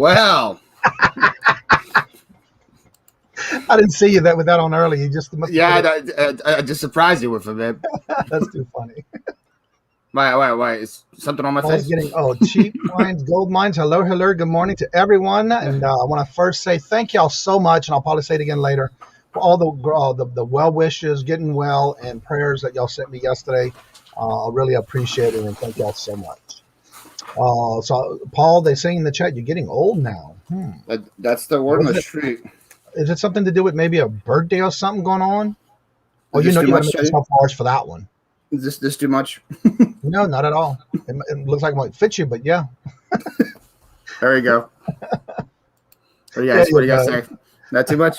Well, I didn't see you with that on early. You just must. I just surprised you with it, man. That's too funny. Why? Is something on my I was face? getting cheap coins, gold mines. Hello. Good morning to everyone. And I want to first say thank y'all so much, and I'll probably say it again later, for all the well wishes, getting well, and prayers that y'all sent me yesterday. I really appreciate it, and thank y'all so much. So Paul, they say in the chat, you're getting old now. That's the word on the street. Is it something to do with maybe a birthday or something going on? Or Is you this too got to much, make yourself harsh for that one. Is this too much? No, not at all. It looks like it might fit you, but yeah. There we go. What do you guys say? Not too much?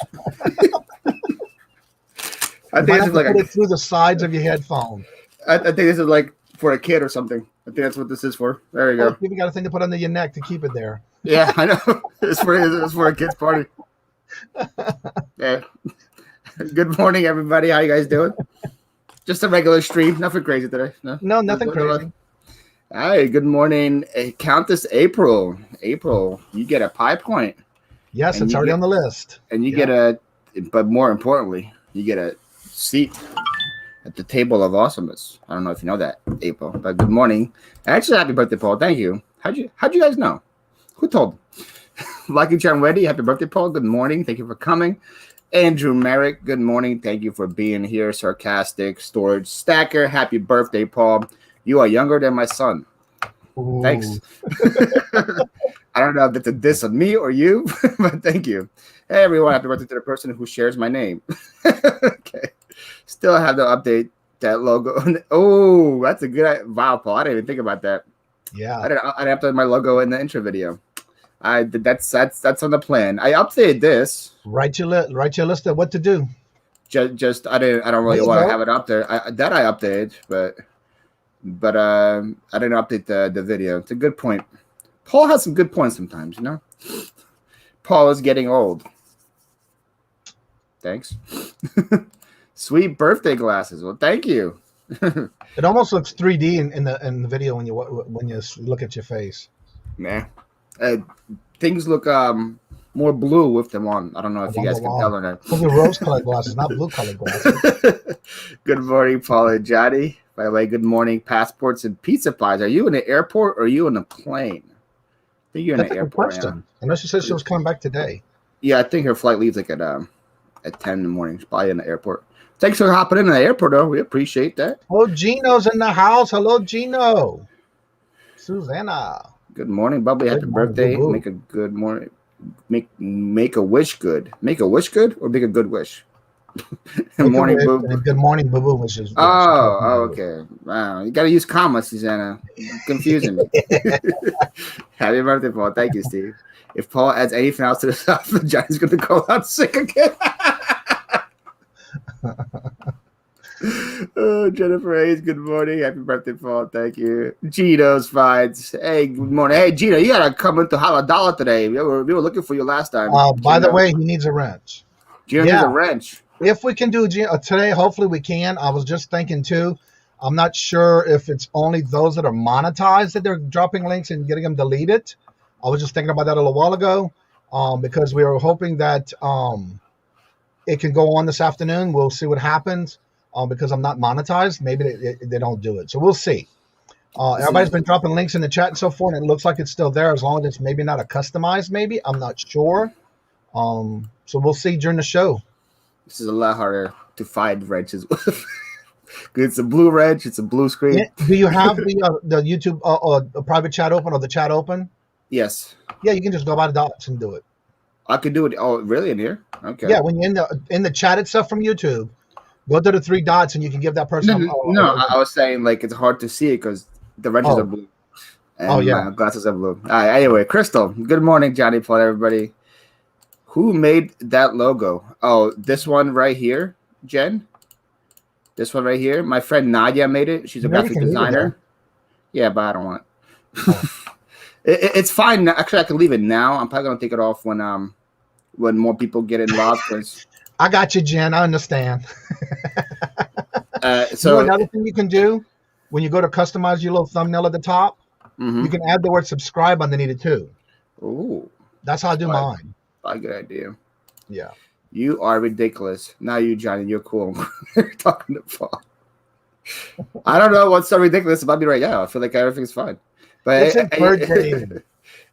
I think this is like put it through the sides of your headphone. I think this is like for a kid or something. I think that's what this is for. There you go. You got a thing to put under your neck to keep it there. Yeah, I know. It's for a kid's party. Yeah. Good morning, everybody. How you guys doing? Just a regular stream. Nothing crazy today. No, nothing crazy. Hi, good morning, Countess April. April, you get a pie point. Yes, it's already on the list. And you get but more importantly, you get a seat at the table of awesomeness. I don't know if you know that, April, but good morning. Actually, happy birthday, Paul. Thank you. How'd you guys know? Who told? Lucky John Weddy, happy birthday, Paul. Good morning. Thank you for coming. Andrew Merrick, good morning. Thank you for being here. Sarcastic Storage Stacker, happy birthday, Paul. You are younger than my son. Ooh. Thanks. I don't know if that's a diss on me or you, but thank you. Hey, everyone. Happy birthday to the person who shares my name. Okay. Still have to update that logo. Oh, that's a good. Wow, Paul. I didn't even think about that. Yeah. I didn't update my logo in the intro video. That's on the plan. I updated this. Write your list of what to do. Just I don't really want to have it up there. I updated, but I didn't update the video. It's a good point. Paul has some good points sometimes, you know. Paul is getting old. Thanks. Sweet birthday glasses. Well, thank you. It almost looks 3D in the video when you look at your face. Nah. Things look more blue with them on. I don't know if you guys can tell or not. Those are rose-colored glasses, not blue-colored glasses. Good morning, Paul and Johnny. By the way, good morning, passports and pizza pies. Are you in the airport or are you in a plane? I think you're in the airport. Question. I know she said she was coming back today. Yeah, I think her flight leaves like at 10 in the morning. She's probably in the airport. Thanks for hopping in the airport, though. We appreciate that. Oh, Gino's in the house. Hello, Gino. Susanna. Good morning, Bubly. Happy birthday. Boo-boo. Make a good morning. Make a wish good. Make a wish good or make a good wish? Good morning, boo. Good morning, boo-boo, which is okay. Wow. You got to use commas, Susanna. Confusing me. Happy birthday, Paul. Thank you, Steve. If Paul adds anything else to the stuff, Johnny's going to go out sick again. Oh, Jennifer Hayes, good morning. Happy birthday, Paul. Thank you. Gino's Fides. Hey, good morning. Hey, Gino, you got to come into Haladala today. We were looking for you last time. By the way, he needs a wrench. Gino needs a wrench. If we can do today, hopefully we can. I was just thinking, too. I'm not sure if it's only those that are monetized that they're dropping links and getting them deleted. I was just thinking about that a little while ago because we were hoping that it can go on this afternoon. We'll see what happens. Because I'm not monetized, maybe they don't do it. So we'll see. Everybody's been dropping links in the chat and so forth, and it looks like it's still there as long as it's maybe not a customized maybe. I'm not sure. So we'll see during the show. This is a lot harder to find wrenches with. It's a blue wrench. It's a blue screen. Yeah. Do you have the YouTube private chat open or the chat open? Yes. Yeah, you can just go by the dots and do it. I could do it. Oh, really? In here? Okay. Yeah, when you're in the chat itself from YouTube. Go to the three dots and you can give that person. I was saying like it's hard to see it because the wrenches are blue. And my glasses are blue. All right. Anyway, Crystal. Good morning, Johnny Paul, everybody. Who made that logo? Oh, this one right here, Jen. This one right here. My friend Nadia made it. She's a graphic designer. Yeah, but I don't want it. It's fine. Actually, I can leave it now. I'm probably gonna take it off when more people get involved. I got you, Jen. I understand. So another thing you can do when you go to customize your little thumbnail at the top, you can add the word subscribe underneath it too. Ooh. That's how I do mine. A good idea. Yeah. You are ridiculous. Now you, Johnny, you're cool. You're talking to Paul. I don't know what's so ridiculous about me right now. I feel like everything's fine. But It's encouraging.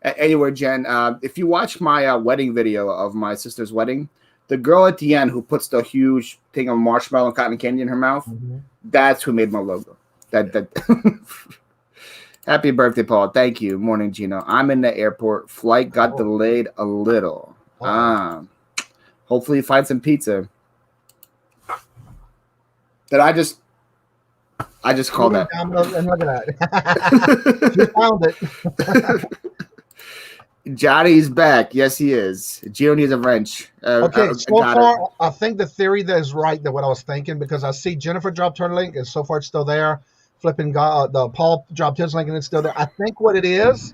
Anyway, Jen, if you watch my wedding video of my sister's wedding, the girl at the end who puts the huge thing of marshmallow and cotton candy in her mouth, that's who made my logo. Happy birthday, Paul. Thank you. Morning, Gino. I'm in the airport. Flight got delayed a little. Hopefully you find some pizza. Did I just called that. And look at that. You found it. Johnny's back. Yes, he is. Gio needs a wrench. Okay, so far, I think the theory that is right, that what I was thinking, because I see Jennifer dropped her link, and so far it's still there. Flipping the Paul dropped his link, and it's still there. I think what it is,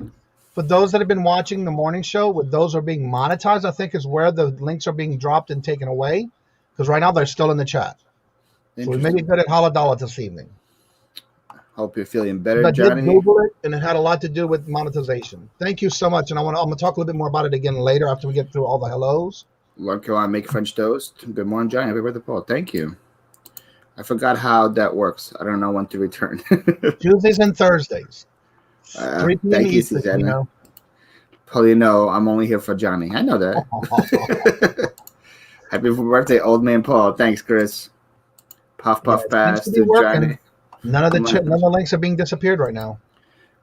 for those that have been watching the morning show, with those are being monetized, I think is where the links are being dropped and taken away, because right now they're still in the chat. So we may be good at $1 this evening. Hope you're feeling better, I Johnny. did Google it, and it had a lot to do with monetization. Thank you so much, and I'm gonna talk a little bit more about it again later after we get through all the hellos. Lord, can I make French toast? Good morning, Johnny. Happy birthday, Paul. Thank you. I forgot how that works. I don't know when to return. Tuesdays and Thursdays. 3 p.m. Thank you, Eastern, Susanna. you know. Probably know I'm only here for Johnny. I know that. Happy birthday, old man Paul. Thanks, Chris. Puff, pass to Johnny. None of the links are being disappeared right now.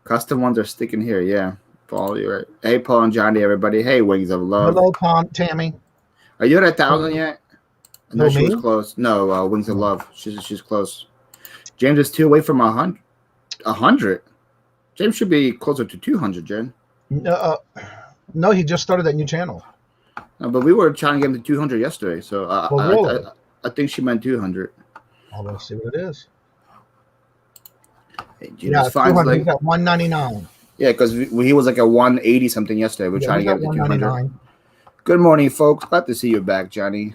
Custom ones are sticking here. Yeah, Paul, you're right. Hey, Paul and Johnny, everybody. Hey, Wings of Love. Hello, Tammy. Are you at 1,000 yet? No, she was close. No, Wings of Love. She's close. James is 2 away from 100. 100. James should be closer to 200, Jen. No, he just started that new channel. No, but we were trying to get him to 200 yesterday, so really? I think she meant 200. Oh, let's see what it is. Hey, yeah, 200. He's at 199. Yeah, because he was like a 180 something yesterday. We're trying to get him to 200. Good morning, folks. Glad to see you back, Johnny.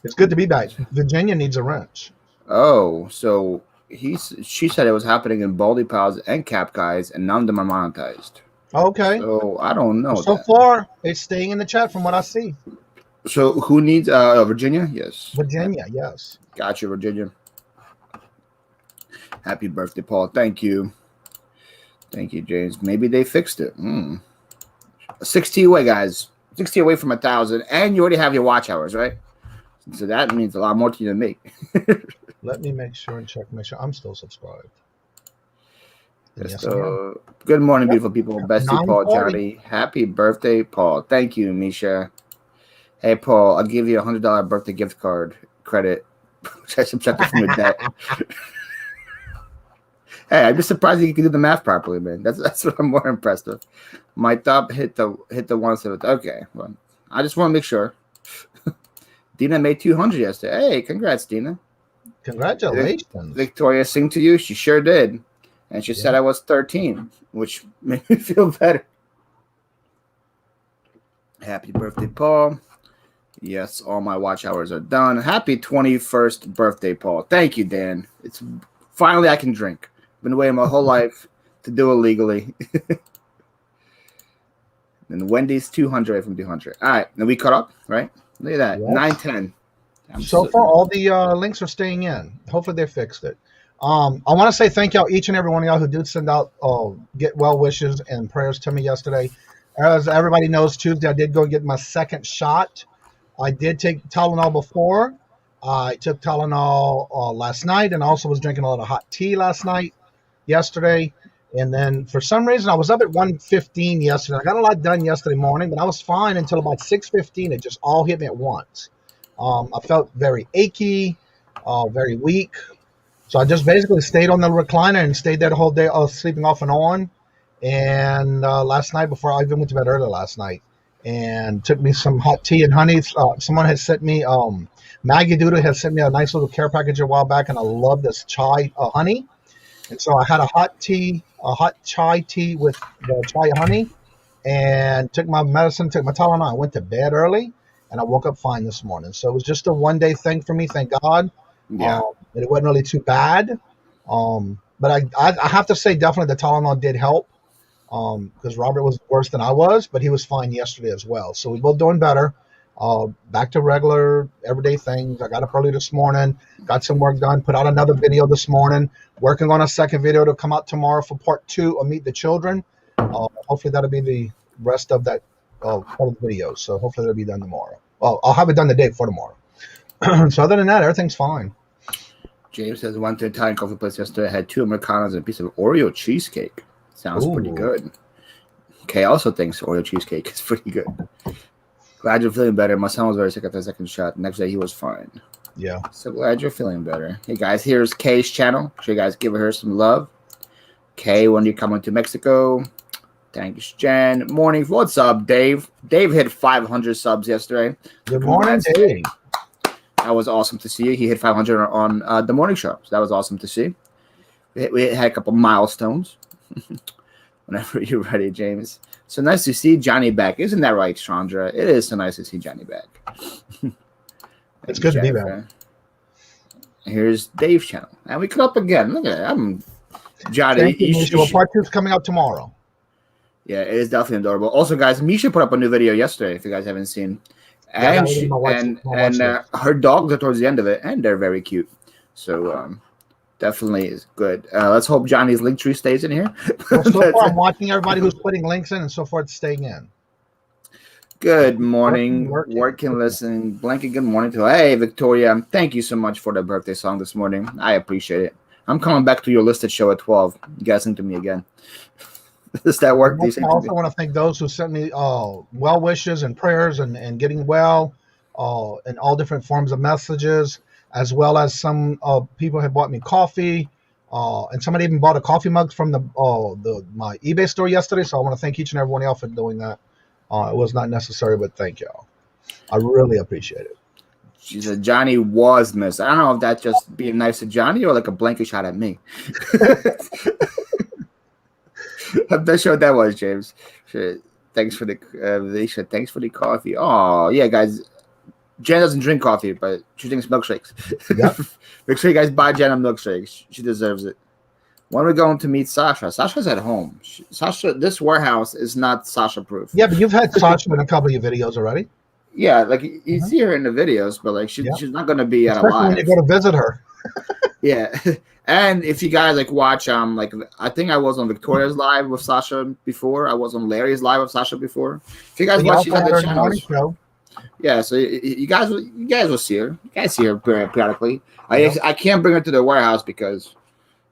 It's good to be back. Virginia needs a wrench. Oh, so she said it was happening in Baldy Pals and Cap Guys, and none of them are monetized. Okay. So I don't know. So far, it's staying in the chat from what I see. So who needs Virginia? Yes. Virginia, yes. Gotcha, Virginia. Happy birthday, Paul. Thank you. Thank you, James. Maybe they fixed it. 60 away, guys. 60 away from 1,000. And you already have your watch hours, right? So that means a lot more to you than me. Let me make sure and make sure I'm still subscribed. Yes, good morning, beautiful people. Bestie Paul, Johnny. Happy birthday, Paul. Thank you, Misha. Hey, Paul, I'll give you a $100 birthday gift card credit. Which I subtracted from your debt. Hey, I'm just surprised you can do the math properly, man. That's what I'm more impressed with. My thumb hit the one. Okay, well, I just want to make sure. Dina made 200 yesterday. Hey, congrats, Dina. Congratulations. Victoria sing to you. She sure did. And she said I was 13, which made me feel better. Happy birthday, Paul. Yes, all my watch hours are done. Happy 21st birthday, Paul. Thank you, Dan. It's finally I can drink. Been waiting my whole life to do it legally. And Wendy's 200 away from 200. All right, now we caught up, right? Look at that, yes. 910. So far, all the links are staying in. Hopefully, they fixed it. I want to say thank y'all, each and every one of y'all who did send out get well wishes and prayers to me yesterday. As everybody knows, Tuesday I did go get my second shot. I did take Tylenol before. I took Tylenol last night, and also was drinking a lot of hot tea yesterday. And then for some reason, I was up at 1:15 yesterday. I got a lot done yesterday morning, but I was fine until about 6:15. It just all hit me at once. I felt very achy, very weak. So I just basically stayed on the recliner and stayed there the whole day, sleeping off and on. And last night, before I even went to bed early last night, and took me some hot tea and honey. Someone had sent me, Maggie Doodle had sent me a nice little care package a while back, and I love this chai honey. And so I had a hot chai tea with the chai honey, and took my medicine, took my Tylenol. I went to bed early, and I woke up fine this morning. So it was just a one-day thing for me, thank God. Yeah. It wasn't really too bad. But I have to say, definitely the Tylenol did help. because Robert was worse than I was, but he was fine yesterday as well. So we're both doing better. Back to regular everyday things. I got up early this morning, got some work done, put out another video this morning, working on a second video to come out tomorrow for part 2 of Meet the Children. Hopefully that'll be the rest of that part of the video. So hopefully that'll be done tomorrow. Well, I'll have it done the day before tomorrow. So other than that, everything's fine. James says, went to an Italian coffee place yesterday. I had 2 Americanos and a piece of Oreo cheesecake. Sounds pretty good. Kay also thinks Oreo cheesecake is pretty good. Glad you're feeling better. My son was very sick after the second shot. Next day, he was fine. Yeah. So glad you're feeling better. Hey, guys, here's Kay's channel. Make sure you guys give her some love. Kay, when you're coming to Mexico. Thanks, Jen. Morning. What's up, Dave? Dave hit 500 subs yesterday. Good morning, Dave. That was awesome to see. He hit 500 on the morning show. So that was awesome to see. We had a couple milestones. Whenever you're ready, James. So nice to see Johnny back. Isn't that right, Chandra? It is so nice to see Johnny back. It's good to be back. Here's Dave's channel. And we cut up again. Look at that. I'm Johnny. Thank you, Misha. Well, part 2 is coming out tomorrow. Yeah, it is definitely adorable. Also, guys, Misha put up a new video yesterday, if you guys haven't seen. And her dogs are towards the end of it, and they're very cute. So definitely is good. Let's hope Johnny's link tree stays in here. Well, so far, I'm watching everybody who's putting links in, and so far it's staying in. Good morning. Working, listening. Blanket, good morning to hey, Victoria. Thank you so much for the birthday song this morning. I appreciate it. I'm coming back to your listed show at 12. You guys sing to me again. Does that work? I also want to thank those who sent me well wishes and prayers and getting well in all different forms of messages, as well as some people have bought me coffee, and somebody even bought a coffee mug from my eBay store yesterday. So I want to thank each and every one of y'all for doing that. It was not necessary, but thank y'all. I really appreciate it. She said Johnny was missed. I don't know if that's just being nice to Johnny or like a blanket shot at me. I'm not sure what that was, James. Sure. Thanks for the thanks for the coffee. Oh yeah, guys. Jen doesn't drink coffee, but she drinks milkshakes. Yep. Make sure you guys buy Jen a milkshake. She deserves it. When are we going to meet Sasha? Sasha's at home. Sasha, this warehouse is not Sasha proof. Yeah, but you've had Sasha in a couple of your videos already. Yeah, like you see her in the videos, but like she's not going to be at a live. When you go to visit her. Yeah. And if you guys like watch, like I think I was on Victoria's live with Sasha before. I was on Larry's live with Sasha before. If you guys watch the channels, yeah. So you guys will see her. You guys see her periodically. I can't bring her to the warehouse because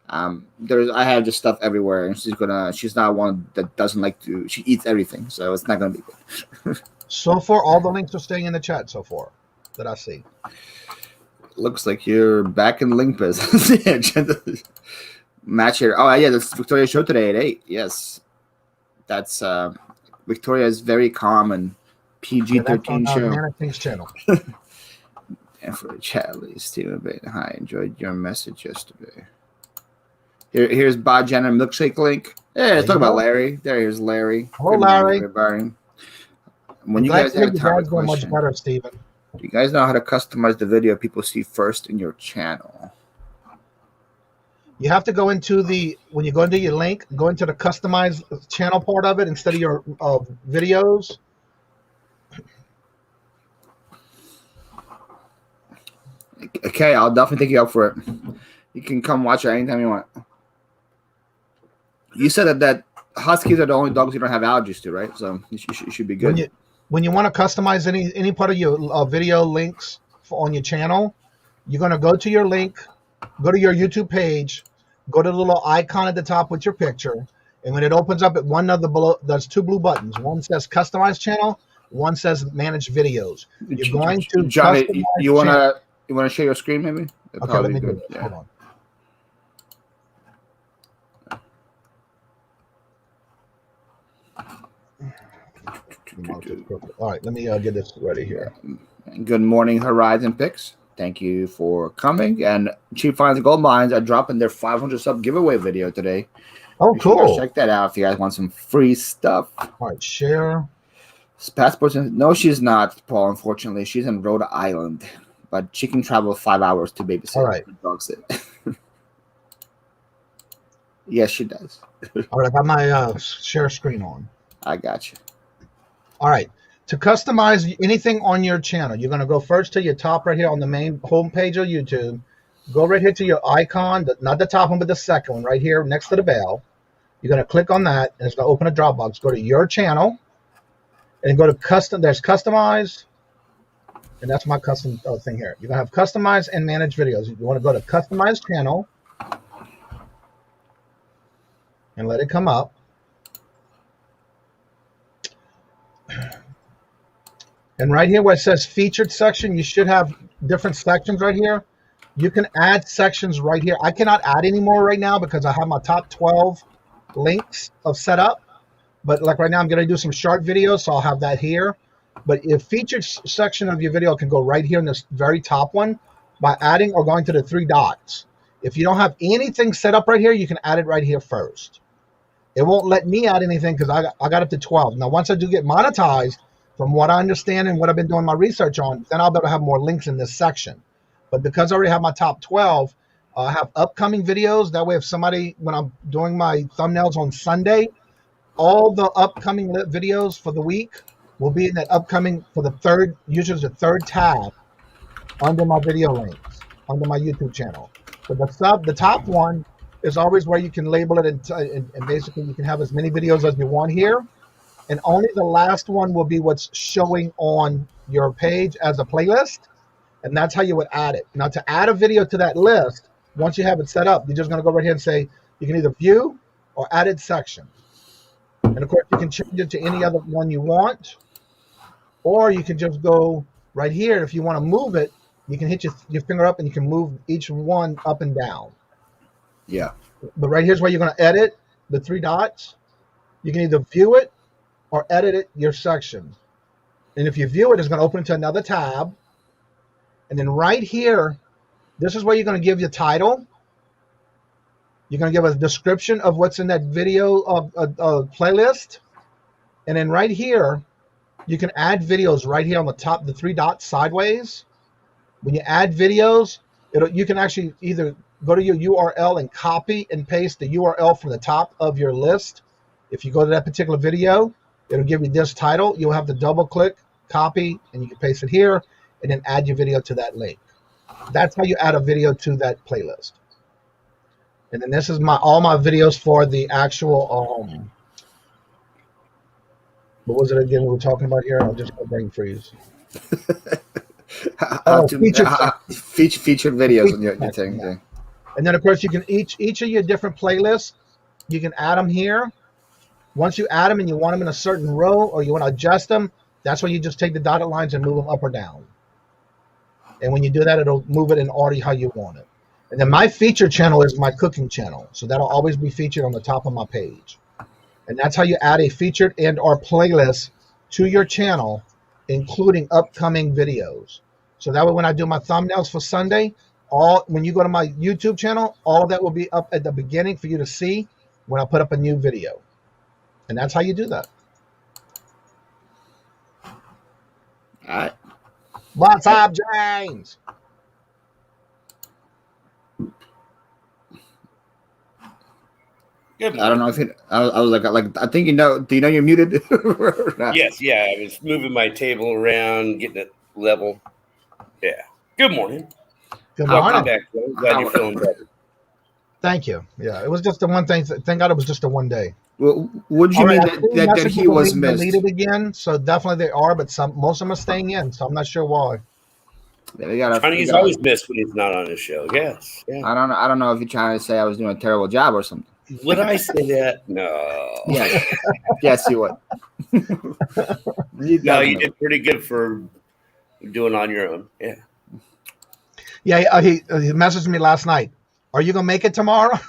I have just stuff everywhere, and she's not one that doesn't like to. She eats everything, so it's not gonna be good. So far, all the links are staying in the chat so far that I see. Looks like you're back in link business. Match here. Oh yeah, that's Victoria's show today at 8. Yes, that's Victoria's very calm and PG-13 show. Mannequin's channel. And for Charlie, Stephen Bain. Hi, enjoyed your message yesterday. Here's Bob Jenner milkshake link. Yeah, let's talk about Larry. Here's Larry. Hello, Larry. When you guys have time, much better, Stephen. Do you guys know how to customize the video people see first in your channel? You have to go into when you go into your link, go into the customize channel part of it instead of your videos. Okay, I'll definitely take you up for it. You can come watch it anytime you want. You said that Huskies are the only dogs you don't have allergies to, right? So you should be good. When you want to customize any part of your video links on your channel, you're going to go to your link, go to your YouTube page, go to the little icon at the top with your picture, and when it opens up at one of the below, there's 2 blue buttons. One says Customize Channel, one says Manage Videos. You're going to Johnny. You want to share your screen, maybe? Okay, let me do it. Yeah. Hold on. All right, let me get this ready here. Good morning, Horizon Picks. Thank you for coming. And Cheap Finds and Gold Mines are dropping their 500 sub giveaway video today. Oh, cool. Check that out if you guys want some free stuff. All right, share. Passports. No, she's not, Paul, unfortunately. She's in Rhode Island. But she can travel 5 hours to babysit. All right. Dog sit. Yes, she does. All right, I got my share screen on. I got you. All right. To customize anything on your channel, you're going to go first to your top right here on the main homepage of YouTube. Go right here to your icon, not the top one, but the second one right here next to the bell. You're going to click on that, and it's going to open a Dropbox. Go to your channel, and go to custom. There's customize, and that's my custom thing here. You're going to have customize and manage videos. You want to go to customize channel and let it come up. And right here where it says featured section, you should have different sections right here. You can add sections right here. I cannot add any more right now because I have my top 12 links of set up. But like right now, I'm going to do some short videos, so I'll have that here. But if featured section of your video can go right here in this very top one by adding or going to the 3 dots. If you don't have anything set up right here, you can add it right here first. It won't let me add anything because I got up to 12. Now, once I do get monetized, from what I understand and what I've been doing my research on, then I'll be able to have more links in this section. But because I already have my top 12, I have upcoming videos. That way, if somebody, when I'm doing my thumbnails on Sunday, all the upcoming videos for the week will be in that upcoming for the third, usually the third tab under my video links, under my YouTube channel. But the top one is always where you can label it and basically you can have as many videos as you want here. And only the last one will be what's showing on your page as a playlist. And that's how you would add it. Now, to add a video to that list, once you have it set up, you're just going to go right here and say, you can either view or added section. And of course, you can change it to any other one you want. Or you can just go right here. If you want to move it, you can hit your finger up and you can move each one up and down. Yeah. But right here's where you're going to edit the 3 dots. You can either view it or edit it, your section. And if you view it, it's going to open to another tab. And then right here, this is where you're going to give your title. You're going to give a description of what's in that video of playlist. And then right here, you can add videos right here on the top, the 3 dots sideways. When you add videos, you can actually either go to your URL and copy and paste the URL from the top of your list. If you go to that particular video, it'll give you this title. You'll have to double click, copy, and you can paste it here, and then add your video to that link. That's how you add a video to that playlist. And then this is all my videos for the actual, what was it again we were talking about here? I'll just brain freeze. Featured videos on your thing. Yeah. And then, of course, you can each of your different playlists, you can add them here. Once you add them and you want them in a certain row or you want to adjust them, that's when you just take the dotted lines and move them up or down. And when you do that, it'll move it in order how you want it. And then my feature channel is my cooking channel. So that'll always be featured on the top of my page. And that's how you add a featured and or playlist to your channel, including upcoming videos. So that way when I do my thumbnails for Sunday, when you go to my YouTube channel, all of that will be up at the beginning for you to see when I put up a new video. And that's how you do that. All right. What's up, James? Good morning. I don't know if I was like I think do you know you're muted? Yes, yeah. I was moving my table around, getting it level. Yeah. Good morning. Good Welcome morning. back. Joe. Glad you're feeling better. Thank you. Yeah, it was just the one thing. Thank God it was just the one day. Well, what do you mean that he was missed? Deleted again, so definitely they are, but most of them are staying in, so I'm not sure why. Yeah, Johnny's always missed when he's not on his show. Yes. Yeah. I don't know if you're trying to say I was doing a terrible job or something. Would I say that? No. Yes. Yes, you would. No, you did pretty good for doing on your own. Yeah. Yeah, he messaged me last night. Are you gonna make it tomorrow?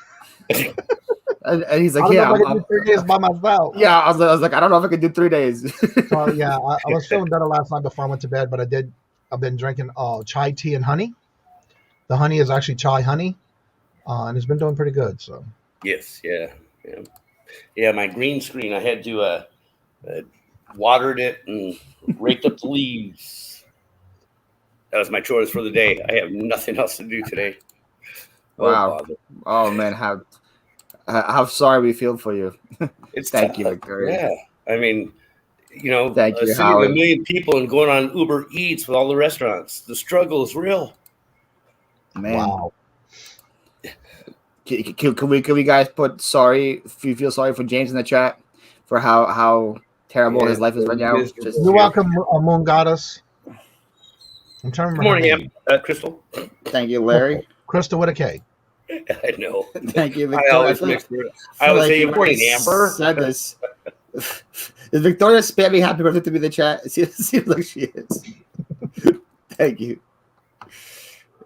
And he's like, I do 3 days by myself. Yeah, I was like, I don't know if I could do 3 days. So yeah, I was feeling better last night before I went to bed, but I've been drinking chai tea and honey. The honey is actually chai honey, and it's been doing pretty good. So Yes. Yeah. My green screen, I had to watered it and raked up the leaves. That was my chores for the day. I have nothing else to do today. Wow. Oh man, how sorry we feel for you. It's Thank you, tough. Victoria. Yeah. I mean, Thank a you, city of Howard. 1 million people and going on Uber Eats with all the restaurants. The struggle is real. Man, Wow. can we guys put sorry if you feel sorry for James in the chat for how terrible his life is right now? Miserable. Just You're welcome, Moon Goddess. I'm trying to Good remember morning, her name. Crystal. thank you, Larry. Crystal with a K. I know. Thank you, I Victoria. always mix it. I always say, you good morning, Amber. said this. Is Victoria spamming happy birthday to me in the chat? It seems like she is. Thank you.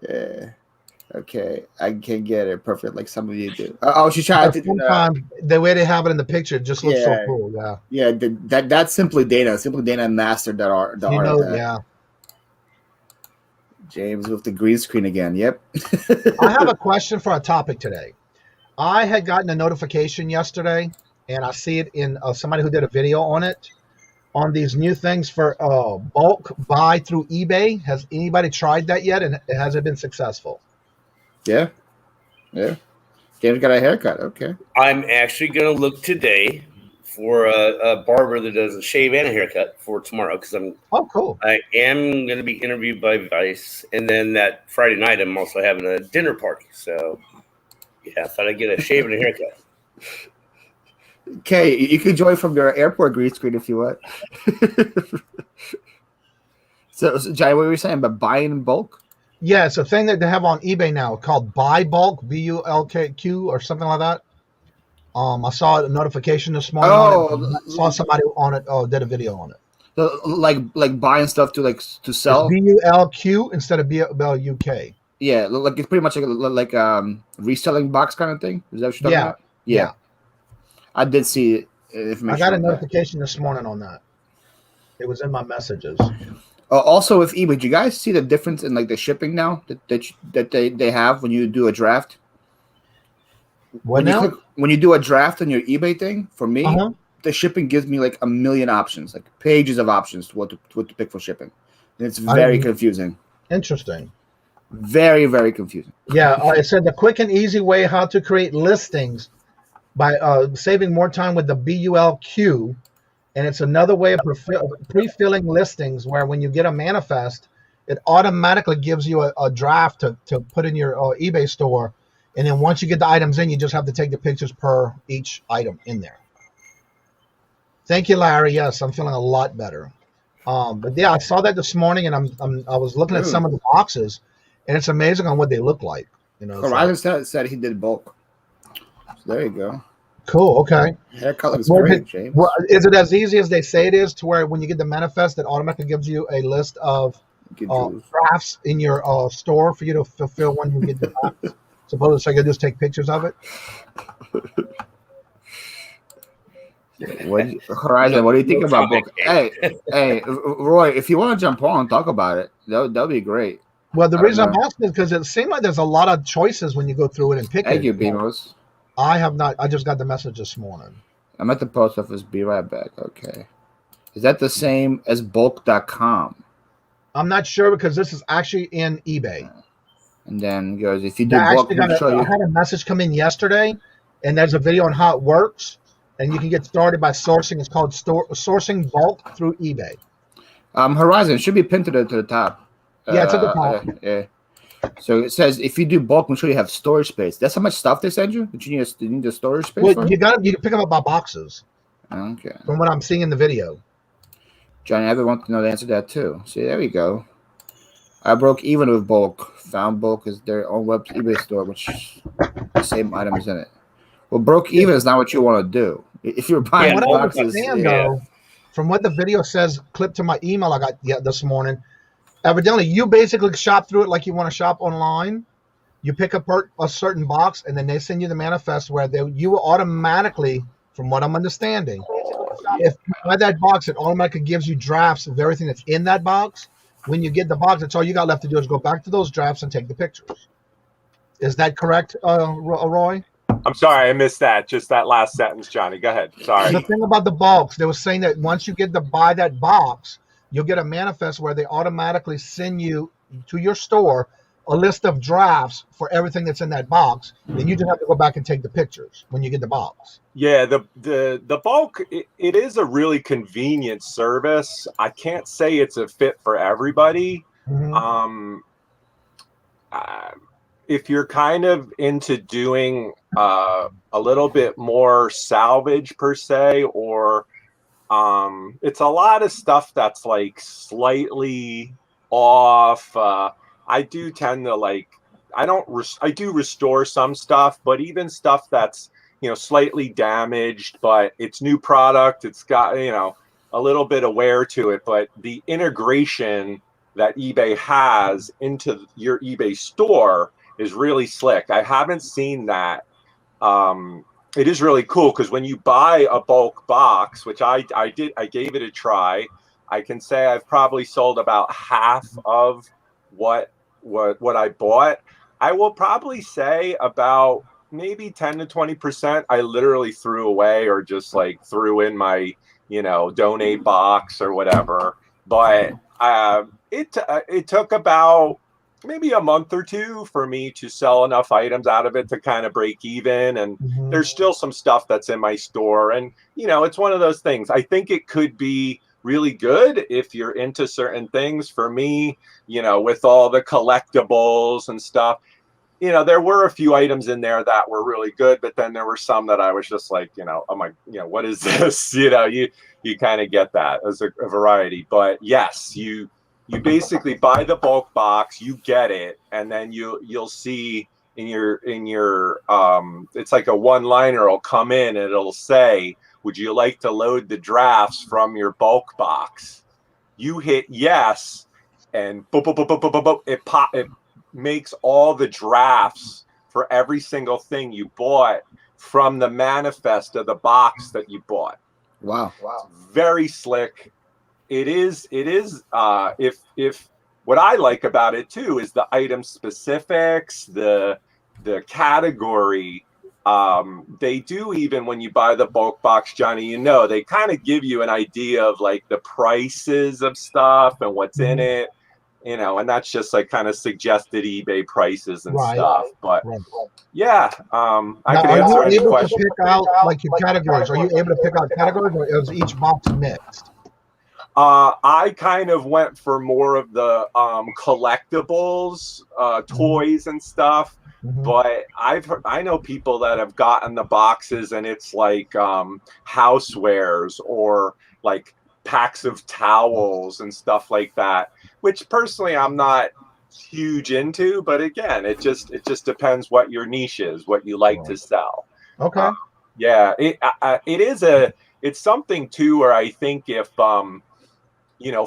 Yeah. Okay. I can get it perfect like some of you do. Oh, she tried to. Sometimes the way they have it in the picture just looks so Yeah. cool. Yeah. Yeah, that's Simply Dana. Simply Dana mastered the art of that. Yeah. James with the green screen again. Yep. I have a question for a topic today. I had gotten a notification yesterday, and I see it in somebody who did a video on it, on these new things for bulk buy through eBay. Has anybody tried that yet, and has it been successful? Yeah. James got a haircut. Okay. I'm actually going to look today for a barber that does a shave and a haircut for tomorrow because Oh, cool. I am going to be interviewed by Vice, and then that Friday night I'm also having a dinner party. So, yeah, I thought I'd get a shave and a haircut. Okay, you can join from your airport green screen if you want. so, Johnny, what were you saying about buying in bulk? Yeah, it's a thing that they have on eBay now called Buy Bulk, BULQ, or something like that. I saw a notification this morning on it. I saw somebody on it. Oh, did a video on it. So, like buying stuff to sell. It's BULQ instead of BULK. Yeah, like it's pretty much like reselling box kind of thing. Is that what you're talking about? Yeah. I did see information. I got a on that. notification this morning on that. It was in my messages. Also with eBay, do you guys see the difference in like the shipping now that they have when you do a draft? When you do a draft on your eBay thing, for me, the shipping gives me like a million options, like pages of options to what to pick for shipping. And it's very confusing. Interesting. Very, very confusing. Yeah, it said the quick and easy way how to create listings by saving more time with the BULQ. And it's another way of pre-filling listings where when you get a manifest, it automatically gives you a draft to put in your eBay store. And then once you get the items in, you just have to take the pictures per each item in there. Thank you, Larry. Yes, I'm feeling a lot better. But yeah, I saw that this morning, and I was looking at some of the boxes, and it's amazing on what they look like. Horizon said he did bulk. So there you go. Cool. Okay. Haircut looks great, James. Well, is it as easy as they say it is, to where when you get the manifest, it automatically gives you a list of drafts in your store for you to fulfill when you get the drafts? Suppose I could just take pictures of it. Horizon, what do you think about book? Hey, Roy, if you want to jump on and talk about it, that'll be great. Well, the reason I'm asking is because it seems like there's a lot of choices when you go through it and pick it. Thank you, Bemos. I have not. I just got the message this morning. I'm at the post office. Be right back. Okay. Is that the same as bulk.com? I'm not sure because this is actually in eBay. And then goes, if you do bulk, I had a message come in yesterday, and there's a video on how it works, and you can get started by sourcing. It's called sourcing bulk through eBay. Horizon should be pinned to the top. Yeah, it's at the top. Yeah. So it says if you do bulk, make sure you have storage space. That's how much stuff they send you. That you need a storage space. Well, you can pick them up by boxes. Okay. From what I'm seeing in the video. Johnny, I want to know the answer to that too. See, there we go. I broke even with bulk. Found bulk is their own web eBay store, which the same item is in it. Well, broke even is not what you want to do. If you're buying boxes, though, from what the video says, clipped to my email I got this morning. Evidently, you basically shop through it like you want to shop online. You pick up a certain box, and then they send you the manifest where you will automatically, from what I'm understanding, if you buy that box, it automatically gives you drafts of everything that's in that box. When you get the box, that's all you got left to do is go back to those drafts and take the pictures. Is that correct, Roy? I'm sorry, I missed that. Just that last sentence, Johnny. Go ahead. Sorry. The thing about the bulks, they were saying that once you get to buy that box, you'll get a manifest where they automatically send you to your store a list of drafts for everything that's in that box. Then you just have to go back and take the pictures when you get the box. Yeah, the bulk, it is a really convenient service. I can't say it's a fit for everybody. Mhm. Uh, if you're kind of into doing a little bit more salvage per se, or it's a lot of stuff that's like slightly off. I do tend to like, I do restore some stuff, but even stuff that's, slightly damaged, but it's new product, it's got, a little bit of wear to it, but the integration that eBay has into your eBay store is really slick. I haven't seen that. It is really cool because when you buy a bulk box, which I did, I gave it a try. I can say I've probably sold about half of what I bought. I will probably say about maybe 10 to 20% I literally threw away or just like threw in my, donate box or whatever. But it took about maybe a month or two for me to sell enough items out of it to kind of break even. And Mhm. there's still some stuff that's in my store. And, it's one of those things. I think it could be really good if you're into certain things. For me, with all the collectibles and stuff, there were a few items in there that were really good, but then there were some that I was just like, oh my, what is this? You kind of get that as a variety. But yes, you basically buy the bulk box, you get it, and then you'll see in your it's like a one-liner will come in and it'll say, would you like to load the drafts from your bulk box? You hit yes, and boop, boop, boop, boop, boop, boop, it makes all the drafts for every single thing you bought from the manifest of the box that you bought. Wow. Very slick. It is if what I like about it too is the item specifics, the category. They do, even when you buy the bulk box, Johnny, they kind of give you an idea of like the prices of stuff and what's in it, and that's just like kind of suggested eBay prices and Right. stuff. But Right. yeah, I Now, can are answer you any able to question. pick out like your categories? Are you able to pick out categories, or is each box mixed? I kind of went for more of the collectibles, toys and stuff. Mhm. But I know people that have gotten the boxes and it's like housewares or like packs of towels and stuff like that, which personally I'm not huge into. But again, it just depends what your niche is, what you like to sell. Okay. Yeah, it's something too where I think if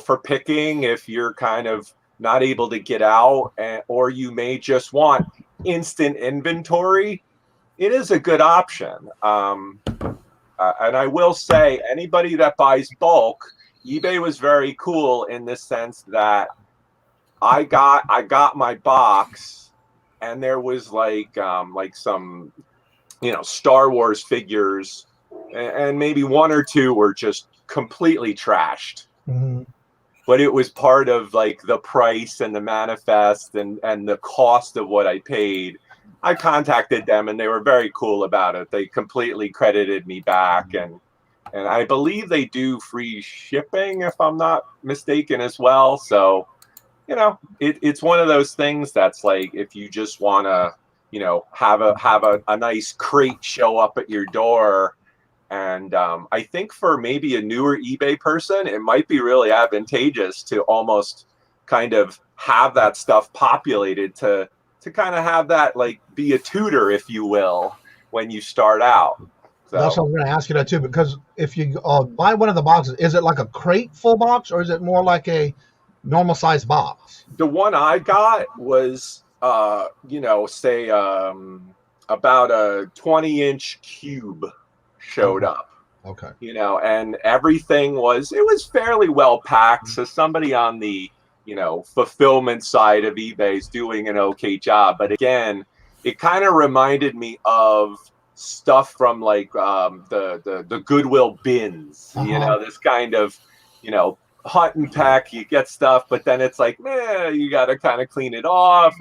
for picking, if you're kind of not able to get out, or you may just want instant inventory, it is a good option. And I will say, anybody that buys bulk, eBay was very cool in this sense that I got my box, and there was like some Star Wars figures, and maybe one or two were just completely trashed. Mhm. But it was part of like the price and the manifest and the cost of what I paid. I contacted them and they were very cool about it. They completely credited me back, and I believe they do free shipping if I'm not mistaken as well. So, it's one of those things that's like, if you just want to, have a nice crate show up at your door. And I think for maybe a newer eBay person, it might be really advantageous to almost kind of have that stuff populated to kind of have that like be a tutor, if you will, when you start out. That's So what I'm going to ask you that too, because if you buy one of the boxes, is it like a crate full box, or is it more like a normal size box? the one I got was, say about a 20-inch cube showed up. Okay. And everything it was fairly well packed. So somebody on the, fulfillment side of eBay is doing an okay job. But again, it kind of reminded me of stuff from like the Goodwill bins, this kind of, hunt and peck, you get stuff, but then it's like, you got to kind of clean it off.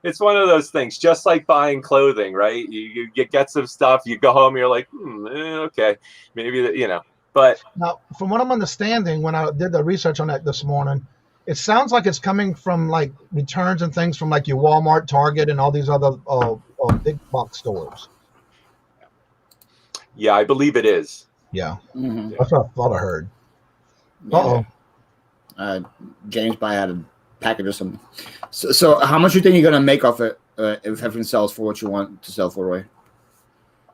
It's one of those things, just like buying clothing, right? You get some stuff, you go home, you're like, okay, maybe that, but Now, from what I'm understanding, when I did the research on that this morning, it sounds like it's coming from like returns and things from like your Walmart, Target, and all these other big box stores. yeah, I believe it is. Yeah, Mm-hmm. that's what I thought I heard. James buy out a package or something. So how much you think you're gonna make off it if everything sells for what you want to sell for, Roy?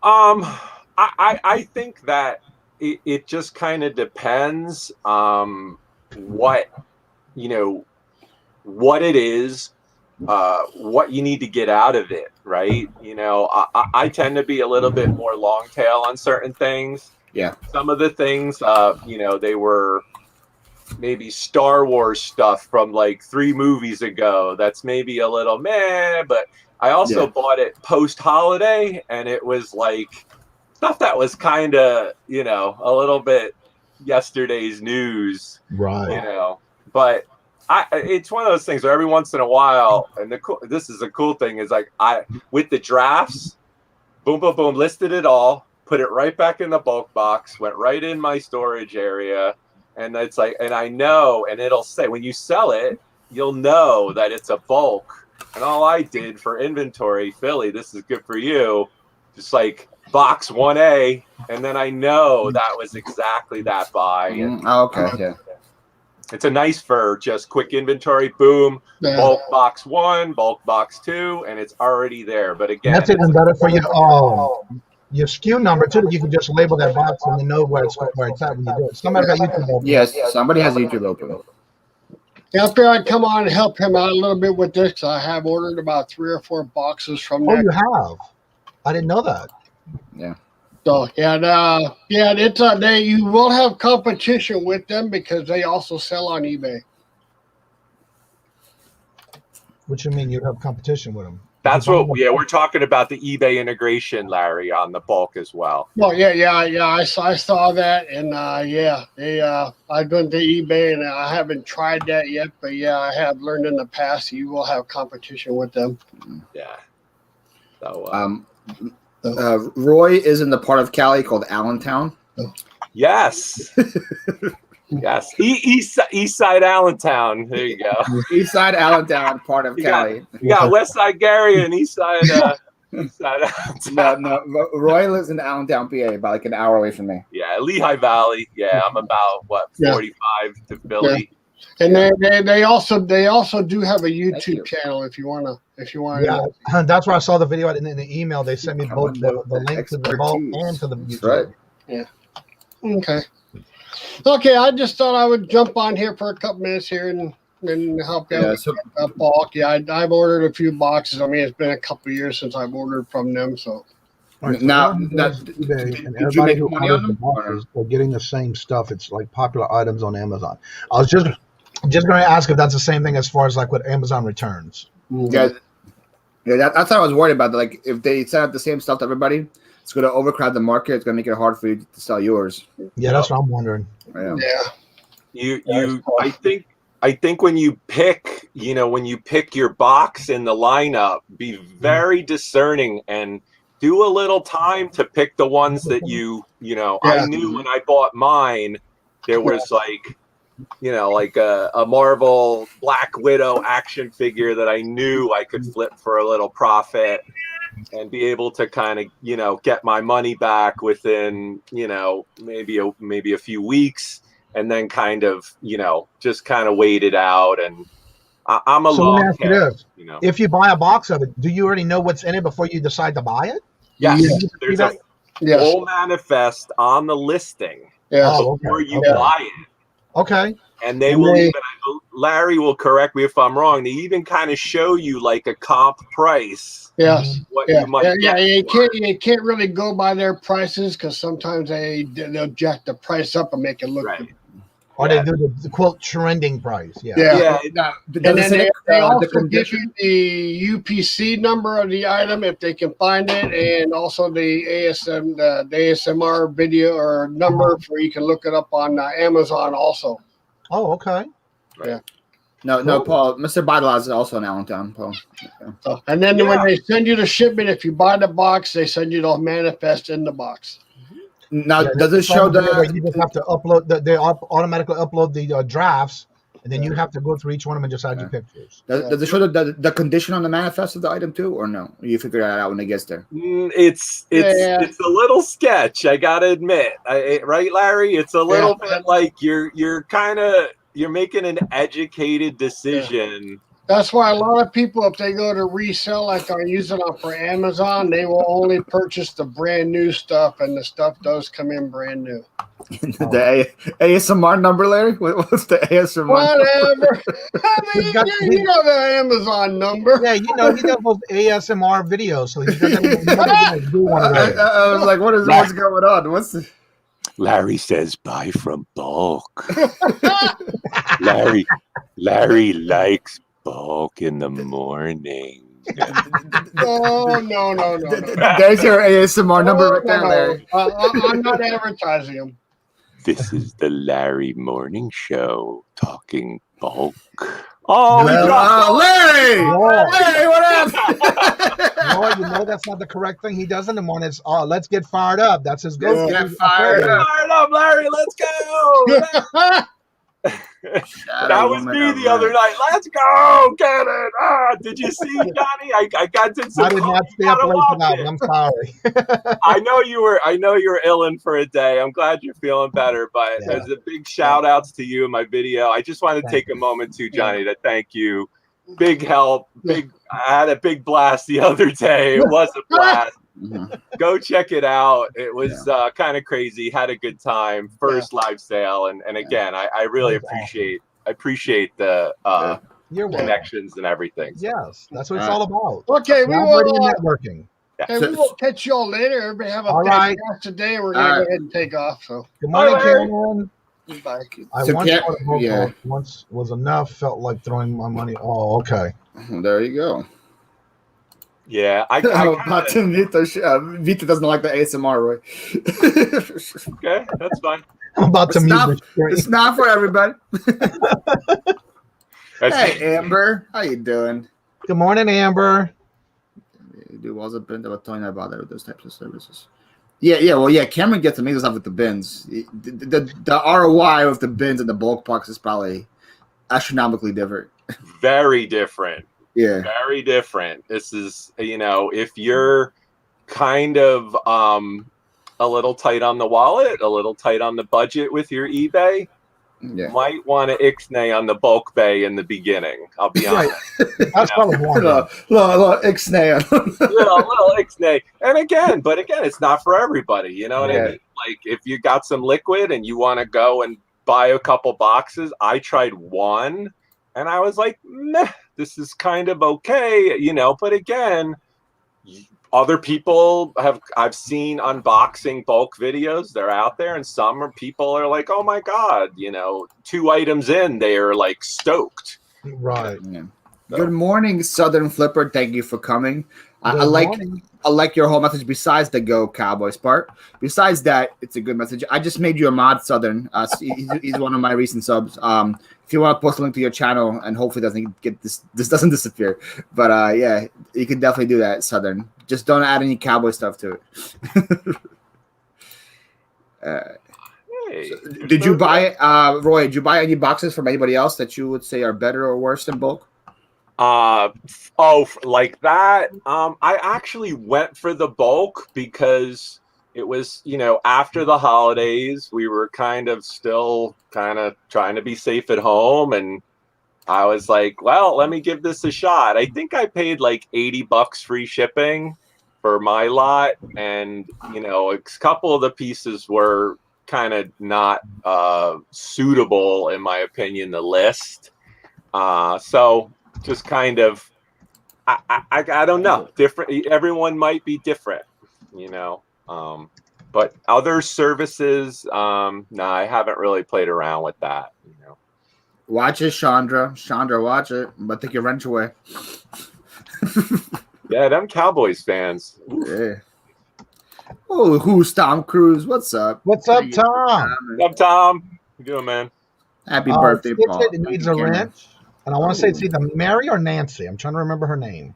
I think that it just kind of depends what it is, what you need to get out of it, right? I tend to be a little bit more long tail on certain things. Yeah. Some of the things, they were maybe Star Wars stuff from like 3 movies ago. That's maybe a little meh, but I also bought it post-holiday, and it was like stuff that was kind of, a little bit yesterday's news, Right. But it's one of those things where every once in a while, and this is a cool thing, is like with the drafts, boom, boom, boom, listed it all, put it right back in the bulk box, went right in my storage area. And it's like, and I know, and it'll say when you sell it, you'll know that it's a bulk. And all I did for inventory, Philly, this is good for you, just like box 1A, and then I know that was exactly that buy. And, okay, yeah. It's a nice for just quick inventory. Boom, bulk box 1, bulk box 2, and it's already there. But again, that's even better for your SKU number too. That you can just label that box and you know where it's at when you do it. Somebody got YouTube open. Yes, somebody has YouTube open. Yeah, I feel I'd come on and help him out a little bit with this. I have ordered about 3 or 4 boxes from Oh, that. you have? I didn't know that. Yeah. So it's you will have competition with them because they also sell on eBay. What you mean you have competition with them? That's we're talking about the eBay integration, Larry, on the bulk as well. Well, I saw that, and I've been to eBay, and I haven't tried that yet, but I have learned in the past you will have competition with them. Yeah. So, Roy is in the part of Cali called Allentown. Yes. Yes, East Side Allentown. There you go. East Side Allentown, part of Cali. You got West Side Gary and East Side Allentown. No, Roy lives in Allentown, PA, about like an hour away from me. Yeah, Lehigh Valley. Yeah, I'm about 45 to Philly. Yeah. And they also do have a YouTube channel if you want to. Yeah, that's where I saw the video in the email. They sent me both the link to the vault and to the YouTube. Right. Yeah. Okay, I just thought I would jump on here for a couple minutes here and help out with bulk. Yeah, I've ordered a few boxes. I mean, it's been a couple of years since I've ordered from them. So now eBay and everybody who orders the boxes are getting the same stuff. It's like popular items on Amazon. I was just going to ask if that's the same thing as far as like with Amazon returns. Yeah, that's what I was worried about. Like if they send out the same stuff to everybody, it's going to overcrowd the market. It's going to make it hard for you to sell yours. Yeah, that's what I'm wondering. Yeah. I think when you pick your box in the lineup, be very discerning and do a little time to pick the ones that I knew when I bought mine, there was like a Marvel Black Widow action figure that I knew I could flip for a little profit and be able to kind of, get my money back within, maybe a few weeks, and then kind of, just kind of wait it out. And I'm a long let me ask you this. If you buy a box of it, do you already know what's in it before you decide to buy it? Yes. There's a full manifest on the listing before you buy it. Okay. And they will even, Larry will correct me if I'm wrong, they even kind of show you like a comp price. Yes. You might you can't really go by their prices because sometimes they'll jack the price up and make it look right. Or they do the quote trending price. And then they also give you the UPC number of the item if they can find it, and also the ASMR video or number where you can look it up on Amazon also. Oh, okay. Yeah. No, Paul. Mr. Bottle is also in Allentown, Paul. Okay. So, and then when they send you the shipment, if you buy the box, they send you the manifest in the box. Now, does it show you just have to upload they automatically upload the drafts, and then you have to go through each one of them and just add your pictures. Does it show the condition on the manifest of the item too, or no? You figure that out when it gets there. It's a little sketch, I gotta admit. Right, Larry? It's a little bit like you're making an educated decision. That's why a lot of people, if they go to resell, like are using it for Amazon, they will only purchase the brand new stuff, and the stuff does come in brand new. The ASMR number, Larry? What's the ASMR Whatever. You know the Amazon number. Yeah, he does those ASMR videos, so he doesn't do one of those. I was like, what's going on? What's the... Larry says buy from bulk. Larry likes bulk in the morning. Oh, no. There's your ASMR number right there, Larry. I'm not advertising them. This is the Larry Morning Show talking bulk. Oh, Larry! Larry, what happened? You know that's not the correct thing. He does in the morning. It's let's get fired up. That's his goal. Get fired up, Larry. Let's go. That was me the other night. Let's go, get it. Did you see, Johnny? I did some. I did not stay up late for that. I'm sorry. I know you were ill for a day. I'm glad you're feeling better. But there's a big shout outs to you in my video. I just want to take a moment to Johnny to thank you. Big help. I had a big blast the other day. It was a blast. Go check it out. It was kind of crazy. Had a good time. First live sale, and again, I really appreciate the connections and everything. Yes, that's what it's all about. Okay, we will networking. Okay, we will catch y'all later. Everybody have a fantastic day. We're gonna go ahead and take off. So good morning, Cameron. Bye. Once was enough. Felt like throwing my money. Oh, okay. There you go. Yeah, Vita doesn't like the ASMR, right? Okay, that's fine. I'm about to mute. It's not for everybody. Hey, Amber, how you doing? Good morning, Amber. Dude, was a been talking about those types of services. Yeah. Cameron gets amazing stuff with the bins. The ROI of the bins and the bulk box is probably astronomically different. Very different. Yeah, very different. This is, if you're kind of a little tight on the wallet, a little tight on the budget with your eBay, you might want to ixnay on the bulk bay in the beginning. I'll be honest. That's probably one. Little ixnay. little ixnay. And again, it's not for everybody. You know what I mean? Like if you got some liquid and you want to go and buy a couple boxes, I tried one and I was like, meh. This is kind of okay, but again, other people I've seen unboxing bulk videos. They're out there and people are like, oh my God, 2 items in, they are like stoked. Right. Yeah. So. Good morning, Southern Phlipper. Thank you for coming. I like your whole message besides the Go Cowboys part. Besides that, it's a good message. I just made you a mod, Southern. He's one of my recent subs. If you want to post a link to your channel and hopefully doesn't get this doesn't disappear. But you can definitely do that, Southern. Just don't add any cowboy stuff to it. Did you buy Roy, did you buy any boxes from anybody else that you would say are better or worse than bulk? Like that. I actually went for the bulk because it was, after the holidays, we were still trying to be safe at home. And I was like, well, let me give this a shot. I think I paid like $80 free shipping for my lot. And, a couple of the pieces were kind of not suitable, in my opinion, the list. So just kind of, I don't know. Different. Everyone might be different, but other services, no, I haven't really played around with that. Watch it, Chandra. Chandra, watch it. But take your wrench away. Yeah, them Cowboys fans. Oof. Yeah. Oh, who's Tom Cruise? What's up? What's up, Tom? What's up, Tom? How you doing, man? Happy birthday, Stitch Paul. It needs a wrench. And I want to say it's either Mary or Nancy. I'm trying to remember her name.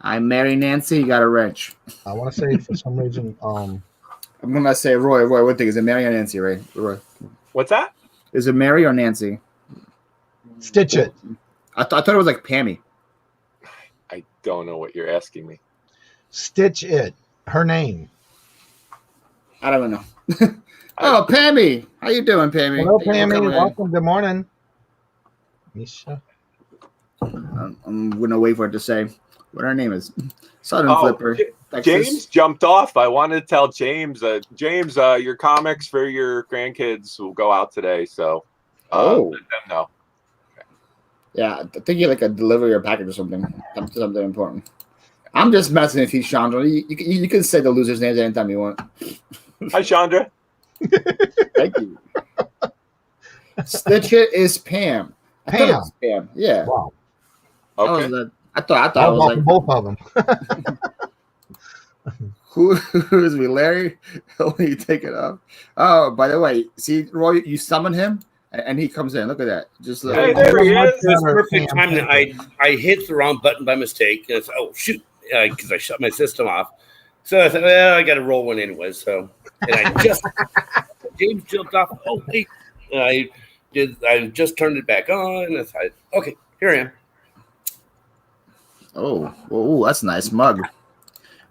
I'm Mary Nancy. You got a wrench. I want to say for some reason. I'm gonna say Roy. Roy, what thing is it? Mary or Nancy? Right? Roy. What's that? Is it Mary or Nancy? Stitch It. I thought it was like Pammy. I don't know what you're asking me. Stitch It. Her name. I don't know. Oh, Pammy. How you doing, Pammy? Hello, Pammy. Welcome. Good morning. Misha. I'm gonna wait for it to say what her name is. Southern Flipper. James jumped off. I wanted to tell James. James, your comics for your grandkids will go out today. So, let them know. Okay. Yeah, I think you like a delivery or package or something. Something important. I'm just messing with you, Chandra. You can say the loser's names anytime you want. Hi, Chandra. Thank you. Stitch It is Pam. I thought it was Pam. Yeah. Wow. Okay. I thought it was like both of them. who is me, Larry? When you take it off. Oh, by the way, see, Roy, you summon him and he comes in. Look at that. Just look. Hey, there he is. It's perfect time. I hit the wrong button by mistake. And it's, oh shoot, because I shut my system off. So I thought, well, I got to roll one anyway. So, and I just James jumped off. Oh, hey, I just turned it back on. I thought, okay, here I am. Oh, that's a nice mug.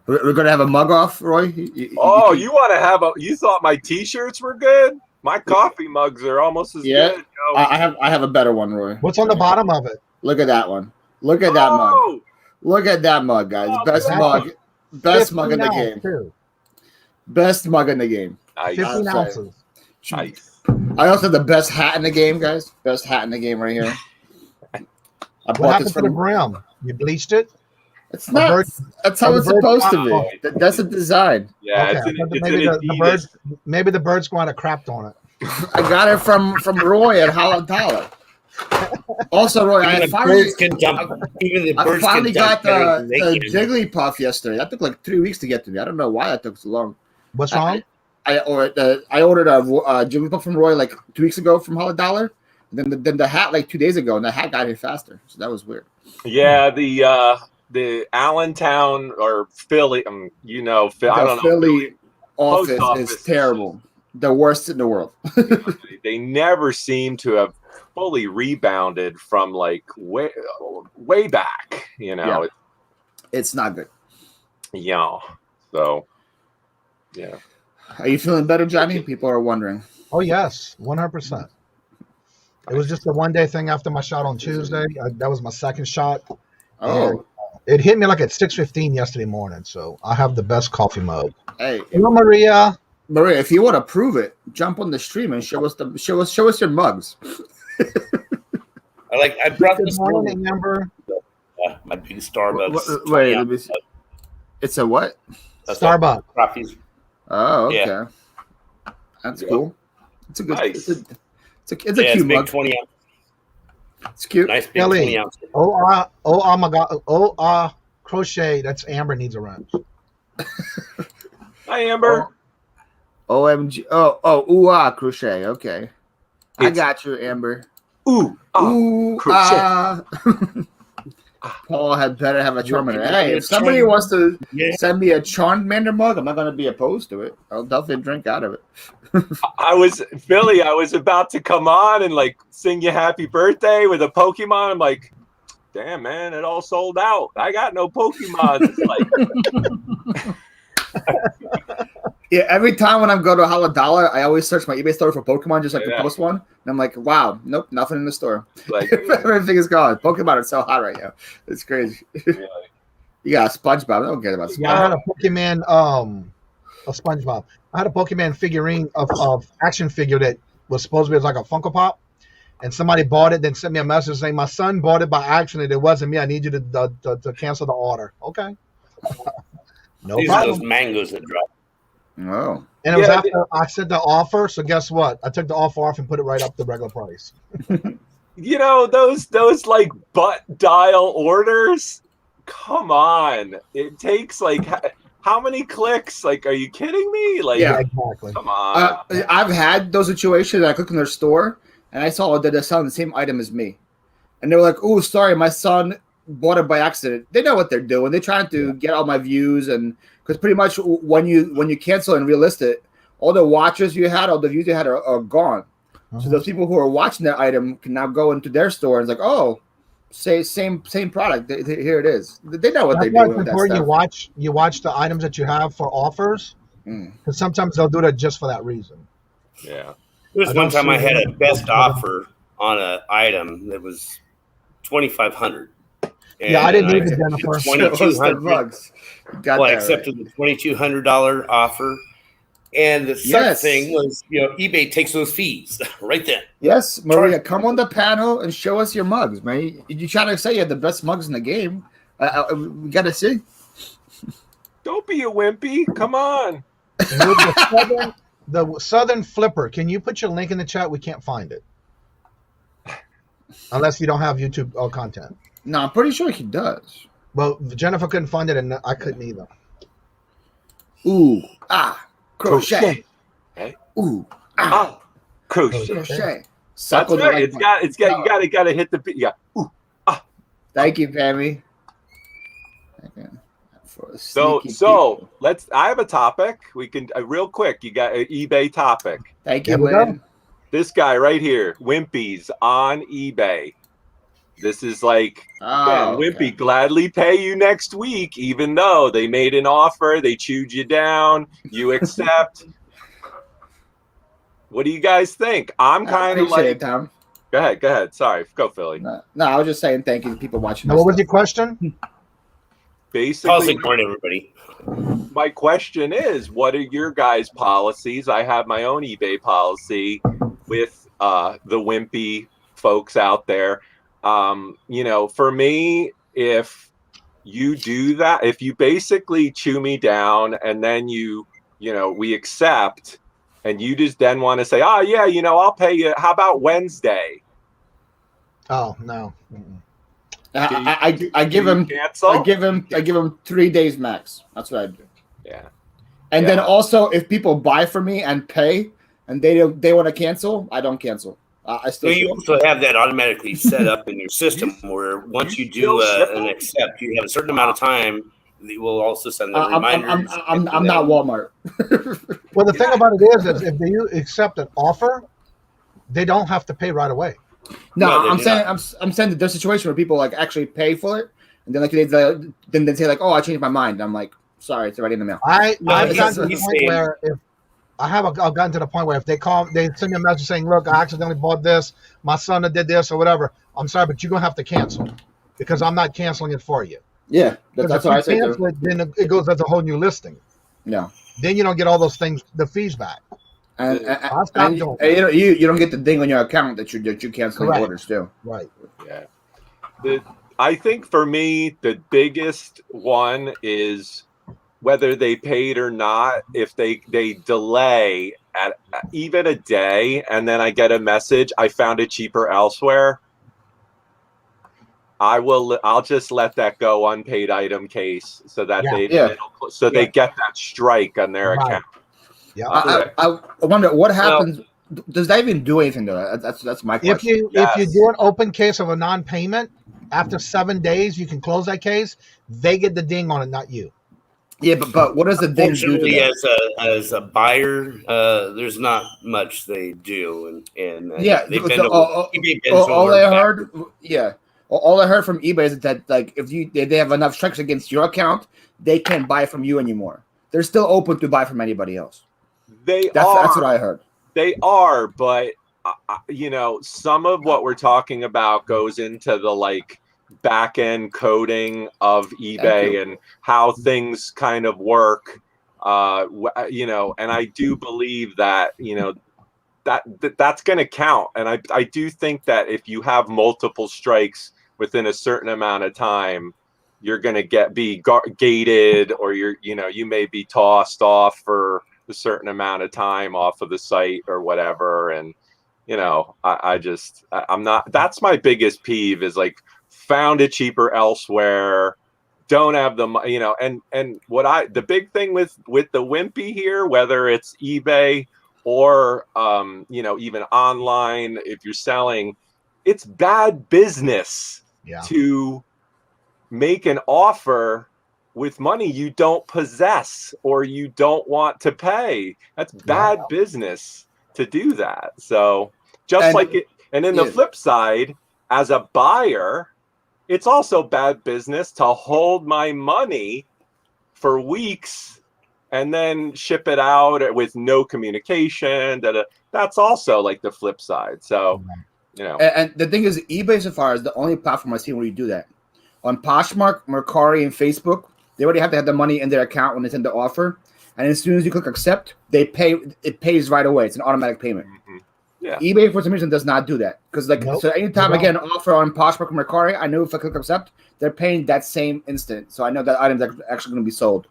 We're gonna have a mug off, Roy. You want to have a? You thought my T-shirts were good? My coffee mugs are almost as good. You know? I have a better one, Roy. What's on the bottom of it? Look at that one. Look at that mug. Look at that mug, guys. Best mug. Best mug in the game. Too. Best mug in the game. 15 ounces. Nice. I also have the best hat in the game, guys. Best hat in the game right here. What happened to the brim? You bleached it? It's not. That's how it's supposed to be. That's a design. Yeah, okay. Maybe the bird's going to crapped on it. I got it from Roy at Hollow Dollar. Also, Roy, I finally got the Jigglypuff yesterday. That took like 3 weeks to get to me. I don't know why that took so long. What's wrong? I ordered a Jigglypuff from Roy like 2 weeks ago from Hollow Dollar. Then the hat like 2 days ago, and the hat got here faster. So that was weird. Yeah, the Allentown or Philly, I don't know. Philly office is terrible. The worst in the world. They never seem to have fully rebounded from like way back. Yeah. It's not good. Yeah. So, yeah. Are you feeling better, Johnny? People are wondering. Oh yes, 100%. It was just a one-day thing after my shot on Tuesday. That was my second shot. Oh. It hit me like at 6:15 yesterday morning, so I have the best coffee mug. Hey, hello, Maria. Maria, if you want to prove it, jump on the stream and show us your mugs. I brought this morning, Amber. My big Starbucks. Wait, it's a what? Starbucks coffees. Oh, okay. Yeah. That's cool. It's a good. Nice. It's a cute mug. 20 ounce. It's cute. Nice big 20 ounce. Oh my God. Crochet. That's Amber needs a wrench. Hi, Amber. OMG. Crochet. Okay. I got you, Amber. Crochet. Paul had better have a Charmander. Hey, if somebody wants to send me a Charmander mug, I'm not going to be opposed to it. I'll definitely drink out of it. I was about to come on and like sing you happy birthday with a Pokemon. I'm like, damn, man, it all sold out. I got no Pokemon. It's like... Yeah, every time when I go to Hollow Dollar, I always search my eBay store for Pokemon just like to post one. And I'm like, wow, nope, nothing in the store. Like, everything is gone. Pokemon are so hot right now. It's crazy. Really? You got a SpongeBob. I don't care about SpongeBob. Yeah, I had a Pokemon, a SpongeBob. I had a Pokemon figurine of action figure that was supposed to be like a Funko Pop. And somebody bought it, then sent me a message saying, my son bought it by accident. It wasn't me. I need you to cancel the order. Okay. No These problem. are those mangoes that drop. Oh. And it was after I said the offer. So guess what? I took the offer off and put it right up the regular price. Those like butt dial orders. Come on. It takes like how many clicks? Like, are you kidding me? Like, Yeah, exactly. come on. I've had those situations. I clicked in their store and I saw that they're selling the same item as me, and they were like, "Oh, sorry, my son bought it by accident." They know what they're doing. They're trying to get all my views, and because pretty much when you cancel and relist it, all the watches you had, all the views you had are gone. So those people who are watching that item can now go into their store and it's like, oh, say same product. Here it is. They know what they're doing with that stuff. You watch the items that you have for offers, because sometimes they'll do that just for that reason. Yeah. There was one time I had a best offer on an item that was $2,500. Yeah, I didn't need it, Jennifer. I accepted the $2,200 offer. And the suck thing was, eBay takes those fees right then. Yes, Maria, come on the panel and show us your mugs, man. You trying to say you have the best mugs in the game? We got to see. Don't be a wimpy. Come on. The Southern Phlipper. Can you put your link in the chat? We can't find it. Unless you don't have YouTube content. No, I'm pretty sure he does. Well, Jennifer couldn't find it, and I couldn't either. Ooh, crochet. Okay. Ooh, crochet. That's right. You gotta hit the beat. Yeah. Ooh, Thank you, Pammy. So let's. I have a topic. We can real quick. You got an eBay topic. Thank you, Lynn. This guy right here, Wimpy's on eBay. This is like, Wimpy gladly pay you next week, even though they made an offer, they chewed you down, you accept. What do you guys think? I'm kind of like, Tom. Go ahead. Sorry, go Philly. No, I was just saying thank you to people watching. Now, what was your question? Basically, everybody. My question is, what are your guys' policies? I have my own eBay policy with the Wimpy folks out there. For me, if you do that, if you basically chew me down and then we accept, and you just then want to say, I'll pay you. How about Wednesday? Oh, no. I give him 3 days max. That's what I do. Yeah. And then also, if people buy for me and pay, and they want to cancel, I don't cancel. I still. You also have that automatically set up in your system where once you do an accept, you have a certain amount of time. That will also send the reminders. I'm not Walmart. Well, the thing about it is if you accept an offer, they don't have to pay right away. No, I'm saying that there's a situation where people like actually pay for it, and then they say like, "Oh, I changed my mind." I'm like, "Sorry, it's already in the mail." I've gotten to the point where I've gotten to the point where if they send me a message saying, "Look, I accidentally bought this. My son did this or whatever." I'm sorry, but you're gonna have to cancel because I'm not canceling it for you. Yeah, that's what I say. Then it goes as a whole new listing. Yeah. Then you don't get all those things, the fees back. And you don't get the ding on your account that you're canceling orders too. Right. Yeah. I think for me the biggest one is whether they paid or not. If they delay at even a day, and then I get a message, I found it cheaper elsewhere. I'll just let that go unpaid item case so that they get that strike on their account. Yeah. I wonder what happens. Does that even do anything though? That's my question. If you do an open case of a non-payment, after 7 days you can close that case. They get the ding on it, not you. Yeah, but what does the ding do to them? As a buyer, there's not much they do, and all I heard from eBay is that like if they have enough strikes against your account, they can't buy from you anymore. They're still open to buy from anybody else. That's what I heard. They are, but some of what we're talking about goes into the like back end coding of eBay and how things kind of work. And I do believe that that's going to count. And I do think that if you have multiple strikes within a certain amount of time, you're going to be gated, or you may be tossed off for a certain amount of time off of the site or whatever. And I'm not. That's my biggest peeve is like found it cheaper elsewhere. don't have the, and what the big thing with the wimpy here, whether it's eBay or, even online, if you're selling, it's bad business to make an offer with money you don't possess or you don't want to pay. That's bad business to do that. So and then the flip side, as a buyer, it's also bad business to hold my money for weeks and then ship it out with no communication. That's also like the flip side. So, And the thing is, eBay so far is the only platform I've seen where you do that. On Poshmark, Mercari, and Facebook, they already have to have the money in their account when they send the offer. And as soon as you click accept, it pays right away. It's an automatic payment. Mm-hmm. Yeah. eBay for some reason does not do that. Because so anytime I get an offer on Poshmark or Mercari, I know if I click accept, they're paying that same instant. So I know that item's actually going to be sold.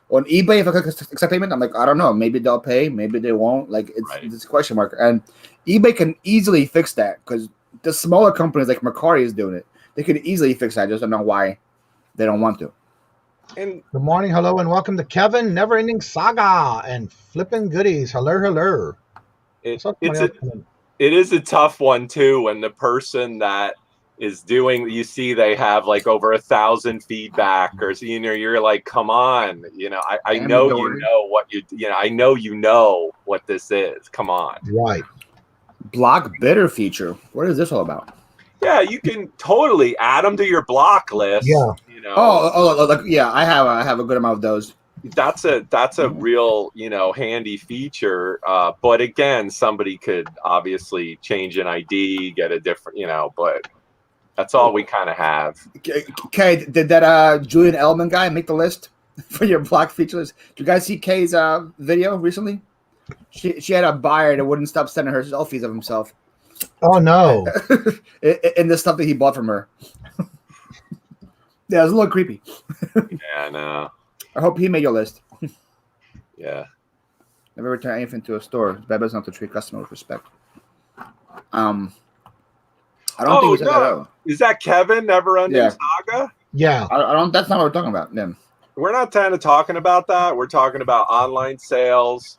On eBay, if I click accept payment, I'm like, I don't know. Maybe they'll pay, maybe they won't. Like it's a question mark. And eBay can easily fix that because the smaller companies like Mercari is doing it. They could easily fix that. I just don't know why they don't want to. And good morning, hello, and welcome to Kevin, Never Ending Saga, and Flipping Goodies. Hello. It is a tough one too when the person that is doing, you see they have like over 1,000 feedbackers. You're like, come on, I know I know what this is. Come on, right? Block bidder feature. What is this all about? Yeah, you can totally add them to your block list. Yeah. I have a good amount of those. That's a real handy feature. But again, somebody could obviously change an ID, get a different but that's all we kind of have. Okay, did that Julian Elman guy make the list for your block features? Did you guys see Kay's video recently? She had a buyer that wouldn't stop sending her selfies of himself. Oh no! In the stuff that he bought from her. Yeah, it was a little creepy. Yeah, no. I hope he made your list. Yeah. Never return anything to a store. It's bad business not to treat customers with respect. I don't think we said that earlier. Is that Kevin, Never Ending Saga? Yeah. I don't. That's not what we're talking about. Yeah. We're not kind of talking about that. We're talking about online sales.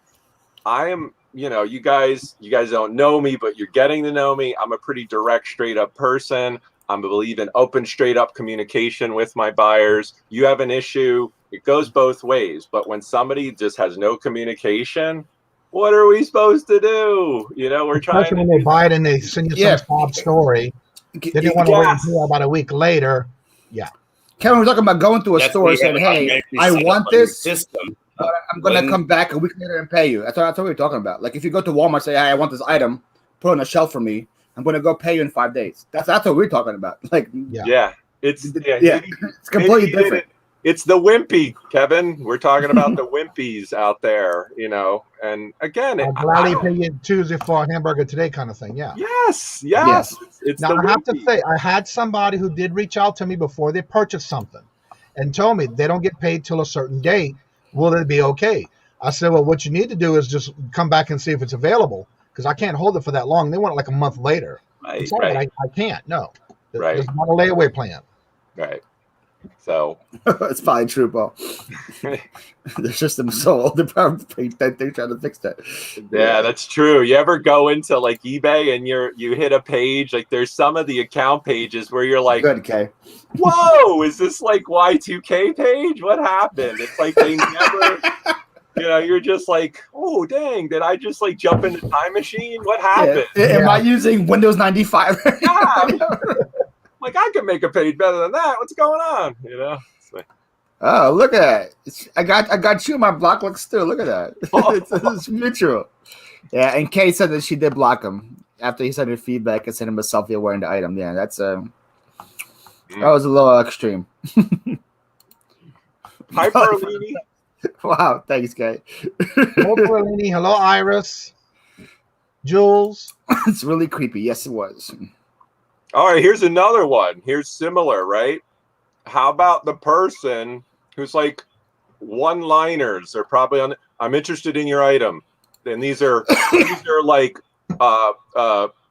I am. You guys don't know me, but you're getting to know me. I'm a pretty direct, straight up person. I believe in open, straight up communication with my buyers. You have an issue, it goes both ways. But when somebody just has no communication, what are we supposed to do? We're trying to. When they buy it and they send you some sob story, they didn't want to wait until about a week later. Yeah. Kevin, we're talking about going to a store and saying, "Hey, I want this system. I'm going to come back a week later and pay you." That's what we're talking about. Like if you go to Walmart, say, "Hey, I want this item, put it on a shelf for me. I'm going to go pay you in 5 days." That's what we're talking about. Like, it's completely different. It's the wimpy, Kevin. We're talking about the wimpies out there, And again, I'll gladly pay you Tuesday for a hamburger today, kind of thing. Yeah. Yes. It's now I have to say, I had somebody who did reach out to me before they purchased something, and told me they don't get paid till a certain date. Will it be okay? I said, well, what you need to do is just come back and see if it's available, because I can't hold it for that long. They want it like a month later. Right. I can't. No. Right. There's not a layaway plan. Right. So it's probably true, Paul. The system's so old, they're trying to fix that. Yeah, that's true. You ever go into like eBay and you hit a page, like there's some of the account pages where you're like, good, Kay. Whoa, is this like Y2K page? What happened? It's like they never you're just like, oh dang, did I just like jump in the time machine? What happened? Am I using Windows 95? Like I can make a page better than that. What's going on? Oh, look at that! I got you. My block looks through. Look at that. It's mutual. Yeah, and Kay said that she did block him after he sent her feedback and sent him a selfie of wearing the item. Yeah, that's that was a little extreme. Hi, Perlini. Wow, thanks, Kay. Hello, Perlini. Hello, Iris. Jules. It's really creepy. Yes, it was. All right, here's another one. Here's similar, right? How about the person who's like one-liners? They're probably on. I'm interested in your item, and these are like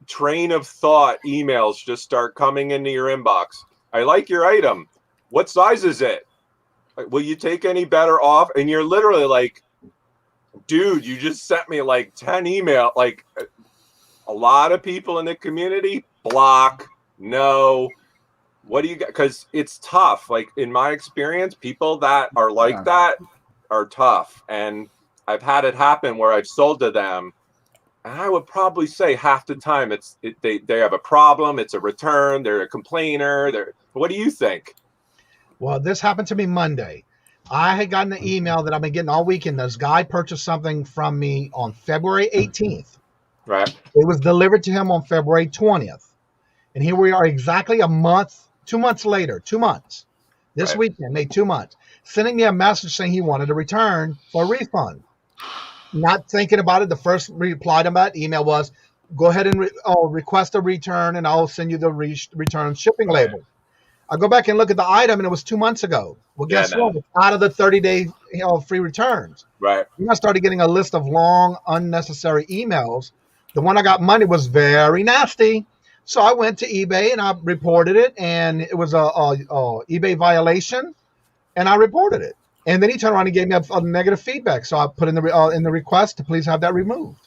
train of thought emails just start coming into your inbox. I like your item. What size is it? will you take any better off? And you're literally like, dude, you just sent me like 10 email. Like a lot of people in the community block. No. What do you got? Because it's tough. Like in my experience, people that are like that are tough. And I've had it happen where I've sold to them. And I would probably say half the time they have a problem. It's a return. They're a complainer. What do you think? Well, this happened to me Monday. I had gotten an email that I've been getting all weekend. This guy purchased something from me on February 18th. Right. It was delivered to him on February 20th. And here we are exactly 2 months later, 2 months. This weekend made 2 months. Sending me a message saying he wanted a return for a refund. Not thinking about it. The first reply to that email was, go ahead and request a return and I'll send you the return shipping label. I go back and look at the item and it was 2 months ago. Well, guess what? It's out of the 30-day free returns. Right. And I started getting a list of long, unnecessary emails. The one I got Monday was very nasty. So I went to eBay and I reported it, and it was a eBay violation, and I reported it. And then he turned around and gave me a negative feedback. So I put in the request to please have that removed.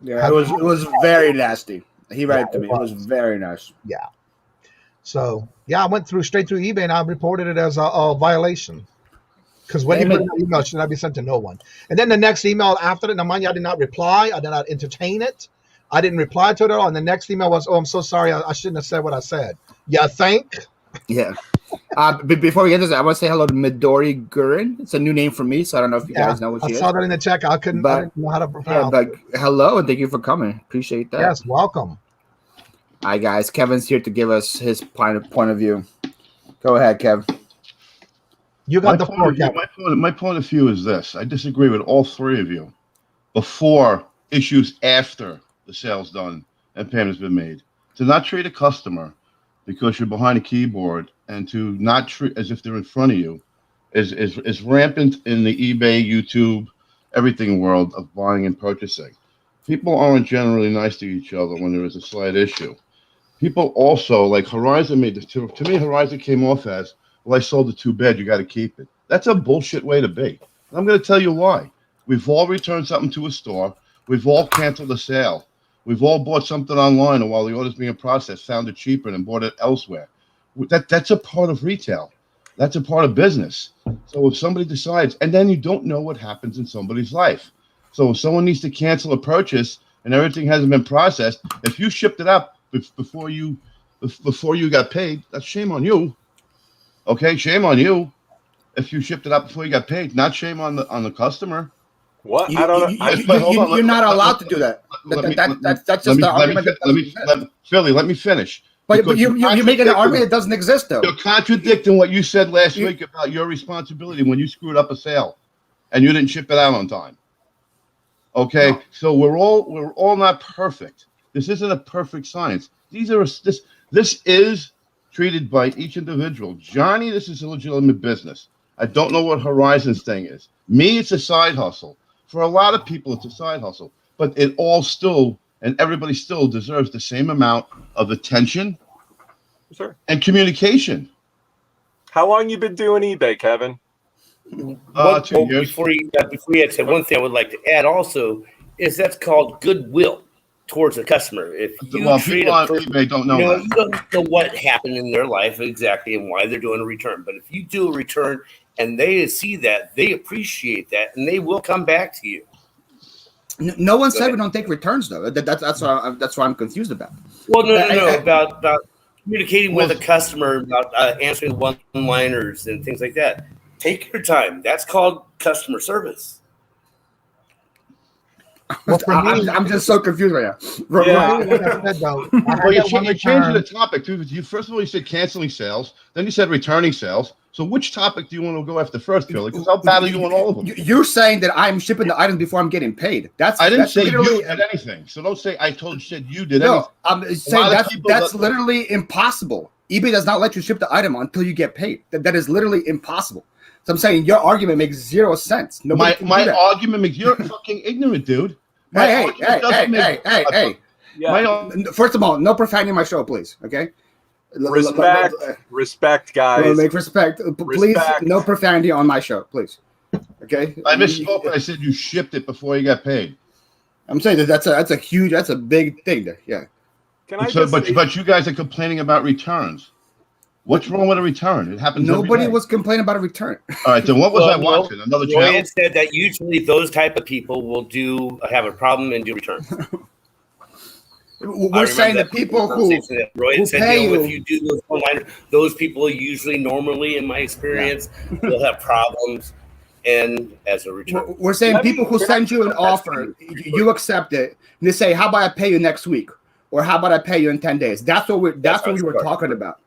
Yeah, it was very nasty. He wrote to me. It was very nice. Yeah. So I went straight through eBay and I reported it as a violation. Because when you put in an email, it should not be sent to no one. And then the next email after that, now mind you, I did not reply. I did not entertain it. I didn't reply to it at all. And the next email was, I'm so sorry. I shouldn't have said what I said. Yeah, think? Yeah. Before we get into this, I want to say hello to Midori Gurin. It's a new name for me, so I don't know if you guys know what she is. I saw that in the check. I didn't know how to pronounce it. Hello, and thank you for coming. Appreciate that. Yes, welcome. Hi, guys. Kevin's here to give us his point of view. Go ahead, Kev. You got the floor, Kevin. My point of view is this. I disagree with all three of you. Before issues after the sale's done and payment's been made. To not treat a customer because you're behind a keyboard and to not treat as if they're in front of you is rampant in the eBay, YouTube, everything world of buying and purchasing. People aren't generally nice to each other when there is a slight issue. People also, like Horizon made this, to me, Horizon came off as, well, I sold it too bad, you got to keep it. That's a bullshit way to be. I'm going to tell you why. We've all returned something to a store. We've all canceled a sale. We've all bought something online, and while the order's being processed, found it cheaper and bought it elsewhere. That's a part of retail. That's a part of business. So if somebody decides, and then you don't know what happens in somebody's life. So if someone needs to cancel a purchase and everything hasn't been processed, if you shipped it up before you got paid, that's shame on you. Okay, shame on you. If you shipped it up before you got paid, not shame on the customer. What? I don't know. You're not allowed to do that. That's just the argument. Philly, let me finish. But you're making an argument that doesn't exist, though. You're contradicting what you said last week about your responsibility when you screwed up a sale and you didn't ship it out on time. Okay, so we're all not perfect. This isn't a perfect science. This is treated by each individual. Johnny, this is a legitimate business. I don't know what Horizon's thing is. Me, it's a side hustle. For a lot of people, it's a side hustle. But it all still, and everybody still deserves the same amount of attention and communication. How long you been doing eBay, Kevin? 2 years. Before you had said one thing I would like to add also is that's called goodwill towards the customer. If you treat people on eBay don't know that. You don't know what happened in their life exactly and why they're doing a return. But if you do a return and they see that, they appreciate that, and they will come back to you. No one said we don't take returns, though. That's what I'm confused about. Well, no. About communicating with a customer, about answering one-liners and things like that. Take your time. That's called customer service. Well, I'm just so confused right now. You're changing the topic, too. First of all, you said canceling sales. Then you said returning sales. So which topic do you want to go after first, Philly? Because I'll battle you on all of them. You're saying that I'm shipping the items before I'm getting paid. I didn't say you did anything. So don't say I told you you did anything. No, I'm saying that's literally impossible. eBay does not let you ship the item until you get paid. That is literally impossible. So I'm saying your argument makes zero sense. My argument makes you're fucking ignorant, dude. Hey. First of all, no profanity on my show, please. Okay. Respect, guys. Make respect. Please, no profanity on my show, please. Okay. I misspoke when I said you shipped it before you got paid. I'm saying that's a big thing there. Yeah. But you guys are complaining about returns. What's wrong with a return? It happens. Nobody was complaining about a return. All right, then what was I watching? Another channel? Roy said that usually those type of people will have a problem and do returns. We're saying that people who said, pay you, if you do those online, those people usually, normally, in my experience, will have problems. And as a return, we're saying people who send you an offer, you accept it, and they say, "How about I pay you next week?" or "How about I pay you in 10 days?" That's what we were talking about.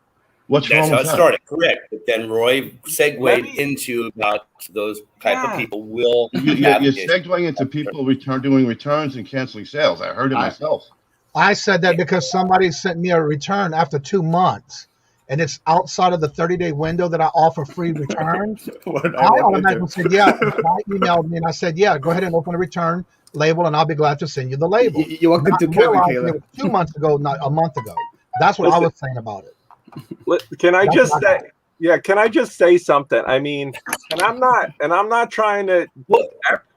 What's wrong with that? That's how it started, correct. But then Roy segued into about those type of people will. You're segueing into people doing returns and canceling sales. I heard it myself. I said that because somebody sent me a return after 2 months, and it's outside of the 30-day window that I offer free returns. I automatically said, yeah. I emailed me and I said, yeah, go ahead and open a return label, and I'll be glad to send you the label. You welcome to Kevin, Caleb. 2 months ago, not a month ago. That's what I was saying about it. Can I just say? Yeah, can I just say something? I mean, and I'm not trying to.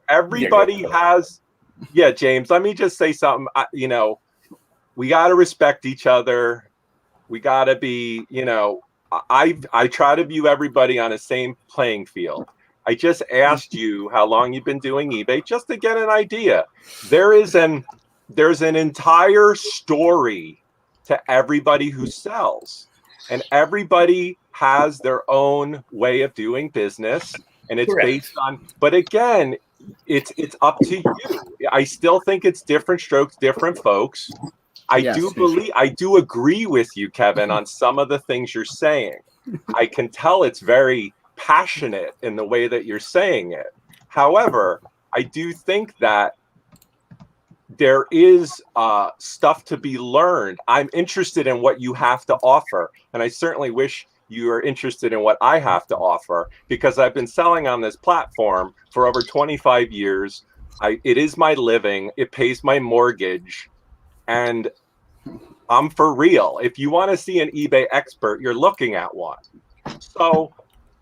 Everybody has. Yeah, James. Let me just say something. We got to respect each other. We got to be. I try to view everybody on the same playing field. I just asked you how long you've been doing eBay, just to get an idea. There's an entire story to everybody who sells. And everybody has their own way of doing business, and it's based on. But again, it's up to you. I still think it's different strokes, different folks. I do agree with you, Kevin, on some of the things you're saying. I can tell it's very passionate in the way that you're saying it. However, I do think that there is stuff to be learned. I'm interested in what you have to offer, and I certainly wish you are interested in what I have to offer, because I've been selling on this platform for over 25 years. It is my living. It pays my mortgage, and I'm for real. If you want to see an eBay expert, you're looking at one. So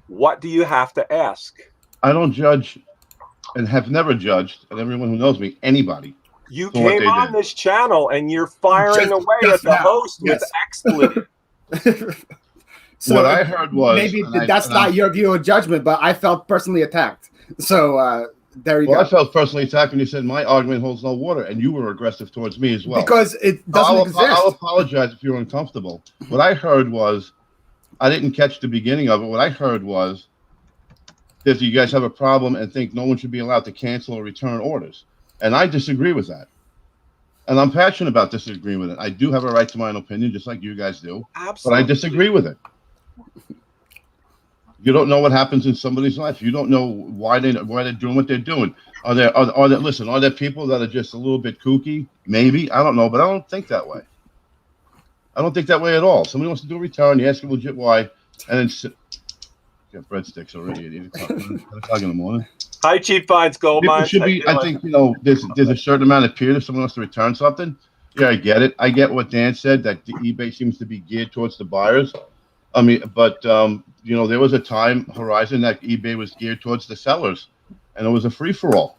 what do you have to ask? I don't judge and have never judged, and everyone who knows me, anybody. You came on this channel and you're firing away at the host with excellent. So what I heard was maybe that's not your view of judgment, but I felt personally attacked. So there you go. I felt personally attacked when you said my argument holds no water, and you were aggressive towards me as well. Because it doesn't exist. I'll apologize if you're uncomfortable. What I heard was, I didn't catch the beginning of it. What I heard was that you guys have a problem and think no one should be allowed to cancel or return orders. And I disagree with that. And I'm passionate about disagreeing with it. I do have a right to my own opinion, just like you guys do. Absolutely. But I disagree with it. You don't know what happens in somebody's life. You don't know why they're doing what they're doing. Are there people that are just a little bit kooky? Maybe. I don't know, but I don't think that way. I don't think that way at all. Somebody wants to do a return, you ask them legit why, and then got breadsticks already at 8 o'clock in the morning. Hi, Chief Fines Gold Mine. Should be. I think there's a certain amount of period if someone wants to return something. Yeah, I get it. I get what Dan said, that the eBay seems to be geared towards the buyers. I mean, but there was a time horizon that eBay was geared towards the sellers, and it was a free for all.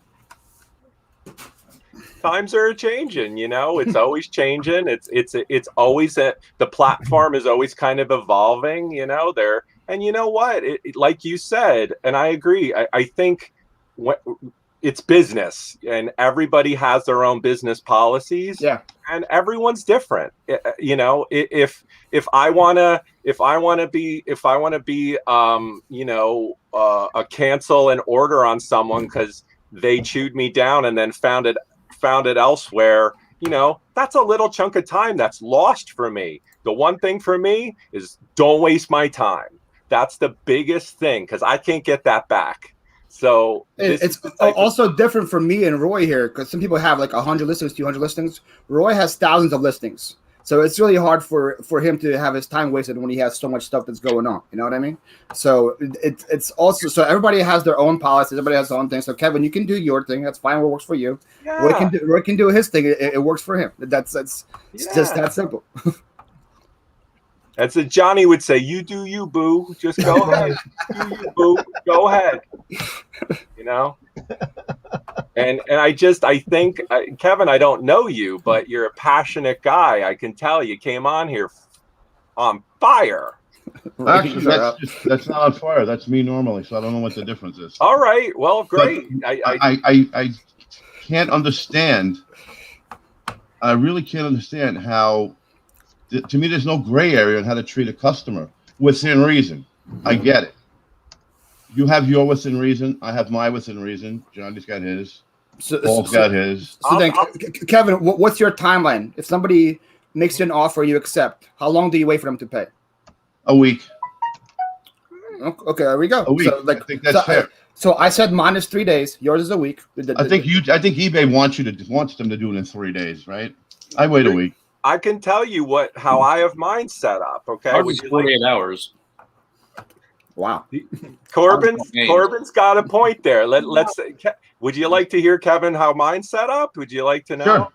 Times are changing, it's always changing. It's always the platform is always kind of evolving, there. And you know what? Like you said, and I agree. I think it's business, and everybody has their own business policies. Yeah, and everyone's different. If I want to be a cancel an order on someone because they chewed me down and then found it elsewhere, that's a little chunk of time that's lost for me. The one thing for me is don't waste my time. That's the biggest thing, because I can't get that back. So it's also different for me and Roy here, because some people have like 100 listings, 200 listings. Roy has thousands of listings. So it's really hard for him to have his time wasted when he has so much stuff that's going on. You know what I mean? So it's also, so everybody has their own policies. Everybody has their own thing. So Kevin, you can do your thing. That's fine. What works for you. Yeah. Roy can do his thing. It works for him. It's just that simple. That's what Johnny would say. You do you, boo. Just go ahead. Do you, boo. Go ahead. You know? And I think, Kevin, I don't know you, but you're a passionate guy. I can tell you came on here on fire. Actually, that's not on fire. That's me normally, so I don't know what the difference is. All right. Well, great. I can't understand. I really can't understand how, to me, there's no gray area on how to treat a customer within reason. I get it. You have your within reason. I have my within reason. Johnny's got his. Paul's got his. So then, Kevin, what's your timeline? If somebody makes you an offer you accept, how long do you wait for them to pay? A week. Okay, there we go. A week. So, I think that's fair. So I said minus 3 days. Yours is a week. I think eBay wants them to do it in 3 days, right? I wait a week. I can tell you how I have mine set up. Okay, I was 48 hours. Wow. Corbin's got a point there. Let's. Would you like to hear, Kevin, how mine's set up? Would you like to know? Sure.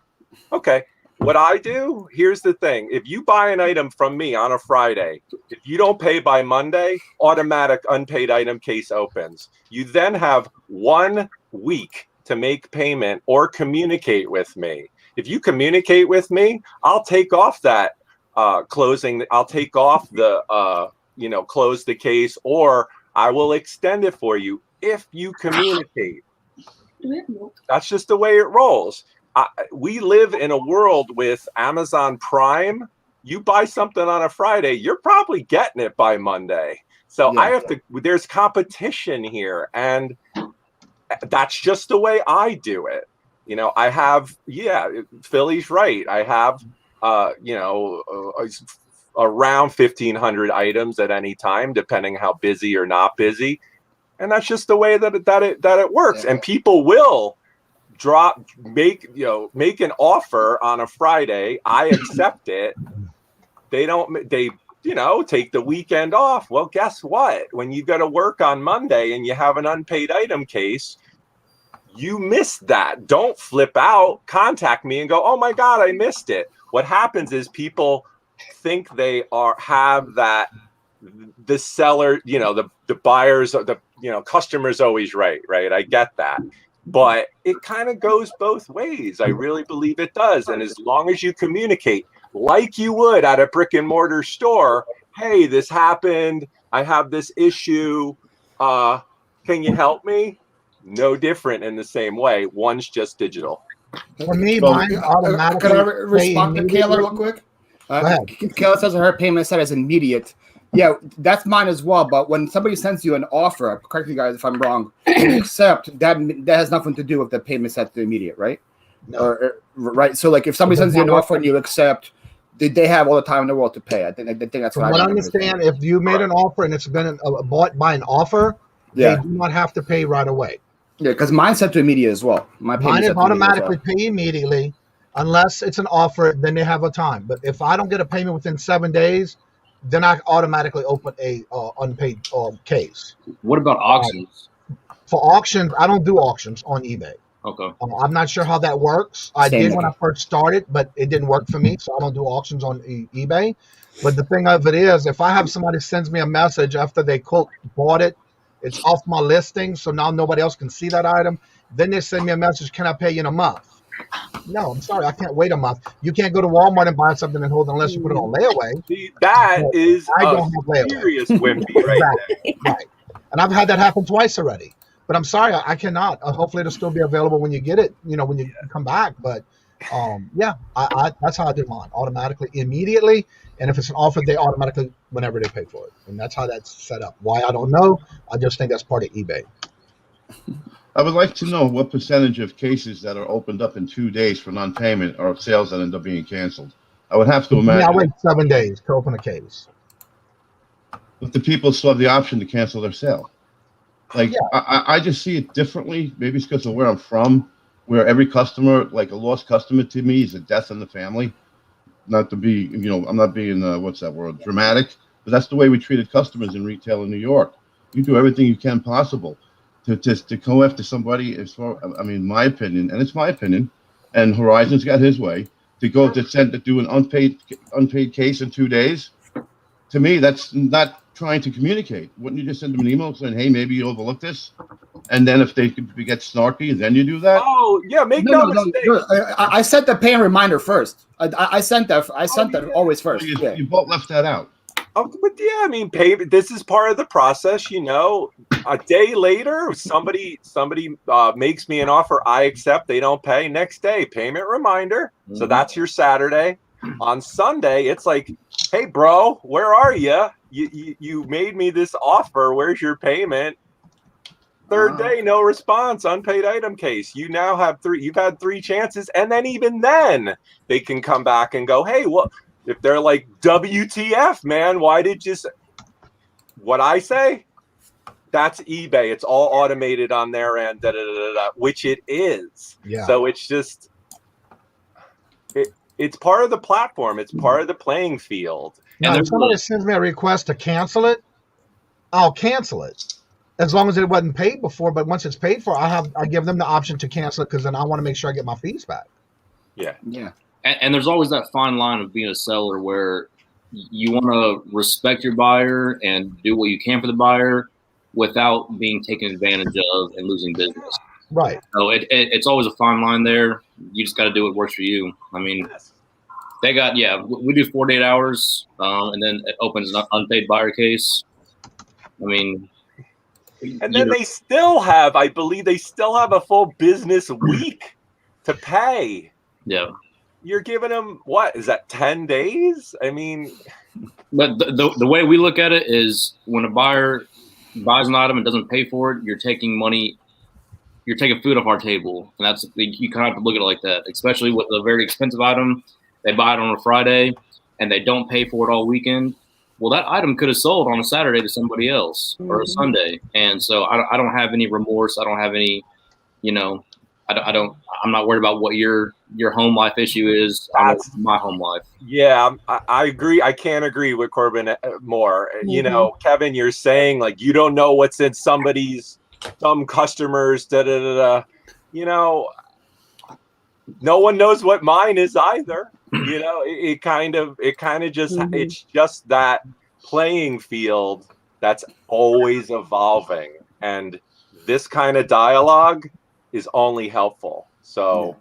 Okay. What I do, here's the thing. If you buy an item from me on a Friday, if you don't pay by Monday, automatic unpaid item case opens. You then have 1 week to make payment or communicate with me. If you communicate with me, I'll take off that closing. I'll take off the, close the case, or I will extend it for you if you communicate. That's just the way it rolls. We live in a world with Amazon Prime. You buy something on a Friday, you're probably getting it by Monday. So yeah. There's competition here. And that's just the way I do it. I have, Philly's right. I have, around 1,500 items at any time, depending how busy or not busy. And that's just the way that it works. Yeah. And people will make an offer on a Friday. I accept it. They take the weekend off. Well, guess what? When you got to work on Monday and you have an unpaid item case, you missed that. Don't flip out. Contact me and go, oh my God, I missed it. What happens is people think they have that, the seller, the buyers, customer's always right? I get that. But it kind of goes both ways. I really believe it does. And as long as you communicate like you would at a brick and mortar store, hey, this happened. I have this issue. Can you help me? No different in the same way. One's just digital. For me, mine automatically. Can I respond to Kayla real quick? Kayla says her payment set is immediate. Yeah, that's mine as well. But when somebody sends you an offer, correct me guys if I'm wrong, except that has nothing to do with the payment set to immediate, right? No. Right. So like if somebody sends you an offer and you accept, they have all the time in the world to pay. I think that's what I understand. If you made an offer and it's been bought by an offer, they do not have to pay right away. Yeah, because mine's set to immediate as well. Mine is automatically pay immediately, unless it's an offer. Then they have a time. But if I don't get a payment within 7 days, then I automatically open a unpaid case. What about auctions? For auctions, I don't do auctions on eBay. Okay. I'm not sure how that works. I did when I first started, but it didn't work for me, so I don't do auctions on eBay. But the thing of it is, if I have somebody sends me a message after they bought it, it's off my listing, so now nobody else can see that item. Then they send me a message, can I pay you in a month? No, I'm sorry, I can't wait a month. You can't go to Walmart and buy something and hold it unless you put it on layaway. See, that is I don't have layaway. Serious wimpy right there. Right. And I've had that happen twice already. But I'm sorry, I cannot. Hopefully it'll still be available when you get it, when you come back. But I that's how I do mine. Automatically, immediately. And if it's an offer, they automatically whenever they pay for it. And that's how that's set up. Why, I don't know. I just think that's part of eBay. I would like to know what percentage of cases that are opened up in 2 days for non-payment are sales that end up being canceled. I would have to imagine. Yeah, I wait 7 days to open a case. But the people still have the option to cancel their sale. Like, yeah. I just see it differently. Maybe it's because of where I'm from, where every customer, like a lost customer to me, is a death in the family. Not to be, I'm not being, what's that word, dramatic, but that's the way we treated customers in retail in New York. You do everything you can possible to go after somebody, my opinion, and it's my opinion, and Horizon's got his way, to do an unpaid case in 2 days. To me, that's not trying to communicate. Wouldn't you just send them an email saying, "Hey, maybe you overlooked this," and then if they get snarky, then you do that? Oh yeah, make no mistake. No, I sent the pay and reminder first. I sent that. I sent that always first. Well, you both left that out. Oh, but yeah, I mean, pay. This is part of the process, you know. A day later, somebody makes me an offer. I accept. They don't pay. Next day, payment reminder. So that's your Saturday. On Sunday, it's like, hey, bro, where are you? You made me this offer. Where's your payment? Third day, no response. Unpaid item case. You now have three. You've had 3 chances, and then even then, they can come back and go, hey, well. If they're like, WTF, man, why did you say? What I say? That's eBay. It's all automated on their end, which it is. Yeah. So it's just, it's part of the platform. It's part of the playing field. Now, if somebody sends me a request to cancel it, I'll cancel it. As long as it wasn't paid before, but once it's paid for, I give them the option to cancel it because then I want to make sure I get my fees back. Yeah. Yeah. And there's always that fine line of being a seller where you want to respect your buyer and do what you can for the buyer without being taken advantage of and losing business. Right. So it's always a fine line there. You just got to do what works for you. I mean, we do 48 hours, and then it opens an unpaid buyer case. I mean, and then they still have, I believe, a full business week to pay. Yeah. You're giving them, what is that, 10 days? I mean, but the way we look at it is when a buyer buys an item and doesn't pay for it, you're taking money, you're taking food off our table. And that's, you kind of have to look at it like that, especially with a very expensive item. They buy it on a Friday and they don't pay for it all weekend. Well, that item could have sold on a Saturday to somebody else or a Sunday. And so I don't have any remorse. I don't have any, I'm not worried about what your home life issue is. That's my home life. Yeah, I agree. I can't agree with Corbin more. Mm-hmm. You know, Kevin, you're saying like you don't know what's in some customers. You know, no one knows what mine is either. You know, it kind of just it's just that playing field that's always evolving, and this kind of dialogue is only helpful. So,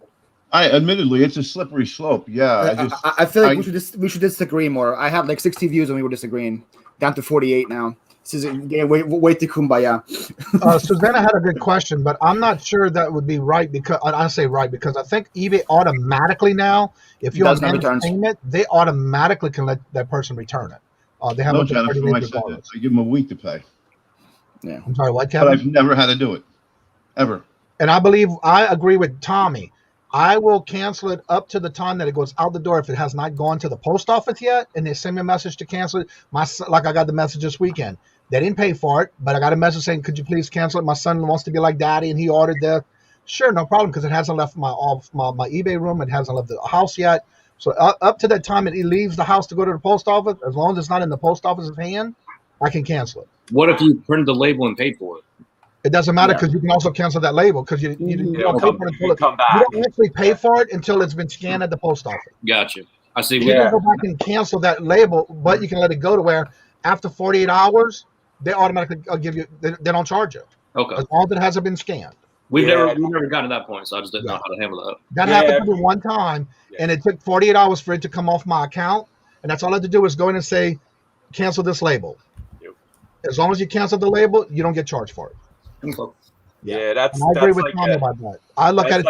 admittedly, it's a slippery slope. Yeah, I feel like we should disagree more. I have like 60 views and we were disagreeing, down to 48 now. This is way to kumbaya. Susanna had a good question, but I'm not sure that would be right because I say right because I think eBay automatically now, if you're on payment, they automatically can let that person return it. They have no, Jennifer, I give them a week to pay. Yeah, I'm sorry, what, Kevin? But I've never had to do it, ever. And I believe I agree with Tommy. I will cancel it up to the time that it goes out the door if it has not gone to the post office yet, and they send me a message to cancel it. Like I got the message this weekend. They didn't pay for it, but I got a message saying, "Could you please cancel it? My son wants to be like daddy, and he ordered that." Sure, no problem, because it hasn't left my eBay room. It hasn't left the house yet. So up to that time it leaves the house to go to the post office, as long as it's not in the post office's hand, I can cancel it. What if you printed the label and paid for it? It doesn't matter because you can also cancel that label because you don't pay for it until you don't actually pay for it until it's been scanned at the post office. Gotcha. I see. You can go back and cancel that label, but you can let it go to where after 48 hours, they automatically give you. They don't charge you. Okay. As long as it hasn't been scanned. We've never gotten to that point, so I just didn't know how to handle that. That happened to me one time, and it took 48 hours for it to come off my account, and that's all I had to do was go in and say, cancel this label. Yep. As long as you cancel the label, you don't get charged for it. Okay. Yeah, that's. And I agree with Tommy about that. I look at it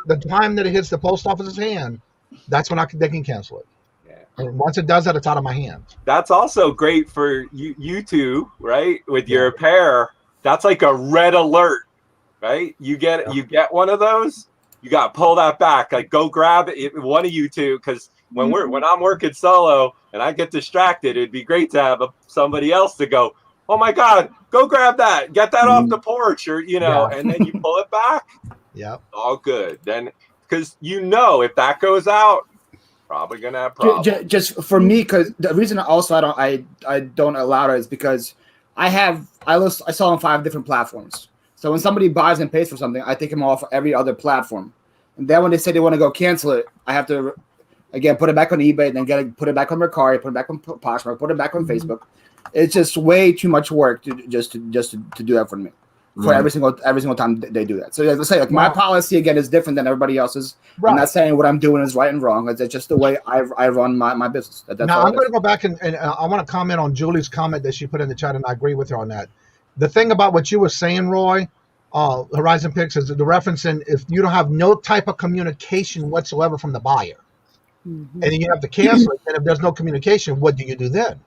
the time that it hits the post office's hand. That's when they can cancel it. Yeah. And once it does that, it's out of my hands. That's also great for you two, right? With your repair, that's like a red alert, right? You get one of those, you got to pull that back. Like go grab it, one of you two, because when I'm working solo and I get distracted, it'd be great to have somebody else to go, oh my God, go grab that, get that off the porch, or and then you pull it back. Yeah, all good. Then because if that goes out, probably gonna have problems. Just for me, because the reason also I don't allow it is because I sell on 5 different platforms. So when somebody buys and pays for something, I take them off every other platform. And then when they say they want to go cancel it, I have to Again, put it back on eBay, and then put it back on Mercari, put it back on Poshmark, put it back on Facebook. It's just way too much work to do that for me. For every single time they do that. So as I say, like my policy again is different than everybody else's. Right. I'm not saying what I'm doing is right and wrong. It's just the way I run my business. Now I'm going to go back and I want to comment on Julie's comment that she put in the chat, and I agree with her on that. The thing about what you were saying, Roy, Horizon Picks, is the reference in if you don't have no type of communication whatsoever from the buyer, and then you have to cancel it, and if there's no communication, what do you do then?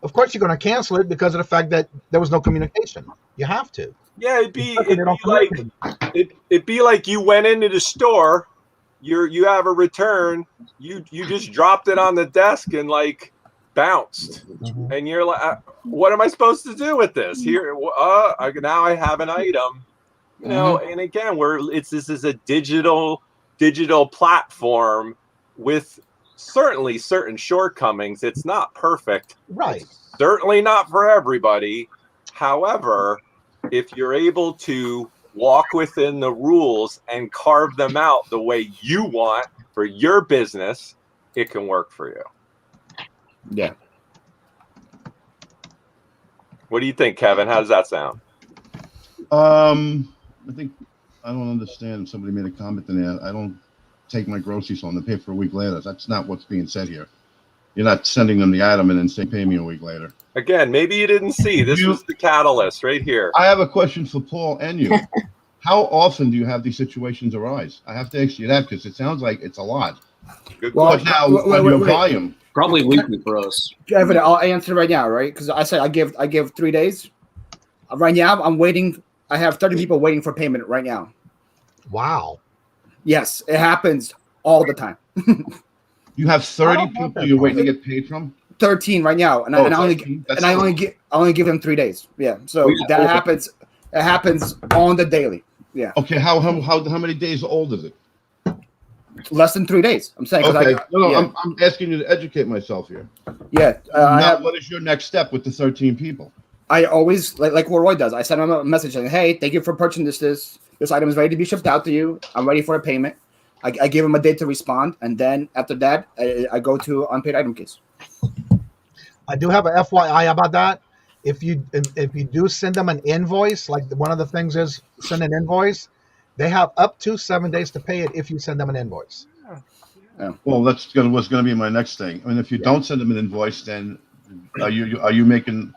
Of course, you're going to cancel it because of the fact that there was no communication. You have to. Yeah, it'd be like you went into the store, you have a return, you just dropped it on the desk and like bounced, and you're like, what am I supposed to do with this? Here, now I have an item, you know. And again, this is a digital platform with certainly certain shortcomings. It's not perfect, right? Certainly not for everybody. However, if you're able to walk within the rules and carve them out the way you want for your business, it can work for you. Yeah. What do you think, Kevin? How does that sound? I think I don't understand. Somebody made a comment in there. I don't take my groceries home to pay for a week later. That's not what's being said here. You're not sending them the item and then saying pay me a week later. Again, maybe you didn't see. This was the catalyst right here. I have a question for Paul and you. How often do you have these situations arise? I have to ask you that because it sounds like it's a lot. Good question. Now, your volume. Probably weekly for us. Evan, I'll answer right now, right? Because I said I give 3 days. Right now, I'm waiting. I have 30 people waiting for payment right now. Wow. Yes, it happens all the time. You have 30 people you're waiting to get paid from? 13 right now, and I only give them 3 days. Yeah, so that happens. It happens on the daily. Yeah. Okay. How many days old is it? Less than 3 days. I'm saying. Okay. I'm asking you to educate myself here. Yeah. What is your next step with the 13 people? I always like what Roy does. I send him a message saying, "Hey, thank you for purchasing this. This item is ready to be shipped out to you. I'm ready for a payment." I give him a date to respond, and then after that, I go to unpaid item case. I do have a FYI about that. If you do send them an invoice, like one of the things is send an invoice, they have up to 7 days to pay it if you send them an invoice. Yeah. Well, what's going to be my next thing. I mean, if you don't send them an invoice, then are you making?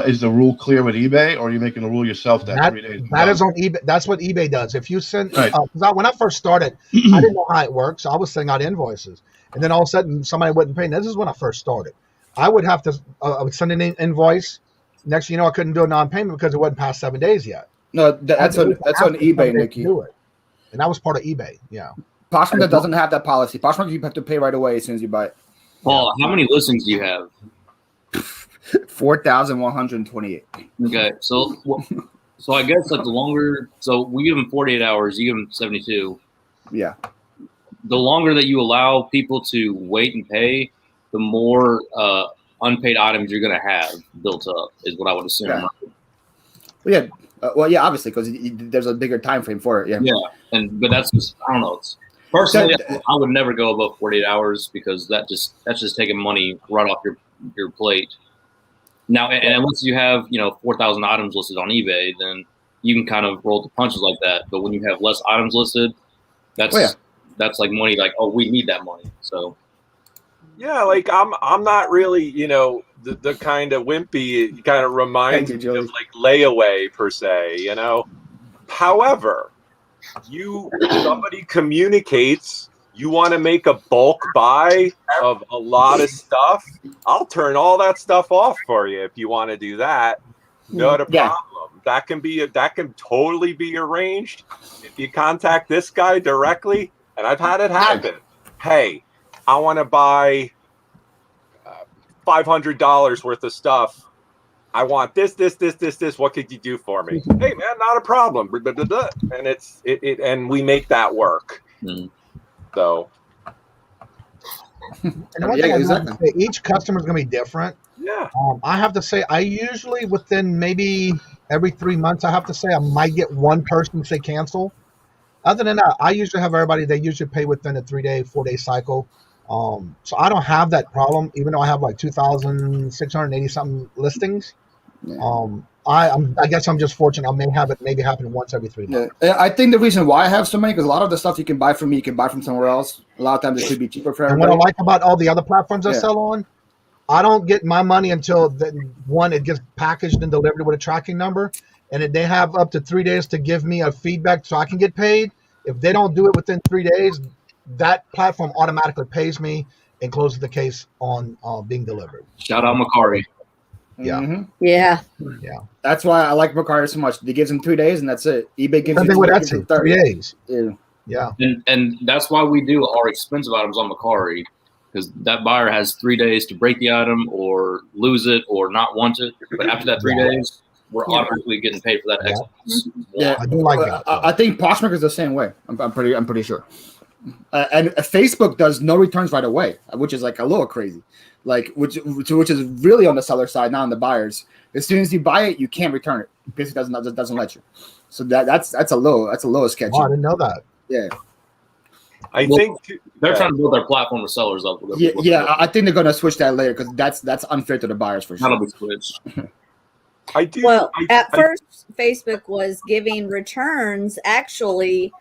Is the rule clear with eBay, or are you making a rule yourself that 3 days? That is on eBay. That's what eBay does. If you send, when I first started, I didn't know how it works. So I was sending out invoices, and then all of a sudden somebody wouldn't pay. And this is when I first started. I would have to I would send an invoice. Next thing you know, I couldn't do a non-payment because it wasn't past 7 days yet. No, that's on eBay, Nikki. Do it, and that was part of eBay. Yeah. Poshmark doesn't have that policy. Poshmark, you have to pay right away as soon as you buy it. Paul, how many listings do you have? 4,128. Okay, so I guess like the longer, so we give them 48 hours, you give them 72. Yeah. The longer that you allow people to wait and pay, the more unpaid items you're going to have built up, is what I would assume. Yeah. Yeah, obviously, because there's a bigger time frame for it. Yeah. Yeah, but that's just, I don't know. Personally, I would never go above 48 hours because that's just taking money right off your plate. Now, and unless you have 4,000 items listed on eBay, then you can kind of roll the punches like that. But when you have less items listed, that's like money. Like, oh, we need that money. So. Yeah, like I'm not really, the kind of wimpy. It kind of reminds me of like layaway per se, However, somebody communicates, you want to make a bulk buy of a lot of stuff, I'll turn all that stuff off for you if you want to do that. Not a problem. That can totally be arranged if you contact this guy directly. And I've had it happen. Hey, I want to buy $500 worth of stuff. I want this. What could you do for me? Hey, man, not a problem. And and we make that work. So. And one thing exactly. Each customer is going to be different. Yeah. I have to say, I usually within maybe every 3 months, I have to say I might get one person say cancel. Other than that, I usually have everybody. They usually pay within a 3-day, 4-day cycle. So I don't have that problem, even though I have like 2,680 something listings. Yeah. I guess I'm just fortunate. I may have it maybe happen once every 3 months. Yeah. I think the reason why I have so many, because a lot of the stuff you can buy from me, you can buy from somewhere else. A lot of times it could be cheaper for And everybody. what I like about all the other platforms I sell on, I don't get my money until it gets packaged and delivered with a tracking number, and they have up to 3 days to give me a feedback so I can get paid. If they don't do it within 3 days, that platform automatically pays me and closes the case on being delivered. Shout out Macari. Yeah. Mm-hmm. Yeah. Yeah. That's why I like Macari so much. They gives them 3 days and that's it. eBay gives Something you with Etsy, 3 days. Yeah. Yeah. And that's why we do our expensive items on Macari, because that buyer has 3 days to break the item or lose it or not want it. But after that 3 days, we're automatically getting paid for that extra. Yeah, I do like that. I think Poshmark is the same way. I'm pretty sure. And Facebook does no returns right away, which is like a little crazy. Like which is really on the seller side, not on the buyers. As soon as you buy it, you can't return it. Basically, doesn't let you. So that's a little sketchy. Oh, I didn't know that. Yeah. I think they're trying to build their platform with sellers up. Yeah, I think they're gonna switch that later because that's unfair to the buyers for sure. That'll be switched. I do. Well, at first, Facebook was giving returns. Actually,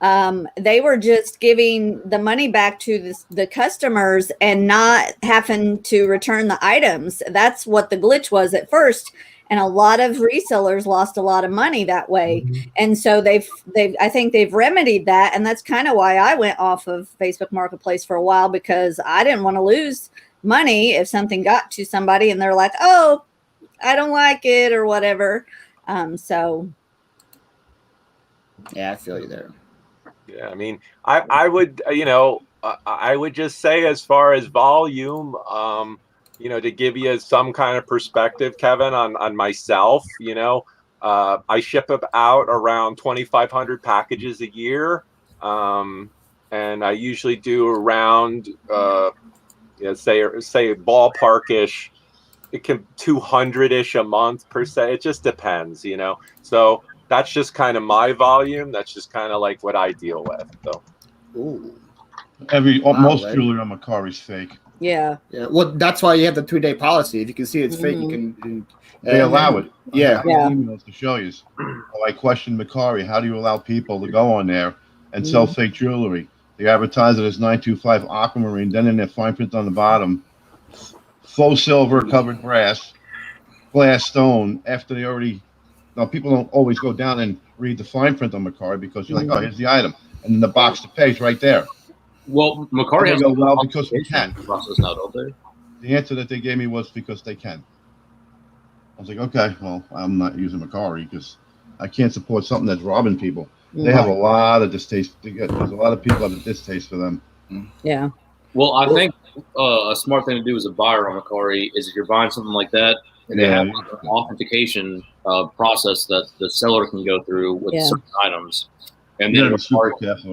they were just giving the money back to the customers and not having to return the items. That's what the glitch was at first. And a lot of resellers lost a lot of money that way. Mm-hmm. And so I think they've remedied that. And that's kind of why I went off of Facebook Marketplace for a while, because I didn't want to lose money if something got to somebody and they're like, oh, I don't like it or whatever. So. Yeah, I feel you there. Yeah, I mean, I would, I would just say as far as volume, to give you some kind of perspective, Kevin, on myself, I ship out around 2,500 packages a year. And I usually do around, say ballpark-ish, it can 200-ish a month per se. It just depends, So that's just kind of my volume. That's just kind of like what I deal with. So, ooh. Most jewelry on Macari's fake. Yeah. Yeah. Well, that's why you have the 2-day policy. If you can see it's fake, you can. They allow it. Yeah. Emails to show you. I questioned Macari. How do you allow people to go on there and sell fake jewelry? They advertise it as 925 aquamarine. Then in their fine print on the bottom, faux silver covered brass, glass stone. After they already, now people don't always go down and read the fine print on Macari because you're like, oh, here's the item, and then the box to pay's right there. Well, Macari has because we can. Process now, don't they? The answer that they gave me was because they can. I was like, okay, well, I'm not using Macari because I can't support something that's robbing people. They have a lot of distaste. There's a lot of people have a distaste for them. Yeah. Well, I think a smart thing to do as a buyer on Macari is if you're buying something like that, and they have an authentication process that the seller can go through with certain items, and then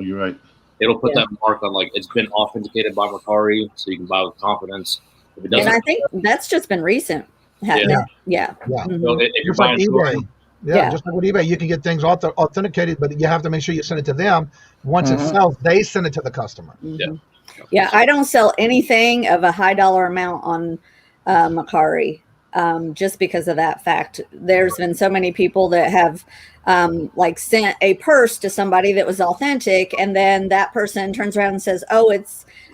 you're right. It'll put that mark on, like, it's been authenticated by Macari, so you can buy with confidence. If it doesn't, and I think that's just been recent. Yeah. Mm-hmm. So if you're buying eBay, just like with eBay, you can get things authenticated, but you have to make sure you send it to them. Once it sells, they send it to the customer. Mm-hmm. Yeah, I don't sell anything of a high dollar amount on Macari, just because of that fact. There's been so many people that have sent a purse to somebody that was authentic, and then that person turns around and says, oh,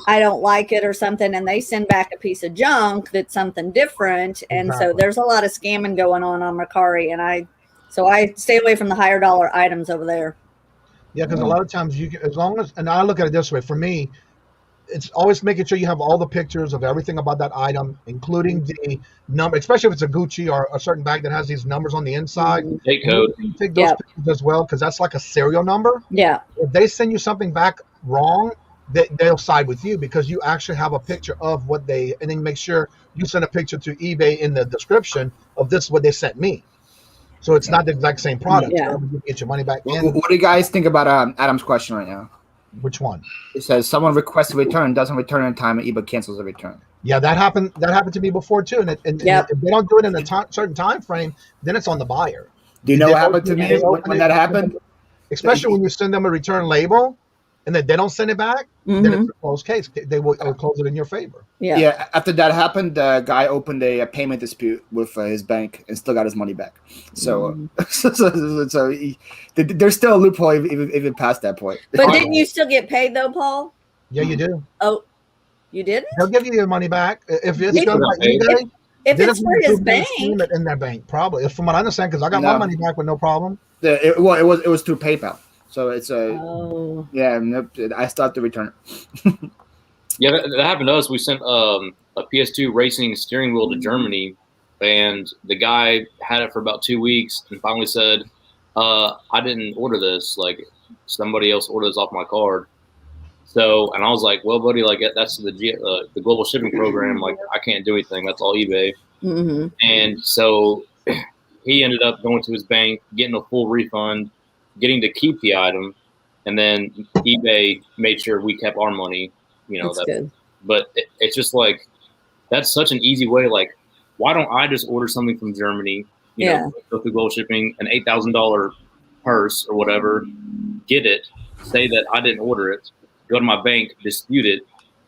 I don't like it or something, and they send back a piece of junk that's something different. And so there's a lot of scamming going on Macari, and I stay away from the higher dollar items over there. Yeah, because a lot of times and I look at it this way, for me, it's always making sure you have all the pictures of everything about that item, including the number, especially if it's a Gucci or a certain bag that has these numbers on the inside. Take code. Take those pictures as well, because that's like a serial number. Yeah. If they send you something back wrong, they'll side with you because you actually have a picture of what and then make sure you send a picture to eBay in the description of this is what they sent me. So it's not the exact same product. Yeah. You get your money back. What do you guys think about Adam's question right now? Which one? It says someone requests a return, doesn't return in time, and eBay cancels the return. Yeah, that happened to me before too. And if they don't do it in a certain time frame, then it's on the buyer. Do you know what happened to me when that happened? Especially when you send them a return label, and then they don't send it back, then it's a closed case. They will close it in your favor. Yeah. After that happened, the guy opened a payment dispute with his bank and still got his money back. So, there's still a loophole even past that point. But didn't you still get paid though, Paul? Yeah, you do. Oh, you didn't? They'll give you your money back if it's done by eBay. If it's for his bank, in their bank, probably. From what I understand, because I got my money back with no problem. It was through PayPal, so it's I still have to return it. Yeah, that happened to us. We sent a PS2 racing steering wheel to Germany, and the guy had it for about 2 weeks, and finally said, "I didn't order this. Like somebody else ordered this off my card." So, and I was like, "Well, buddy, like that's the global shipping program. Like I can't do anything. That's all eBay." And so he ended up going to his bank, getting a full refund, getting to keep the item, and then eBay made sure we kept our money. You know, that's good. But it's just like that's such an easy way. Like, why don't I just order something from Germany? You know, go through global shipping, an $8,000 purse or whatever, get it, say that I didn't order it, go to my bank, dispute it,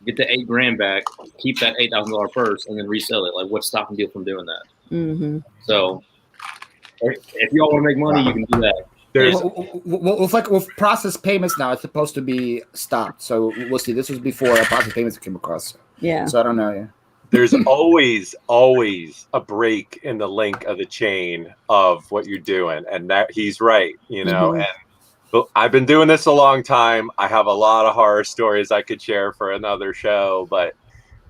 get the $8,000 back, keep that $8,000 purse, and then resell it. Like, what's stopping you from doing that? So, if you all want to make money, you can do that. With process payments now, it's supposed to be stopped. So we'll see. This was before process payments came across. Yeah. So I don't know. Yeah. There's always a break in the link of the chain of what you're doing, and that he's right. You know, and I've been doing this a long time. I have a lot of horror stories I could share for another show, but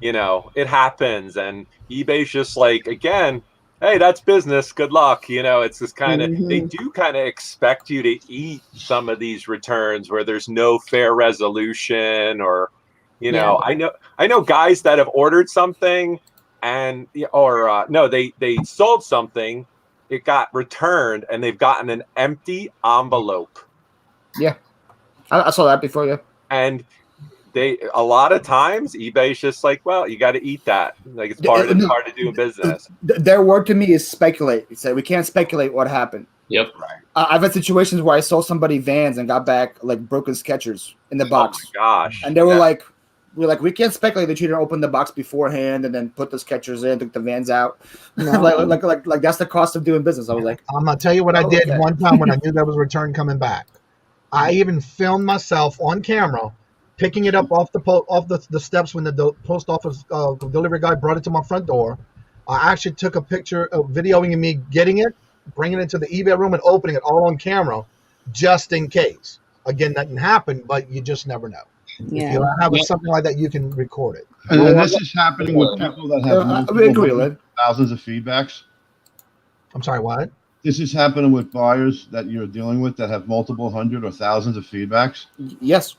you know, it happens, and eBay's just like, again, hey, that's business. Good luck. You know, it's this kind of, they do kind of expect you to eat some of these returns where there's no fair resolution or, you know, I know guys that have ordered something and, they sold something, it got returned and they've gotten an empty envelope. Yeah. I saw that before. Yeah. And a lot of times eBay's just like, well, you got to eat that. Like it's part of doing business. Their word to me is speculate. It's like, we can't speculate what happened. Yep. Right. I've had situations where I sold somebody Vans and got back like broken Skechers in the box. Oh my gosh. And they were like, we can't speculate that you didn't open the box beforehand and then put the Skechers in, took the Vans out. No. like that's the cost of doing business. I was like, I'm gonna tell you what I did one time when I knew there was a return coming back. I even filmed myself on camera picking it up off the steps when the post office delivery guy brought it to my front door. I actually took a picture of videoing me getting it, bringing it to the eBay room and opening it all on camera, just in case. Again, that didn't happen, but you just never know. Yeah. If you have something like that, you can record it. And this is happening with people that have thousands of feedbacks. I'm sorry, what? This is happening with buyers that you're dealing with that have multiple hundred or thousands of feedbacks. Yes.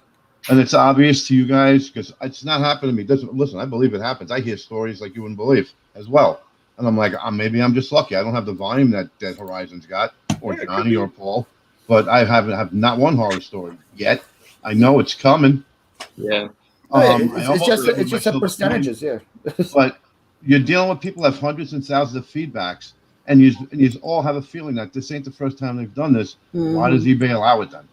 And it's obvious to you guys because it's not happening to me. Listen, I believe it happens. I hear stories like you wouldn't believe as well. And I'm like, maybe I'm just lucky. I don't have the volume that Horizon's got, or Johnny or Paul. But I have not one horror story yet. I know it's coming. Yeah. It's just a percentages, yeah. But you're dealing with people that have hundreds and thousands of feedbacks, and you all have a feeling that this ain't the first time they've done this. Why does eBay allow it then?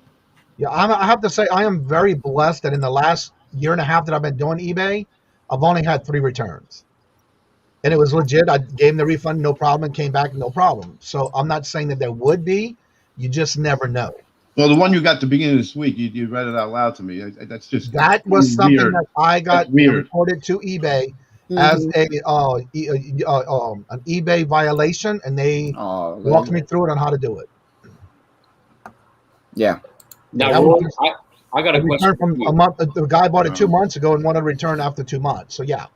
Yeah, I have to say I am very blessed that in the last year and a half that I've been doing eBay, I've only had 3 returns. And it was legit. I gave them the refund, no problem, and came back, no problem. So I'm not saying that there would be. You just never know. Well, the one you got at the beginning of this week, you read it out loud to me. That was something weird. that I got reported to eBay as an eBay violation, and they walked me through it on how to do it. Yeah. Now, I got a question from a month. The guy bought it 2 months ago and wanted to return after 2 months. So yeah,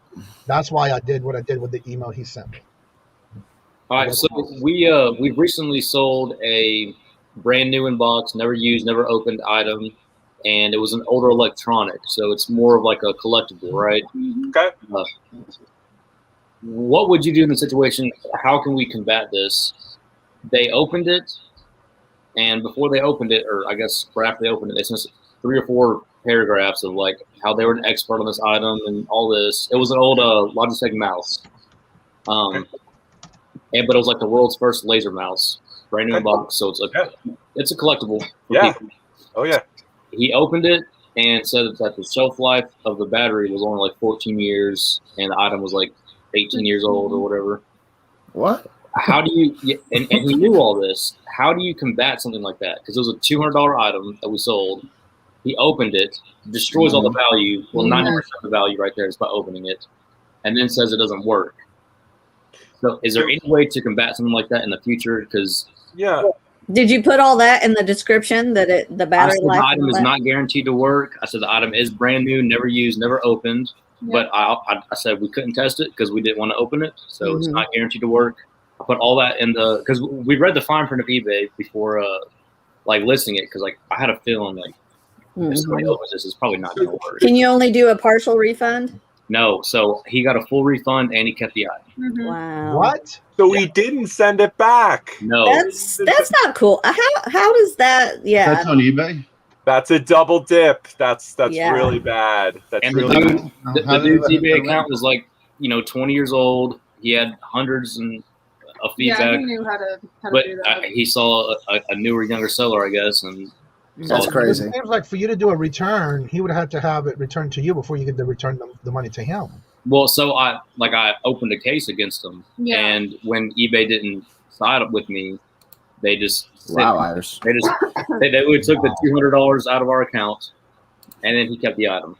that's why I did what I did with the email he sent me. All right, so we've recently sold a brand new in box, never used, never opened item, and it was an older electronic, so it's more of like a collectible, right? Okay. What would you do in the situation? How can we combat this? They opened it, and before they opened it, or I guess right after they opened it, they sent 3 or 4 paragraphs of like how they were an expert on this item and all this. It was an old Logitech mouse, but it was like the world's first laser mouse, brand new in box. So it's a collectible. Yeah. Oh yeah. He opened it and said that the shelf life of the battery was only like 14 years, and the item was like 18 years old or whatever. What? How do you? And he knew all this. How do you combat something like that? Because it was a $200 item that we sold. He opened it, destroys all the value. Well, 90% of the value right there is by opening it, and then says it doesn't work. So, is there any way to combat something like that in the future? Because did you put all that in the description that the battery life? The item is not guaranteed to work. I said the item is brand new, never used, never opened. Yeah. But I said we couldn't test it because we didn't want to open it, so it's not guaranteed to work. I put all that in because we read the fine print of eBay before like listing it, because like I had a feeling like if somebody opens this, it's probably not going to work. Can you only do a partial refund? No, so he got a full refund and he kept the item. Wow. What? So he didn't send it back. No. That's not cool. How does that? Yeah. That's on eBay. That's a double dip. That's really bad. That's and really bad. The dude's eBay account was like 20 years old. He had hundreds of feedback. Yeah, he knew how to do that. He saw a newer, younger seller, I guess, and that's crazy. It seems like for you to do a return, he would have to have it returned to you before you get to return the money to him. Well, so I opened a case against him, and when eBay didn't side up with me, they just liars. They took the $200 out of our account, and then he kept the item.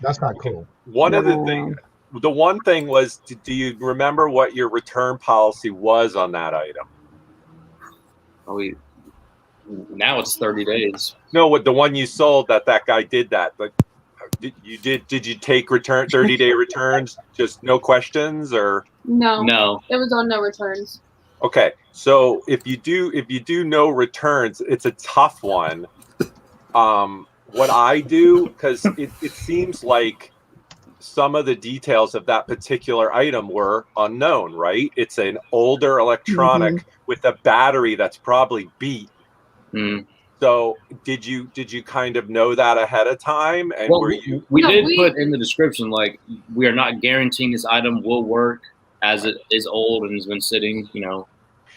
That's not cool. The one thing was, do you remember what your return policy was on that item? Now it's 30 days. No, with the one you sold that guy did that. But did you take 30-day returns? Just no questions or? No. It was on no returns. Okay. So if you do no returns, it's a tough one. What I do, because it seems like some of the details of that particular item were unknown, right? It's an older electronic with a battery that's probably beat. So did you kind of know that ahead of time? And we did put in the description, like, we are not guaranteeing this item will work as it is old and has been sitting,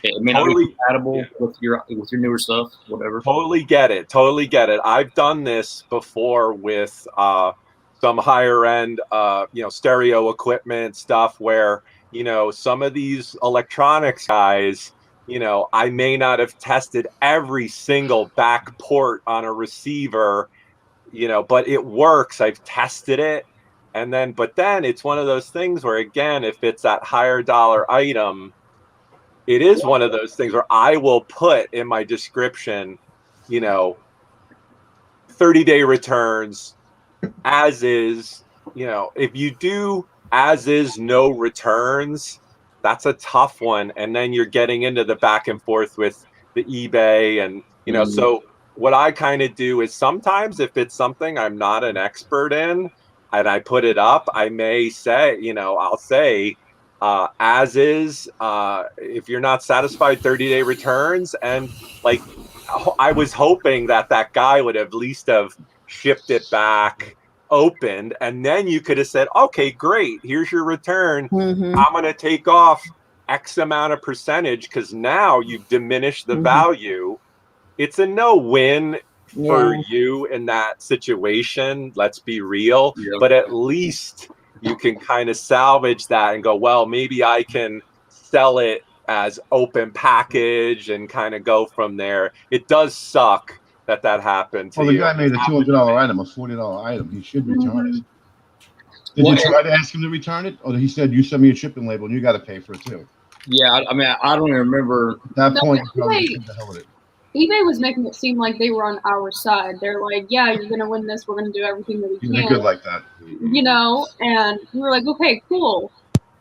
it may not be compatible with your newer stuff, whatever. Totally get it. I've done this before with some higher end stereo equipment stuff where some of these electronics guys, I may not have tested every single back port on a receiver, but it works. I've tested it. But then it's one of those things where, again, if it's that higher dollar item, it is one of those things where I will put in my description, 30-day returns, as is, if you do as is no returns, that's a tough one. And then you're getting into the back and forth with the eBay and, so what I kind of do is sometimes if it's something I'm not an expert in and I put it up, I may say, I'll say, as is, if you're not satisfied, 30-day returns. And like, I was hoping that guy would at least have shipped it back, opened, and then you could have said, okay, great, here's your return. I'm going to take off X amount of percentage because now you've diminished the value. It's a no-win for you in that situation. Let's be real. But at least you can kind of salvage that and go, well, maybe I can sell it as open package and kind of go from there. It does suck that happened to you. Well, the guy made a $200 item, a $40 item. He should return it. Did you try to ask him to return it? Or he said, you send me a shipping label and you got to pay for it too? Yeah, I mean, I don't even remember. At that point, eBay was making it seem like they were on our side. They're like, yeah, you're going to win this. We're going to do everything that we can. They're good like that. And we were like, okay, cool.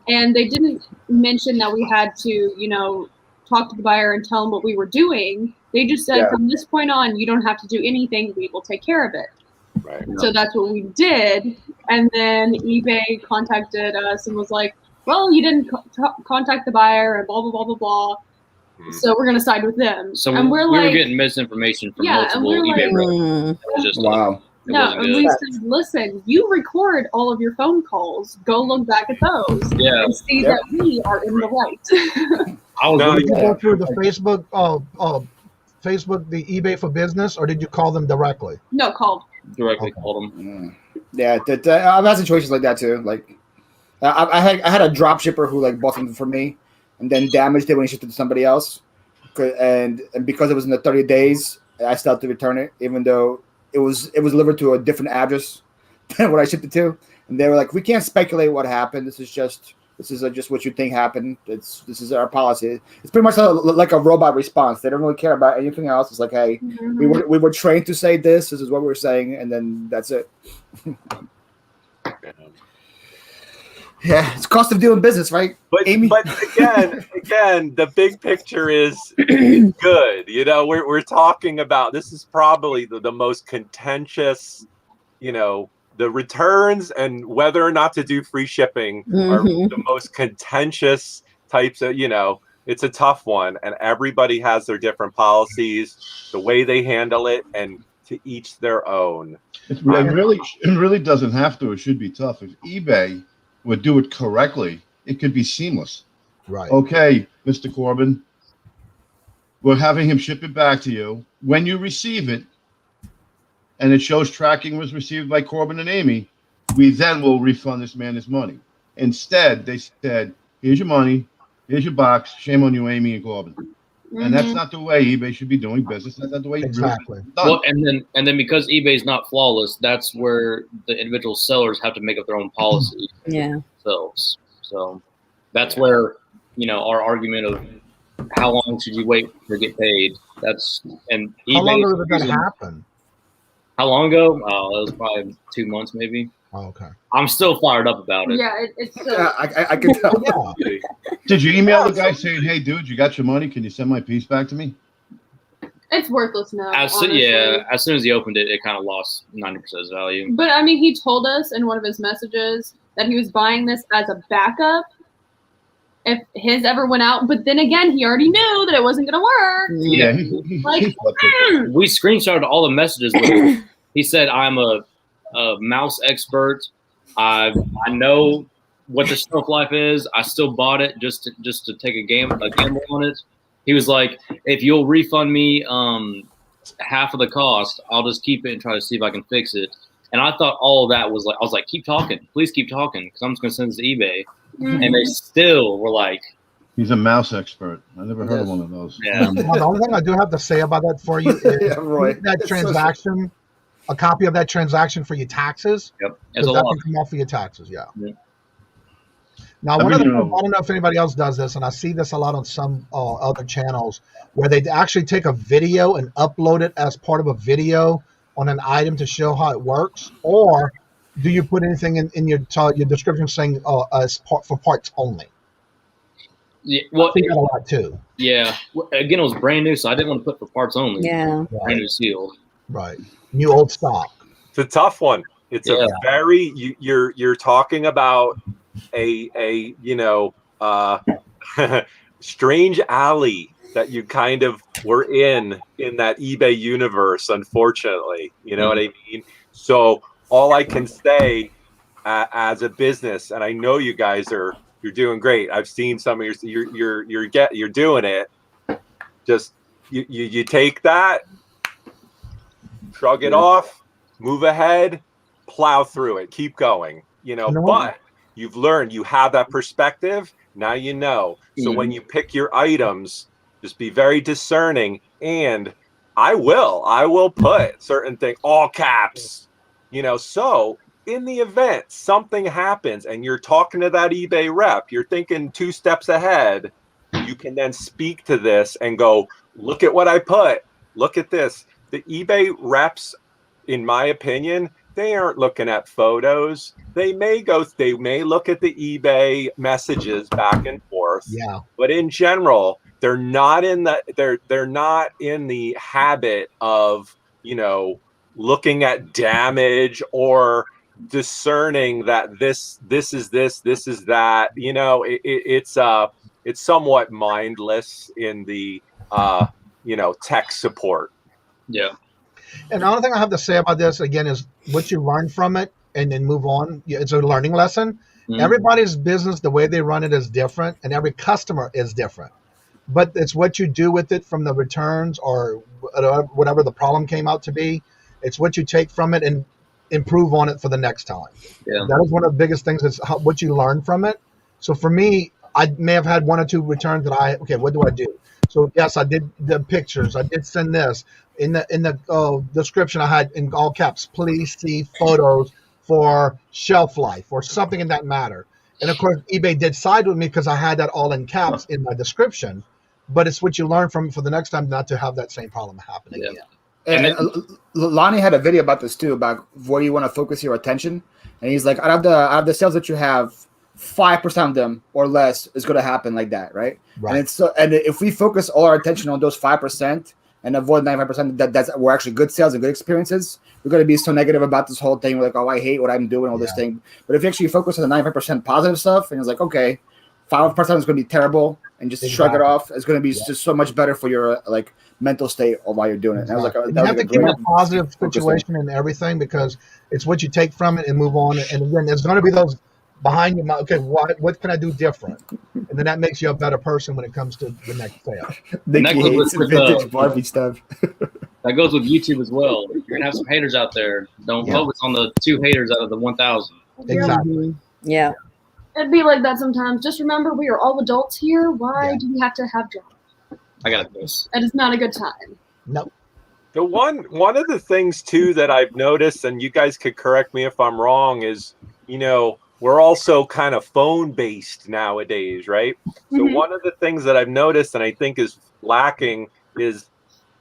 And they didn't mention that we had to, talk to the buyer and tell them what we were doing. They just said, from this point on, you don't have to do anything. We will take care of it. Right. So that's what we did. And then eBay contacted us and was like, well, you didn't contact the buyer and blah, blah, blah, blah, blah. So we're going to side with them. So and we were getting misinformation from multiple eBay brothers. Just wow. No, and we said, listen, you record all of your phone calls. Go look back at those and see that we are in the right. Did you go through the Facebook, the eBay for Business, or did you call them directly? No, called. directly called them. Yeah, I've had situations like that too. Like, I had a drop shipper who like bought something for me, and then damaged it when he shipped it to somebody else, and because it was in the 30 days, I still had to return it, even though it was delivered to a different address than what I shipped it to. And they were like, "We can't speculate what happened. This is just what you think happened. This is our policy." It's pretty much like a robot response. They don't really care about anything else. It's like, "Hey, we were trained to say this. This is what we're saying," and then that's it. Yeah, it's cost of doing business, right? But Amy? But again, the big picture is good. You know, we're talking about, this is probably the most contentious, you know, the returns and whether or not to do free shipping are the most contentious types of, you know, it's a tough one, and everybody has their different policies, the way they handle it, and to each their own. It really doesn't have to. It should be tough. If eBay would do it correctly, it could be seamless. Right. Okay, Mr. Corbin, we're having him ship it back to you. When you receive it, and it shows tracking was received by Corbin and Amy, we then will refund this man his money. Instead, they said, "Here's your money, here's your box. Shame on you, Amy and Corbin." And that's not the way eBay should be doing business. That's not the way exactly. Really done. Well, and then because eBay's not flawless, that's where the individual sellers have to make up their own policy. Yeah. So that's where, you know, our argument of how long should you wait to get paid? That's and eBay, how long ago did that happen? How long ago? Oh, it was probably 2 months, maybe. Oh, okay. I'm still fired up about it. Yeah, it's still. Yeah, I can tell. Did you email the guy saying, "Hey, dude, you got your money? Can you send my piece back to me?" It's worthless now. As soon as he opened it, it kind of lost 90% of its value. But I mean, he told us in one of his messages that he was buying this as a backup if his ever went out. But then again, he already knew that it wasn't going to work. Yeah, We screenshotted all the messages. With he said, "I'm a mouse expert. I know what the shelf life is. I still bought it just to take a gamble on it." He was like, "If you'll refund me half of the cost, I'll just keep it and try to see if I can fix it." And I thought all of that was like, I was like, "Keep talking, please keep talking, because I'm just gonna send this to eBay." And they still were like, "He's a mouse expert." I never heard of one of those. Yeah. Well, the only thing I do have to say about that for you is that transaction, a copy of that transaction for your taxes. Yep. Because that can come off of your taxes. Yeah. Now, one of the things, I don't know if anybody else does this, and I see this a lot on some other channels, where they actually take a video and upload it as part of a video on an item to show how it works, or do you put anything in your description saying as for parts only? Yeah, well, I think that a lot too. Yeah. Again, it was brand new, so I didn't want to put for parts only. Yeah. Brand new seal. Right. New old stock. It's a tough one. It's a very you're talking about a you know strange alley that you kind of were in that eBay universe, unfortunately. You know what I mean? So all I can say as a business, and I know you guys you're doing great. I've seen some of you're doing it. Just you take that, shrug it off, move ahead, plow through it, keep going. You know, but you've learned, you have that perspective. Now you know. So when you pick your items, just be very discerning. And I will put certain things, all caps, you know. So in the event something happens and you're talking to that eBay rep, you're thinking 2 steps ahead, you can then speak to this and go, "Look at what I put. Look at this." The eBay reps, in my opinion, they aren't looking at photos. They may look at the eBay messages back and forth. Yeah. But in general, they're not in the habit of, you know, looking at damage or discerning that this is this is that. You know, it's somewhat mindless in the you know, tech support. Yeah. And the only thing I have to say about this, again, is what you learn from it and then move on. It's a learning lesson. Everybody's business, the way they run it is different, and every customer is different. But it's what you do with it from the returns or whatever the problem came out to be. It's what you take from it and improve on it for the next time. Yeah. That is one of the biggest things is what you learn from it. So for me, I may have had 1 or 2 returns that okay, what do I do? So yes, I did the pictures. I did send this in the description. I had in all caps, please see photos for shelf life or something in that matter. And of course, eBay did side with me because I had that all in caps in my description. But it's what you learn from for the next time not to have that same problem happen again. And Lonnie had a video about this too, about where you want to focus your attention. And he's like, out of the sales that you have, 5% of them or less is going to happen like that, right? And and if we focus all our attention on those 5% and avoid 95% that's were actually good sales and good experiences, we're going to be so negative about this whole thing. We're like, oh, I hate what I'm doing, all this thing. But if you actually focus on the 95% positive stuff, and it's like, okay, 5% is going to be terrible, and just shrug it off, it's going to be just so much better for your like mental state while you're doing it. And I was like, you have to keep a positive situation in everything because it's what you take from it and move on. And again, there's going to be those behind you. Okay, what can I do different? And then that makes you a better person when it comes to the next sale. That goes with vintage Barbie stuff. That goes with YouTube as well. You're gonna have some haters out there. Don't focus on the 2 haters out of the 1,000. Exactly. Yeah. It'd be like that sometimes. Just remember, we are all adults here. Why do we have to have drama? I got this. And it's not a good time. No. The one of the things too that I've noticed, and you guys could correct me if I'm wrong, is we're also kind of phone based nowadays, right? So one of the things that I've noticed and I think is lacking is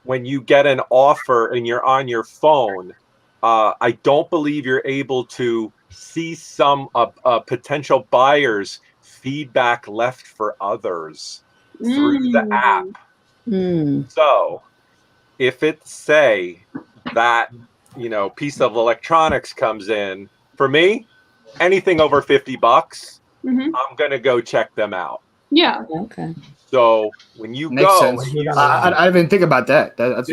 when you get an offer and you're on your phone, I don't believe you're able to see some potential buyers' feedback left for others through the app. So if it's say that, piece of electronics comes in, for me, anything over $50, I'm going to go check them out. Yeah. Okay. So when you Makes go, sense. I didn't even think about that. That's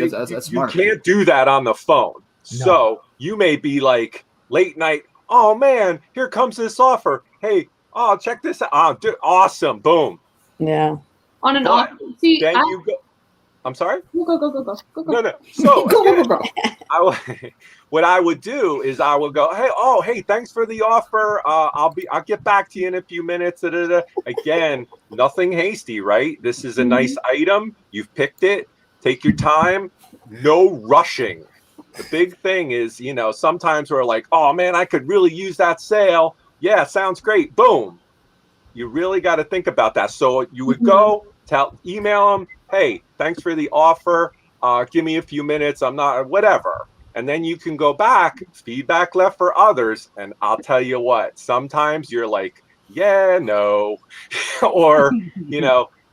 smart. You can't do that on the phone. No. So you may be like late night. Oh man, here comes this offer. Hey, check this out. Oh, dude, awesome. Boom. Yeah. On an offer. See, then you go. I'm sorry? Go. No. So go. What I would do is I would go, hey, thanks for the offer. I'll get back to you in a few minutes. Again, nothing hasty, right? This is a nice item. You've picked it. Take your time. No rushing. The big thing is, sometimes we're like, oh man, I could really use that sale. Yeah, sounds great. Boom. You really got to think about that. So you would go email them. Hey, thanks for the offer. Give me a few minutes. I'm not, whatever. And then you can go back, feedback left for others. And I'll tell you what, sometimes you're like, yeah, no. or,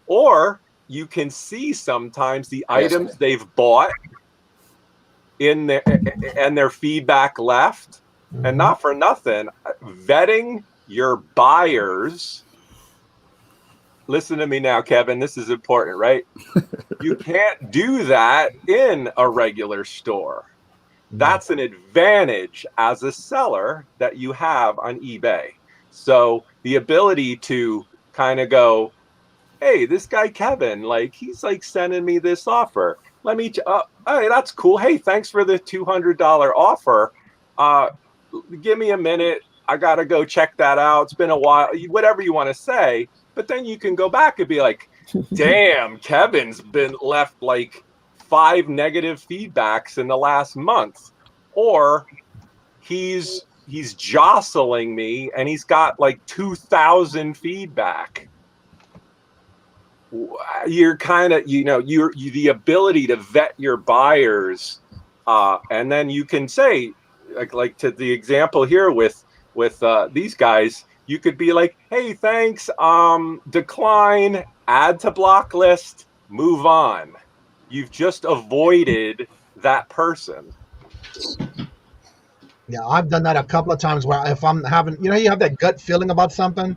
or you can see sometimes the items they've bought in their, and their feedback left. And not for nothing, vetting your buyers. Listen to me now, Kevin. This is important, right? You can't do that in a regular store. That's an advantage as a seller that you have on eBay. So the ability to kind of go, hey, this guy, Kevin, he's sending me this offer. Let me, hey, that's cool. Hey, thanks for the $200 offer. Give me a minute. I got to go check that out. It's been a while, whatever you want to say. But then you can go back and be like, damn, Kevin's been left 5 negative feedbacks in the last month. Or he's jostling me and he's got 2,000 feedback. You're kind of, you're the ability to vet your buyers. And then you can say, like to the example here with these guys, you could be like, hey, thanks, decline, add to block list, move on. You've just avoided that person. Yeah, I've done that a couple of times where if I'm having, you have that gut feeling about something,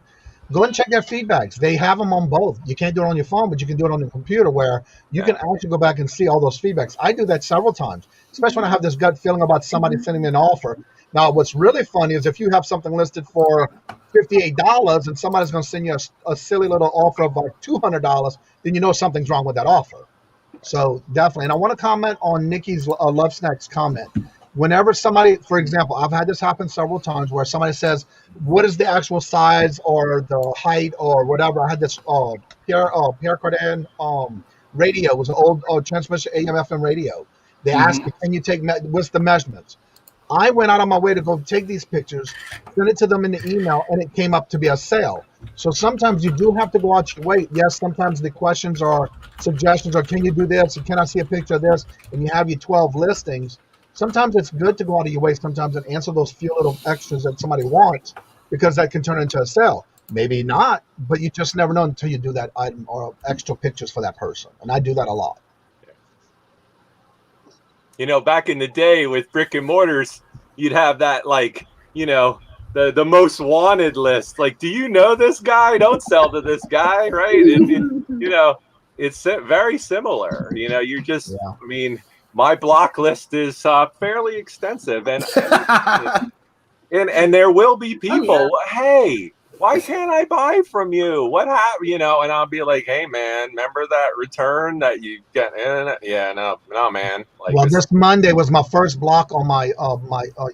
go and check their feedbacks. They have them on both. You can't do it on your phone, but you can do it on your computer where you can actually go back and see all those feedbacks. I do that several times, especially when I have this gut feeling about somebody sending me an offer. Now, what's really funny is if you have something listed for $58 and somebody's going to send you a silly little offer of $200, then you know something's wrong with that offer. So definitely. And I want to comment on Nikki's Love Snacks comment. whenever somebody, for example, I've had this happen several times where somebody says, what is the actual size or the height or whatever. I had this Pierre Cardin radio. It was an old transmission AM/FM radio. They asked me, can you take, what's the measurements? I went out on my way to go take these pictures, send it to them in the email, and it came up to be a sale. So sometimes you do have to go out your way. Yes, sometimes the questions or suggestions are, can you do this? Or can I see a picture of this? And you have your 12 listings. Sometimes it's good to go out of your way sometimes and answer those few little extras that somebody wants, because that can turn into a sale. Maybe not, but you just never know until you do that item or extra pictures for that person. And I do that a lot. You know, back in the day with brick and mortars, you'd have that, like, you know, the most wanted list. Like, do you know this guy? Don't sell to this guy, right? You know, it's very similar. You know, you're just, I mean, my block list is fairly extensive, and there will be people. Hey, why can't I buy from you? What happened? You know, and I'll be like, hey man, remember that return that you get in? Yeah, no, man. Like, well, this Monday was my first block on my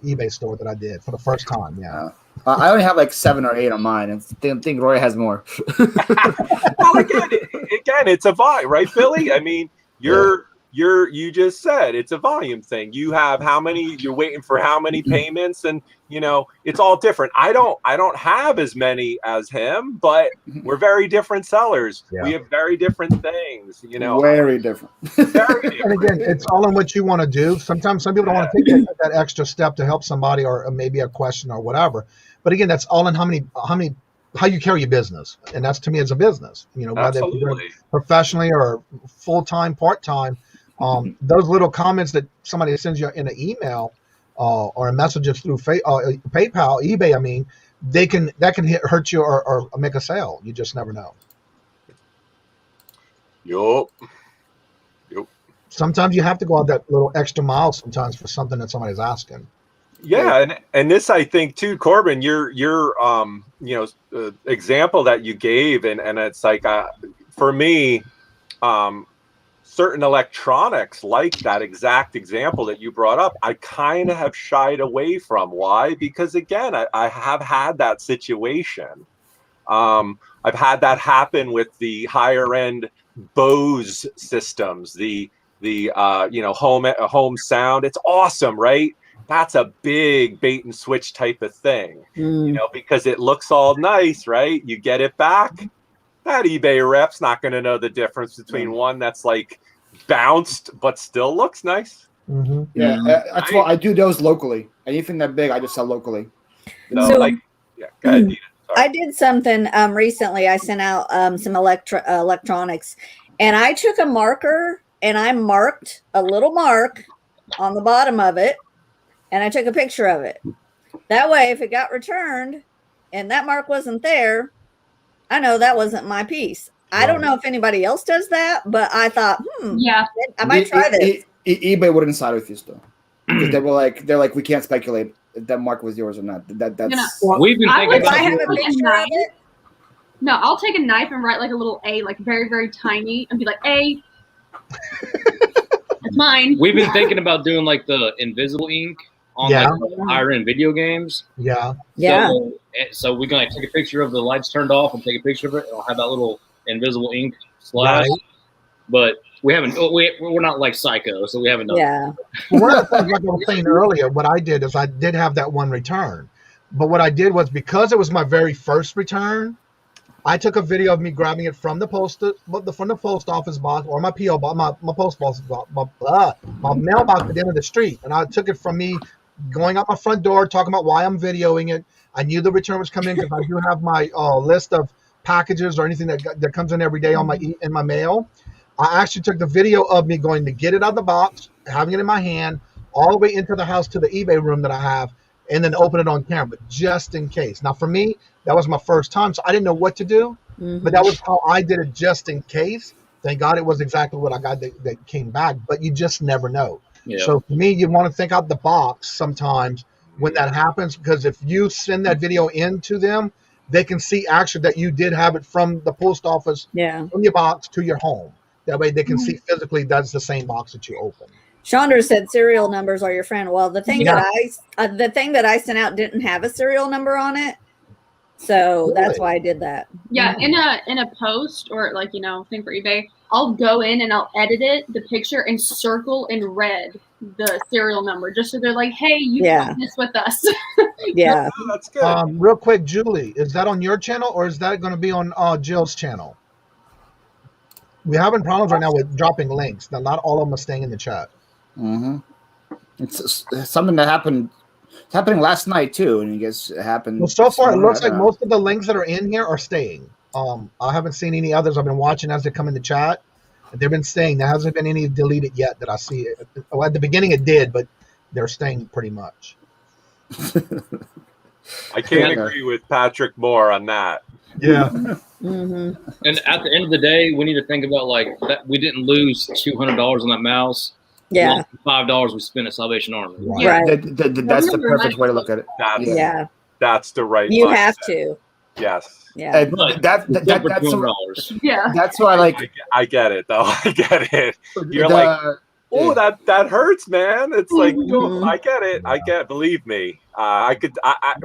eBay store that I did for the first time. Yeah. I only have like 7 or 8 on mine, and I think Roy has more. Well, again, it's a vibe, right, Philly? I mean, you just said it's a volume thing. You have how many, you're waiting for how many payments, and you know, it's all different. I don't have as many as him, but we're very different sellers. Yeah. We have very different things, you know. Very different. Very different. And again, it's all in what you want to do. Sometimes some people don't want to take that extra step to help somebody, or maybe a question or whatever. But again, that's all in how you carry your business. And that's, to me, as a business, you know, whether you're professionally or full-time, part-time. Those little comments that somebody sends you in an email or a messages through PayPal, eBay, I mean, that can hurt you or make a sale. You just never know. Yup. Sometimes you have to go out that little extra mile sometimes for something that somebody's asking. Yeah, and this, I think too, Corbin, your example that you gave, and it's like for me, certain electronics, like that exact example that you brought up, I kind of have shied away from. Why? Because again, I have had that situation. I've had that happen with the higher end Bose systems, the home sound. It's awesome, right? That's a big bait and switch type of thing, you know, because it looks all nice, right? You get it back. That eBay rep's not going to know the difference between one that's like bounced but still looks nice. Mm-hmm. Yeah, that's why I do those locally. Anything that big, I just sell locally. So go ahead, Dina. I did something recently. I sent out some electronics, and I took a marker and I marked a little mark on the bottom of it, and I took a picture of it. That way, if it got returned and that mark wasn't there, I know that wasn't my piece. I don't know if anybody else does that, but I thought, I might try this. eBay wouldn't side with you still, because they're like, we can't speculate if that mark was yours or not. That's we've been thinking about. I have a picture of it. No, I'll take a knife and write like a little A, like very, very tiny, and be like, A. It's mine. We've been thinking about doing like the invisible ink on like higher end video games. Yeah. So we're gonna take a picture of the lights turned off and take a picture of it, and I'll have that little invisible ink slash. Right. But we haven't. We're not like psycho, so we haven't done. Yeah. Well, one of the things, like I was saying earlier, what I did is I did have that one return, but what I did was, because it was my very first return, I took a video of me grabbing it from the post office box, or my PO box, my post box, my mailbox at the end of the street, and I took it from me going out my front door, talking about why I'm videoing it. I knew the return was coming because I do have my list of packages or anything that comes in every day on in my mail. I actually took the video of me going to get it out of the box, having it in my hand, all the way into the house to the eBay room that I have, and then open it on camera, just in case. Now, for me, that was my first time, so I didn't know what to do, but that was how I did it, just in case. Thank God it was exactly what I got that came back, but you just never know. Yeah. So for me, you want to think out the box sometimes when that happens, because if you send that video in to them, they can see actually that you did have it from the post office, from your box to your home. That way they can see physically that's the same box that you opened. Chandra said serial numbers are your friend. Well, the thing Yeah. that I sent out didn't have a serial number on it, so that's why I did that. Yeah, in a post or like thing for eBay, I'll go in and I'll edit the picture and circle in red the serial number just so they're like, hey, you got this with us. Yeah, that's good. Real quick, Julie, is that on your channel or is that going to be on Jill's channel? We're having problems right now with dropping links. Now, not all of them are staying in the chat. Mm-hmm. It's something that happened. It's happening last night too, and I guess it happened. Well, so far it looks like know. most of the links that are in here are staying. I haven't seen any others. I've been watching as they come in the chat. They've been staying. There hasn't been any deleted yet that I see. Well, at the beginning it did, but they're staying pretty much. I can't agree with Patrick more on that. Yeah. Mm-hmm. And at the end of the day, we need to think about like that. We didn't lose $200 on that mouse. Yeah, $5 we spent at Salvation Army. Right. That's the perfect way to look at it. That's the right. You mindset. have to. Yes. Yeah. And that's why, like, I get it though. I get it. You're like, oh, that hurts, man. It's like, I get it. I get. Believe me,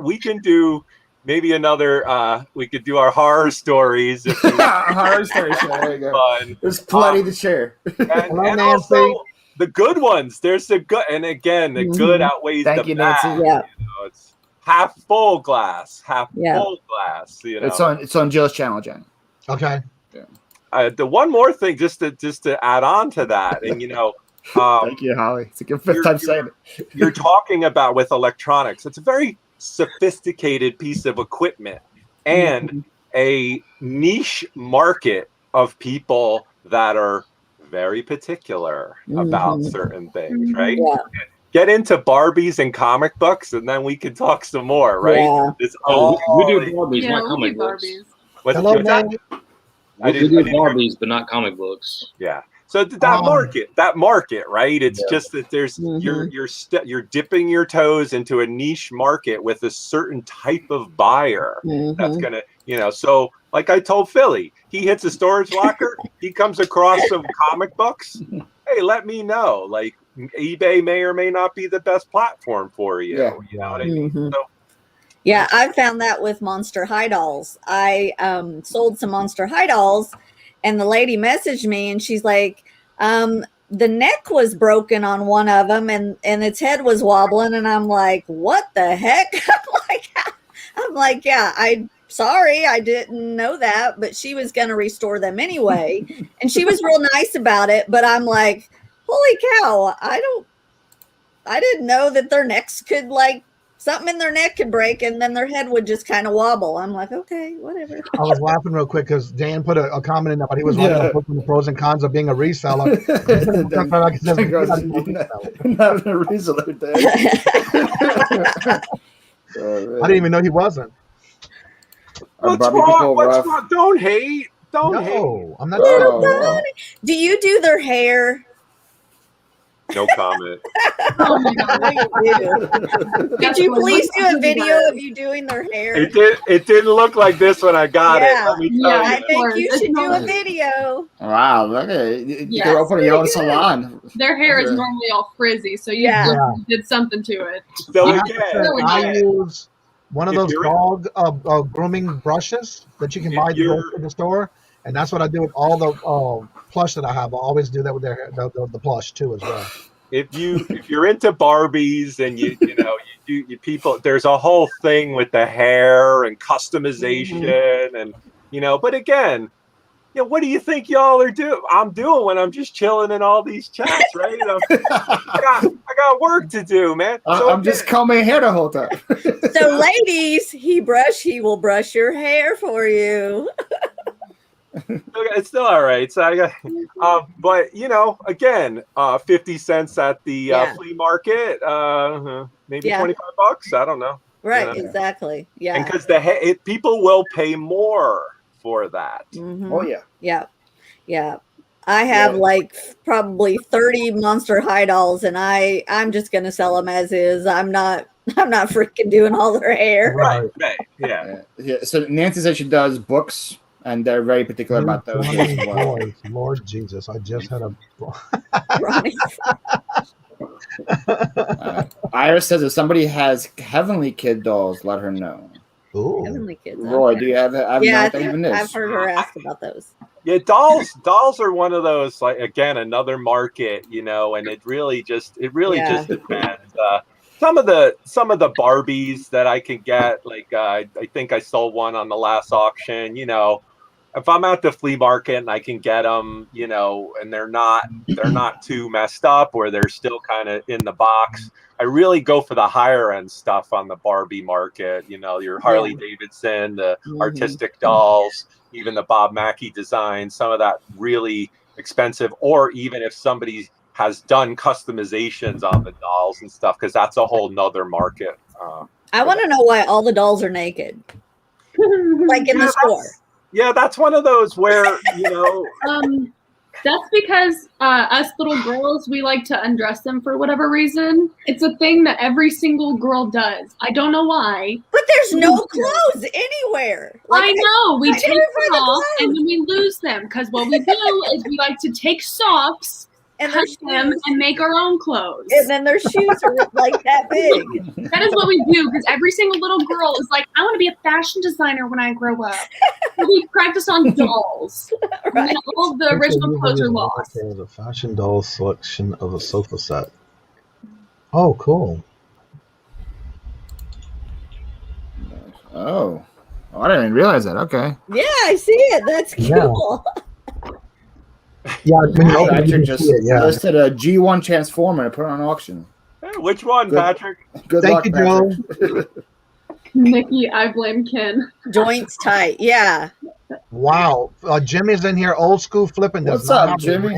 we can do maybe another. We could do our horror stories. Horror stories. There you go. Fun. There's plenty to share. And also the good ones. There's the good, and again, the good outweighs the bad. Nancy. Yeah. It's half full glass, half full glass. It's on Jill's channel, Jen. Okay. Yeah. The one more thing, just to add on to that, and thank you, Holly. It's a good fifth time saying it. You're talking about with electronics. It's a very sophisticated piece of equipment and a niche market of people that are very particular about certain things, right? Yeah. Get into Barbies and comic books, and then we can talk some more, right? Yeah. It's we do Barbies, Yeah, not we comic do books. Barbies. Hello, man. We do Barbies, but not comic books. Yeah. So that market, right? It's just that there's you're dipping your toes into a niche market with a certain type of buyer that's gonna, So, like I told Philly, he hits a storage locker, he comes across some comic books. Hey, let me know. Like eBay may or may not be the best platform for you. Yeah. You know what I mean? So, Yeah, I found that with Monster High Dolls. I sold some Monster High Dolls, and the lady messaged me, and she's like, the neck was broken on one of them, and its head was wobbling, and I'm like, what the heck? I'm like, yeah, sorry, I didn't know that, but she was going to restore them anyway, and she was real nice about it, but I'm like, holy cow, I didn't know that their necks could, like, something in their neck could break and then their head would just kind of wobble. I'm like, okay, whatever. I was laughing real quick because Dan put a comment in there, but he was writing the pros and cons of being a reseller. Not a reseller, Dan. I didn't even know he wasn't. What's wrong? Don't hate. Don't hate. I'm not. Do you do their hair? No comment. Oh my God. Could you please do a video of you doing their hair? It didn't look like this when I got it. Let me tell you. I think you should do a video. Wow, look at it. You're opening your own salon. Their hair is normally all frizzy, so you did something to it. So I use one of those dog grooming brushes that you can buy at the store, and that's what I do with all the plush that I have. I always do that with their the plush too as well. If you're into Barbies and you people, there's a whole thing with the hair and customization and but again, what do you think y'all are I'm doing when I'm just chilling in all these chats, right? I got work to do, man. So I'm just combing hair the whole time. So ladies, he will brush your hair for you. It's still all right. So I got, but again, 50 cents at the flea market, maybe $25. I don't know. Right, exactly. Yeah, and because people will pay more for that. Mm-hmm. Oh yeah. Yeah. I have like probably 30 Monster High Dolls, and I'm just gonna sell them as is. I'm not freaking doing all their hair. Right. Yeah. So Nancy said she does books. And they're very particular about those. Lord Jesus, I just had a. Iris says if somebody has Heavenly Kid dolls, let her know. Ooh. Heavenly Kids. Roy, Okay. do you have it? I've Yeah, I not think even this. I've heard her ask about those. Yeah, dolls are one of those, like, again, another market, and it really just depends. Some of the Barbies that I can get, like I think I sold one on the last auction. If I'm at the flea market and I can get them, and they're not too messed up, or they're still kind of in the box, I really go for the higher end stuff on the Barbie market. Your Harley Davidson, the artistic dolls, even the Bob Mackie design, some of that really expensive, or even if somebody has done customizations on the dolls and stuff, because that's a whole nother market. I want to know why all the dolls are naked, like in the store. Yeah, that's one of those where, That's because us little girls, we like to undress them for whatever reason. It's a thing that every single girl does. I don't know why. But there's no clothes anywhere. I know. We take them off and then we lose them, because what we do is we like to take socks and cut them and make our own clothes. And then their shoes are like that big. That is what we do, because every single little girl is like, I want to be a fashion designer when I grow up. So we practice on dolls. Right. And all the original clothes are lost. There's a fashion doll selection of a sofa set. Oh, cool. Oh, I didn't even realize that. Okay. Yeah, I see it. That's cool. Yeah, I just listed a G1 Transformer and put it on auction. Hey, which one, Patrick? Good Thank luck, you, Patrick. Joe. Nikki, I blame Ken. Joints tight. Yeah. Wow. Jimmy's in here, old school flipping. What's up, Jimmy?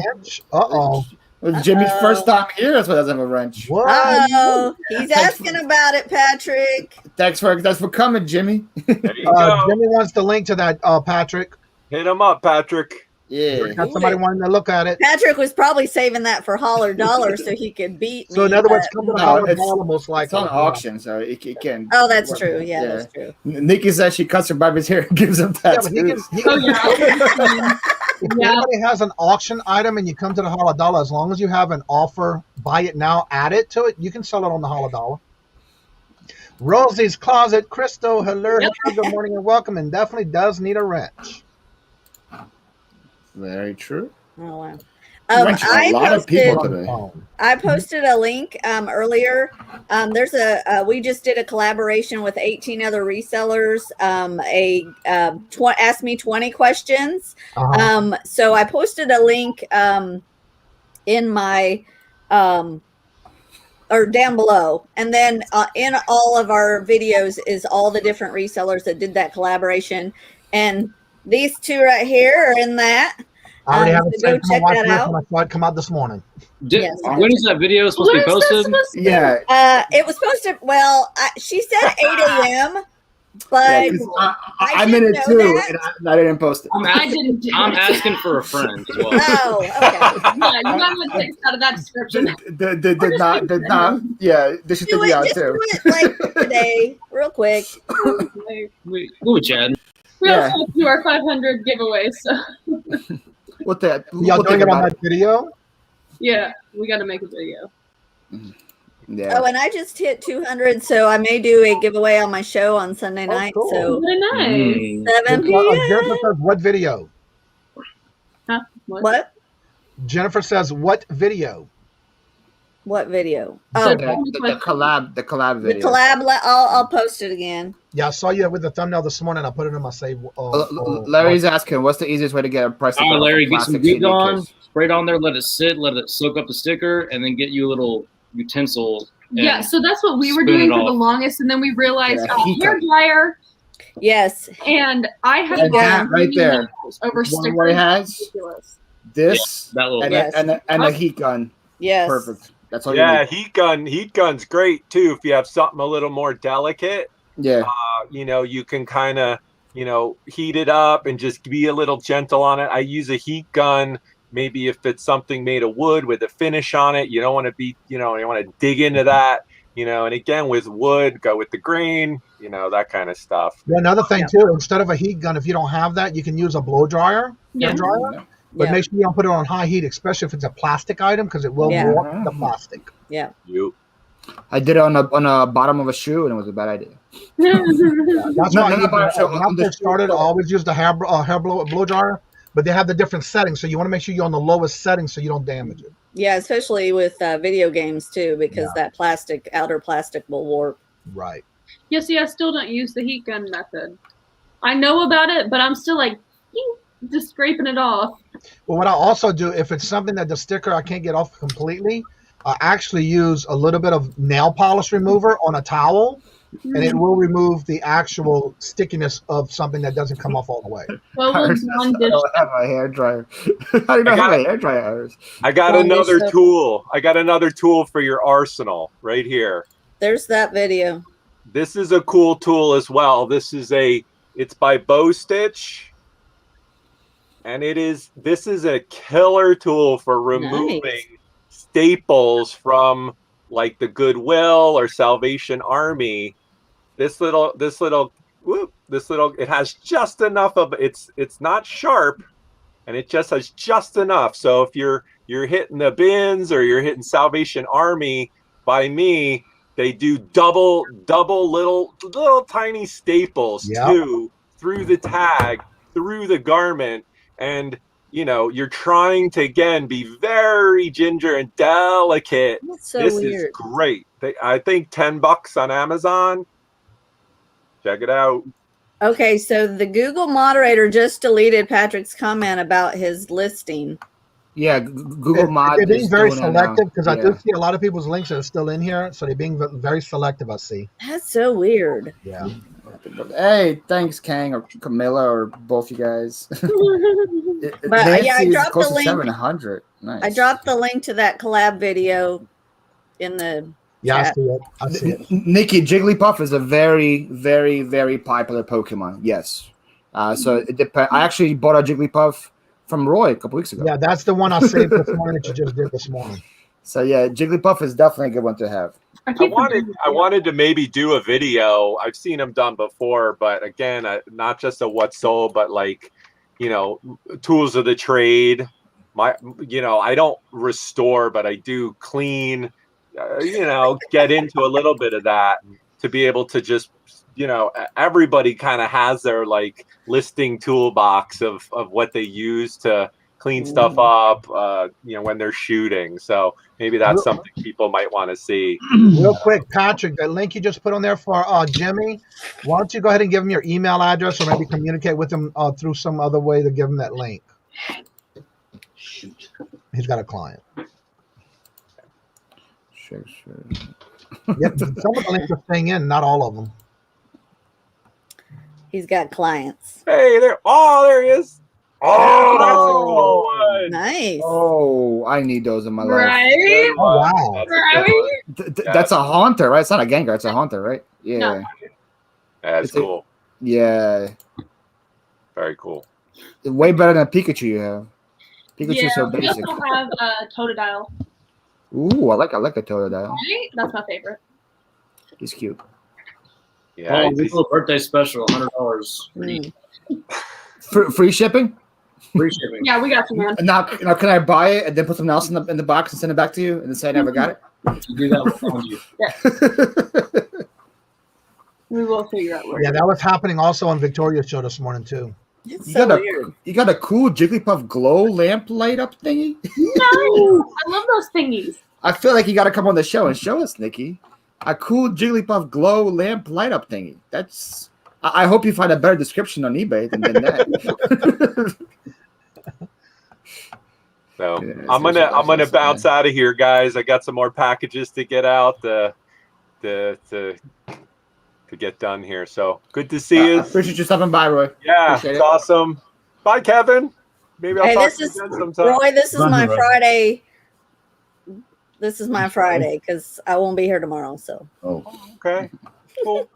Uh-oh. It was Jimmy's first time here. That's why he doesn't have a wrench. What? Oh, he's asking about it, Patrick. Thanks for coming, Jimmy. There you go. Jimmy wants the link to that, Patrick. Hit him up, Patrick. Yeah. Got somebody wanting to look at it. Patrick was probably saving that for Holler Dollar so he could beat me. So in other words, come to the Holler Dollar most likely. It's on auction, so it can. Oh, that's true. Yeah, that's true. Nikki says she cuts her Bobby's hair and gives him tattoos. If anybody has an auction item and you come to the Holler Dollar, as long as you have an offer, buy it now, add it to it, you can sell it on the Holler Dollar. Rosie's Closet, Crystal, hello, good morning and welcome, and definitely does need a wrench. Very true. Oh, wow. I posted a link earlier. There's we just did a collaboration with 18 other resellers. Ask me 20 questions. So I posted a link in my or down below, and then in all of our videos is all the different resellers that did that collaboration, and these two right here are in that. I already have so go check that out. When I saw it come out this morning. Yes. When is that video supposed to be posted? Yeah. It was posted. Well, she said 8 a.m. But I'm in it too, and I didn't post it. I'm asking for a friend as well. Oh, okay. Yeah, you got to take out of that description. Did not. Yeah, this should be out too. Do it like today, real quick. Ooh, Chad. We also do our 500 giveaway, so. What that? Y'all doing it on that video? Yeah, we got to make a video. Yeah. Oh, and I just hit 200, so I may do a giveaway on my show on Sunday night. Cool. So Very nice. 7 p.m. Jennifer says, what video? Huh? What? Jennifer says, what video? What video? Oh, the collab video. The collab. I'll post it again. Yeah, I saw you with the thumbnail this morning. I put it in my save. Larry's asking, what's the easiest way to get a price? All right, Larry, get some glue on, spray it on there, let it sit, let it soak up the sticker, and then get you a little utensil. Yeah, so that's what we were doing for the longest, and then we realized hair dryer. Yes, and I have that right there over stickers. One has this and a heat gun. Yes, perfect. That's all. Yeah, you need. heat gun's great too. If you have something a little more delicate, yeah, you can kind of heat it up and just be a little gentle on it. I use a heat gun. Maybe if it's something made of wood with a finish on it, you don't want to be, you want to dig into that, and again, with wood, go with the grain, that kind of stuff. Yeah, another thing too, instead of a heat gun, if you don't have that, you can use a blow dryer. Yeah. Dryer. But Yeah. make sure you don't put it on high heat, especially if it's a plastic item, because it will Yeah. warp the plastic. Yeah. I did it on the bottom of a shoe, and it was a bad idea. That's No, why not about show, when I on the first started, I shoe. always used the hair blow dryer, but they have the different settings, so you want to make sure you're on the lowest setting so you don't damage it. Yeah, especially with video games too, because that outer plastic will warp. Right. Yeah, see, I still don't use the heat gun method. I know about it, but I'm still like, just scraping it off. Well, what I also do, if it's something that the sticker I can't get off completely, I actually use a little bit of nail polish remover on a towel, and it will remove the actual stickiness of something that doesn't come off all the way. Well, I don't have a hair dryer. How do you not have a hair dryer? I got another tool. I got another tool for your arsenal right here. There's that video. This is a cool tool as well. It's by Bow Stitch. And this is a killer tool for removing staples from like the Goodwill or Salvation Army. This little, it has just enough of it's not sharp, and it just has just enough. So if you're hitting the bins or you're hitting Salvation Army, by me, they do double little tiny staples too, through the tag, through the garment. And you're trying to again be very ginger and delicate. That's so this weird. Is great. I think $10 on Amazon. Check it out. Okay, so the Google moderator just deleted Patrick's comment about his listing. Yeah, Google Mod. They're being very selective because I do see a lot of people's links that are still in here, so they're being very selective. I see. That's so weird. Yeah. Hey, thanks, Kang or Camilla or both you guys. But I dropped the link. 700. Nice. I dropped the link to that collab video in the. Yeah, I see it. Nikki, Jigglypuff is a very, very, very popular Pokemon. Yes. So it depends. I actually bought a Jigglypuff from Roy a couple weeks ago. Yeah, that's the one I saved this morning that you just did this morning. So yeah, Jigglypuff is definitely a good one to have. I wanted to maybe do a video. I've seen them done before, but again, not just a what's sold, but like, tools of the trade. I don't restore, but I do clean. Get into a little bit of that to be able to just, everybody kind of has their like listing toolbox of what they use to clean stuff up, when they're shooting. So maybe that's something people might want to see. Real quick, Patrick, that link you just put on there for Jimmy, why don't you go ahead and give him your email address or maybe communicate with him through some other way to give him that link. Shoot. He's got a client. Sure. Yep, some of the links are staying in, not all of them. He's got clients. Hey, there he is. Oh, that's a cool one. Nice. Oh, I need those in my life. Right? Oh, wow. That's a haunter, right? It's not a Gengar, it's a haunter, right? Yeah. No. That's cool. Yeah. Very cool. Way better than Pikachu you have. Pikachu's so we basic. also have Totodile. Ooh, I like the Totodile. Right? That's my favorite. He's cute. Yeah. Little birthday special, $100. Free shipping? Free shipping. Yeah, we got you, man. Now, can I buy it and then put something else in the box and send it back to you and then say I never got it? You do that, we'll find you. Yeah. We will figure out where. Yeah, that was happening also on Victoria's show this morning too. It's You so got weird. you got a cool Jigglypuff glow lamp light up thingy? Nice. I love those thingies. I feel like you got to come on the show and show us, Nikki. A cool Jigglypuff glow lamp light up thingy. That's. I hope you find a better description on eBay than that. So I'm gonna bounce out of here, guys. I got some more packages to get out to get done here. So good to see you. Appreciate you stopping by, Roy. Yeah, Appreciate it's it. awesome. Bye, Kevin. Maybe I'll talk to you again sometime. Roy, this is my Right. Friday. This is my Friday because I won't be here tomorrow. So. Oh, Okay. Cool.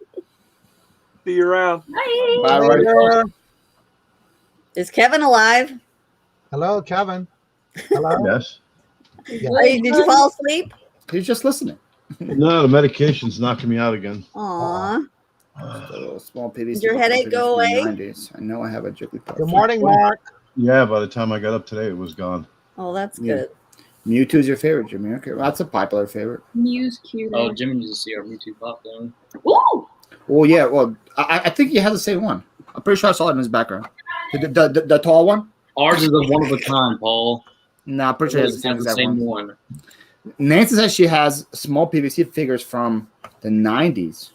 See you around. Bye. Bye, Roy. Is Kevin alive? Hello, Kevin. Hello. yes. Hey, did you fall asleep? He's just listening. No, the medication's knocking me out again. Aw. A little small PVC. Did your headache go away? 90s. I know I have a Jigglypuff. Good morning, Mark. Yeah, by the time I got up today, it was gone. Oh, that's Yeah. good. Mewtwo's your favorite, Jimmy. Okay, well, that's a popular favorite. Mew's cute. Oh, Jimmy needs to see our Mewtwo pop down. Ooh! Well, yeah. Well, I think he has the same one. I'm pretty sure I saw it in his background. The tall one. Ours is a one of a kind, Paul. No, I'm pretty sure he has the same exact same one. one. Nancy says she has small PVC figures from the 90s.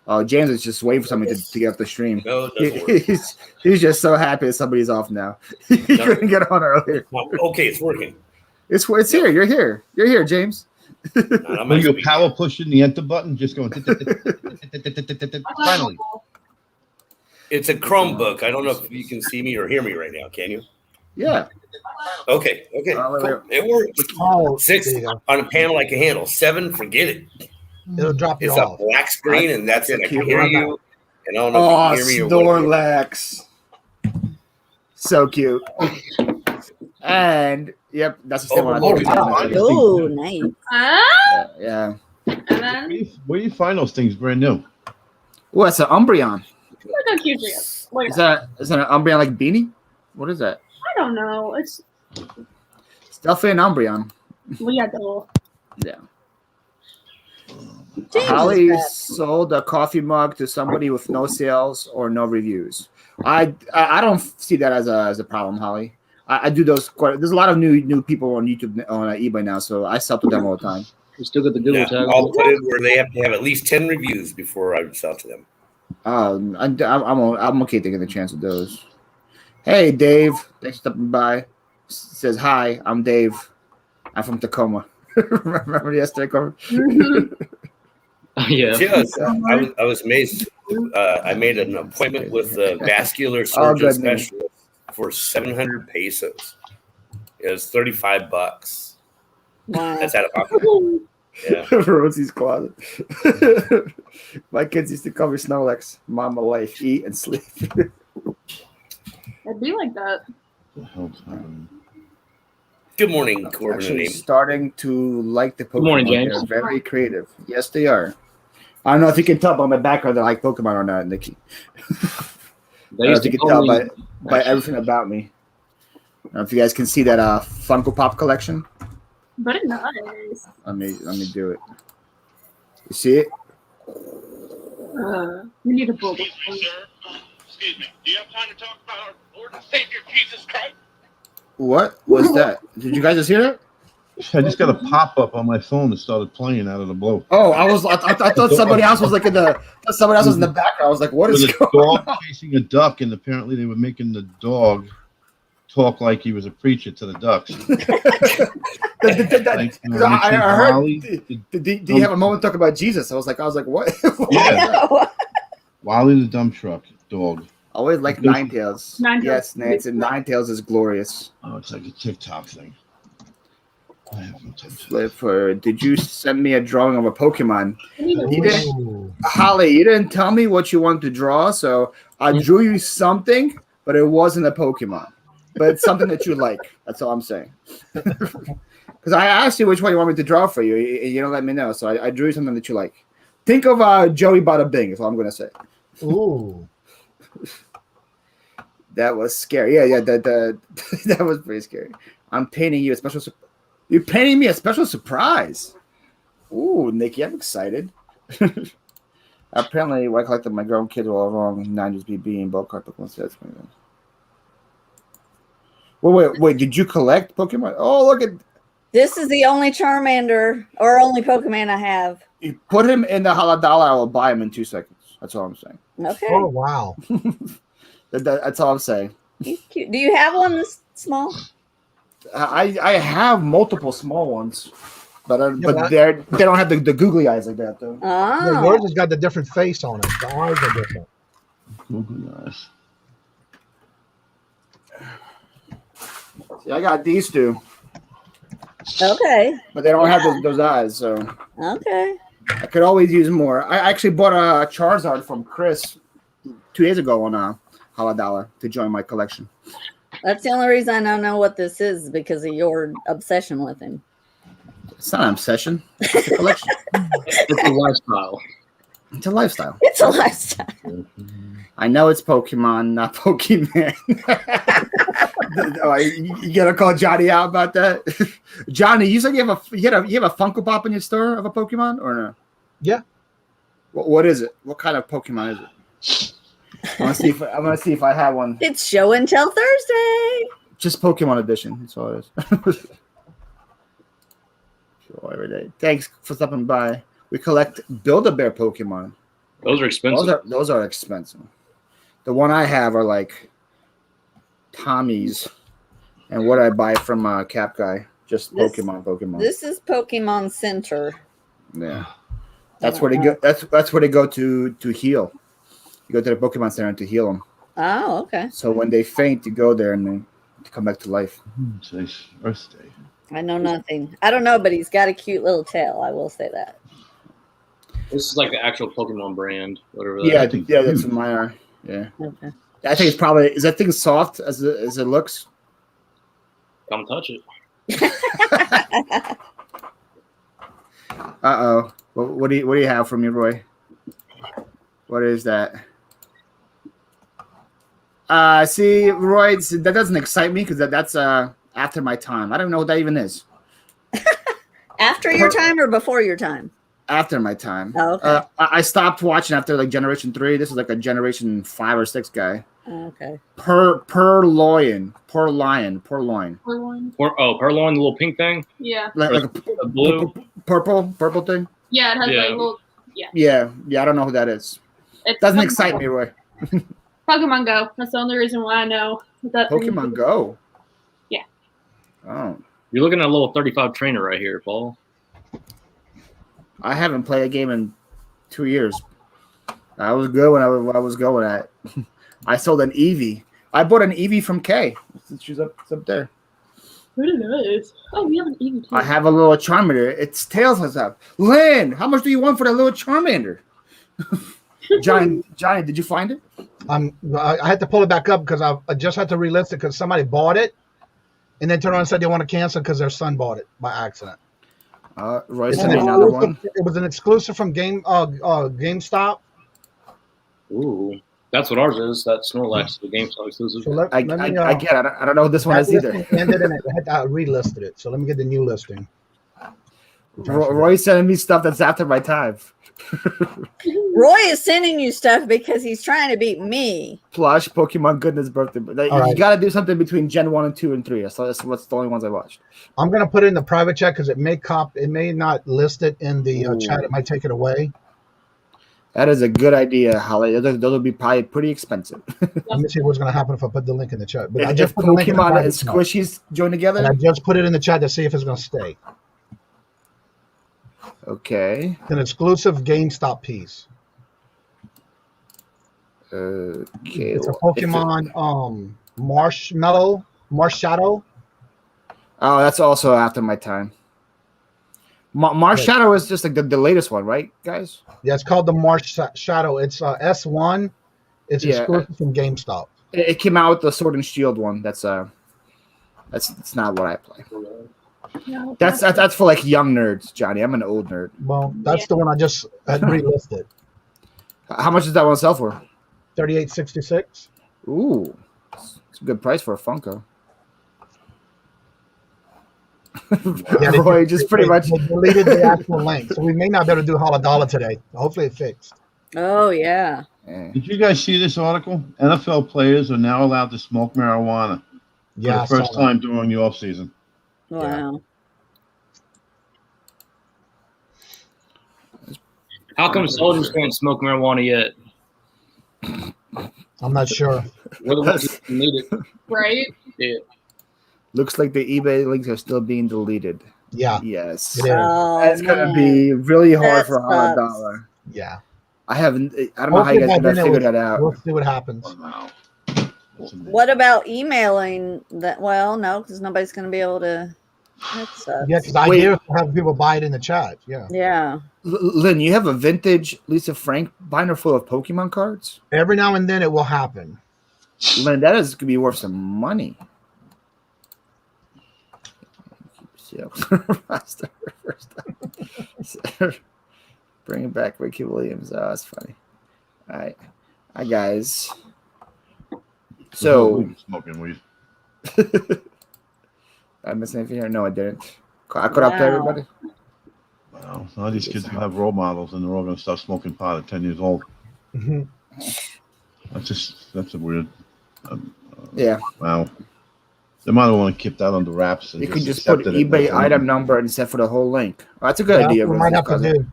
Oh, James is just waiting for somebody to get off the stream. No, it doesn't work. He's just so happy that somebody's off now. He couldn't get on earlier. Well, okay, it's working. It's here. You're here. You're here, James. When you power pushing the enter button, just going. Finally. It's a Chromebook. I don't know if you can see me or hear me right now. Can you? Yeah. Okay. Cool. It works. Oh, 6 on a panel like a handle. 7, forget it. It'll drop you It's off. a black screen, and that's it. I can hear you. And I don't know Oh, if you can hear me or what. Snorlax. So cute. And yep, that's the same one. Oh, nice. Yeah. And then Where do you find those things brand new? Oh, it's an Umbreon. look how cute she is. Wait, Is that an Umbreon like beanie? What is that? I don't know. It's Definitely an Umbreon. yeah, the Yeah. James Holly is sold a coffee mug to somebody with no sales or no reviews. I don't see that as a problem, Holly. I do those quite. There's a lot of new people on YouTube on eBay now, so I sell to them all the time. We still got the Google Yeah, tag. I'll put it where they have to have at least 10 reviews before I sell to them. I'm okay taking the chance with those. Hey, Dave. Thanks for stopping by. Says hi. I'm Dave. I'm from Tacoma. Remember yesterday, Corbin? Yeah. Yes, I was amazed. I made an appointment with a vascular surgeon specialist for 700 pesos. It was $35. Wow. That's out of pocket. Yeah. Rosie's closet. My kids used to call me Snorlax. Mama life, eat and sleep. It'd be like that. Good morning, Corbin. Actually starting to like the Pokemon. Morning, James. They're very creative. Yes, they are. I don't know if you can tell by my background that I like Pokemon or not, Nikki. I don't know if you can tell by everything about me. I don't know if you guys can see that Funko Pop collection. But it's nice. Let me do it. You see it? We need a book. Excuse me. Do you have time to talk about our Lord and Savior Jesus Christ? What was that? Did you guys just hear that? I just got a pop up on my phone that started playing out of the blue. Oh, I thought somebody else was like in the background. I was like, what is There was going a dog chasing a duck, and apparently they were making the dog talk like he was a preacher to the ducks. I heard. Did you have a moment to talk about Jesus? I was like, what? Yeah. Wally the dump truck dog. Always like Ninetales. Ninetales. Yes, Nancy. Ninetales is glorious. Oh, it's like a TikTok thing. I have no time. Flipper, did you send me a drawing of a Pokemon? You didn't, Holly, you didn't tell me what you wanted to draw, so I drew you something, but it wasn't a Pokemon. But it's something that you like. That's all I'm saying. Because I asked you which one you want me to draw for you. You don't let me know, so I drew you something that you like. Think of Joey Bada Bing, is all I'm going to say. Ooh. That was scary. Yeah, that was pretty scary. I'm painting you a special. You're painting me a special surprise. Ooh, Nikki, I'm excited. Apparently, I collected my grown kids all wrong. 90s BB and bulk card Pokemon. Wait. Did you collect Pokemon? Oh, look at. This is the only Charmander or only Pokemon I have. You put him in the Haladala. I will buy him in 2 seconds. That's all I'm saying. Okay. Oh, wow. That's all I'm saying. He's cute. Do you have one this small? I have multiple small ones, but they don't have the googly eyes like that though. Oh. Yeah, yours has got the different face on it. The eyes are different. Googly eyes. See, I got these two. Okay. But they don't have those eyes, so okay. I could always use more. I actually bought a Charizard from Chris 2 days ago on Haladala to join my collection. That's the only reason I don't know what this is because of your obsession with him. It's not an obsession. It's a collection. It's a lifestyle. It's a lifestyle. It's a lifestyle. I know it's Pokemon, not Pokemon. You gotta call Johnny out about that. Johnny, you said you have a Funko Pop in your store of a Pokemon or no? Yeah. What is it? What kind of Pokemon is it? I'm gonna see if I have one. It's show and tell Thursday. Just Pokemon edition. That's all it is. Show every day. Thanks for stopping by. We collect Build-A-Bear Pokemon. Those are expensive. Those are expensive. The one I have are like Tommy's, and what I buy from Cap Guy, just Pokemon. This is Pokemon Center. Yeah, that's where they go. That's where they go to heal. You go to the Pokemon Center to heal them. Oh, okay. So when they faint, you go there and they come back to life. Today's birthday. I know nothing. I don't know, but he's got a cute little tail. I will say that. This is like the actual Pokemon brand, whatever. Yeah, that's what mine are. Yeah. Okay. I think it's probably, is that thing soft as it looks? Come touch it. Uh-oh. What do you have for me, Roy? What is that? See, Roy, that doesn't excite me because that's after my time. I don't know what that even is. After your time or before your time? After my time. Oh, okay. I stopped watching after like Generation 3. This is like a Generation 5 or 6 guy. Oh, okay. Purloin. Purloin. Purloin, the little pink thing? Yeah. Like a blue? Purple thing? Yeah, it has Yeah. like little. Yeah. Yeah, I don't know who that is. It Doesn't excite me, Roy. Pokemon Go. That's the only reason why I know that. Pokemon Go? Yeah. Oh. You're looking at a little 35 trainer right here, Paul. I haven't played a game in 2 years. I was good when I was going at. I sold an Eevee. I bought an Eevee from Kay. She's up there. What is this? Oh, we have an Eevee too. I have a little Charmander. Its tails has up. Lynn, how much do you want for that little Charmander? Johnny, did you find it? I had to pull it back up because I just had to relist it because somebody bought it, and then turned around and said they want to cancel because their son bought it by accident. Royce, another one. It was an exclusive from GameStop. Ooh, that's what ours is. That Snorlax, the GameStop exclusive. So I get it. I don't know what this one is either. Ended and I had to relisted it. So let me get the new listing. Roy's sending me stuff that's after my time. Roy is sending you stuff because he's trying to beat me. Plush, Pokemon Goodness birthday. You got to do something between Gen 1 and 2 and 3. So that's what's the only ones I watched. I'm going to put it in the private chat because it may not list it in the chat. It might take it away. That is a good idea, Holly. Those will be probably pretty expensive. Let me see what's going to happen if I put the link in the chat. But I If just put the link in the Pokemon and private chat. Squishies join together? And I just put it in the chat to see if it's going to stay. Okay. It's an exclusive GameStop piece. Okay. It's a Pokemon Marshadow. Oh, that's also after my time. Marshadow is just like the latest one, right, guys? Yeah, it's called the Marshadow. It's S1. It's exclusive from GameStop. It came out with the Sword and Shield one. That's not what I play. No, That's for like young nerds, Johnny. I'm an old nerd. Well, that's the one I just had relisted. How much does that one sell for? $38.66. Ooh, it's a good price for a Funko. Roy just pretty much they deleted the actual link, so we may not be able to do $1 today. Hopefully, it fixed. Oh, yeah. Did you guys see this article? NFL players are now allowed to smoke marijuana for the first time during the off season. Wow. How come soldiers can't smoke marijuana yet? I'm not sure. We're the ones who need it. Right? Yeah. Looks like the eBay links are still being deleted. Yeah. Yes. It is. That's gonna be really hard for $100. Yeah. I don't know how you guys are gonna figure that out. We'll see what happens. What about emailing that? Well, no, because nobody's going to be able to. That sucks. Yeah, because I hear have people buy it in the chat. Yeah. Yeah. Lynn, you have a vintage Lisa Frank binder full of Pokemon cards? Every now and then it will happen. Lynn, that is gonna be worth some money. Bring back Ricky Williams. Oh, that's funny. All right. Hi, guys. So, smoking weed. I missed anything here? No, I didn't. I caught up to everybody. Wow. Now these kids can have role models and they're all going to start smoking pot at 10 years old. Mm-hmm. That's a weird. Yeah. Wow. They might want to keep that under wraps. And You can just put eBay item number and set for the whole link. Oh, that's a good idea. We might have to do.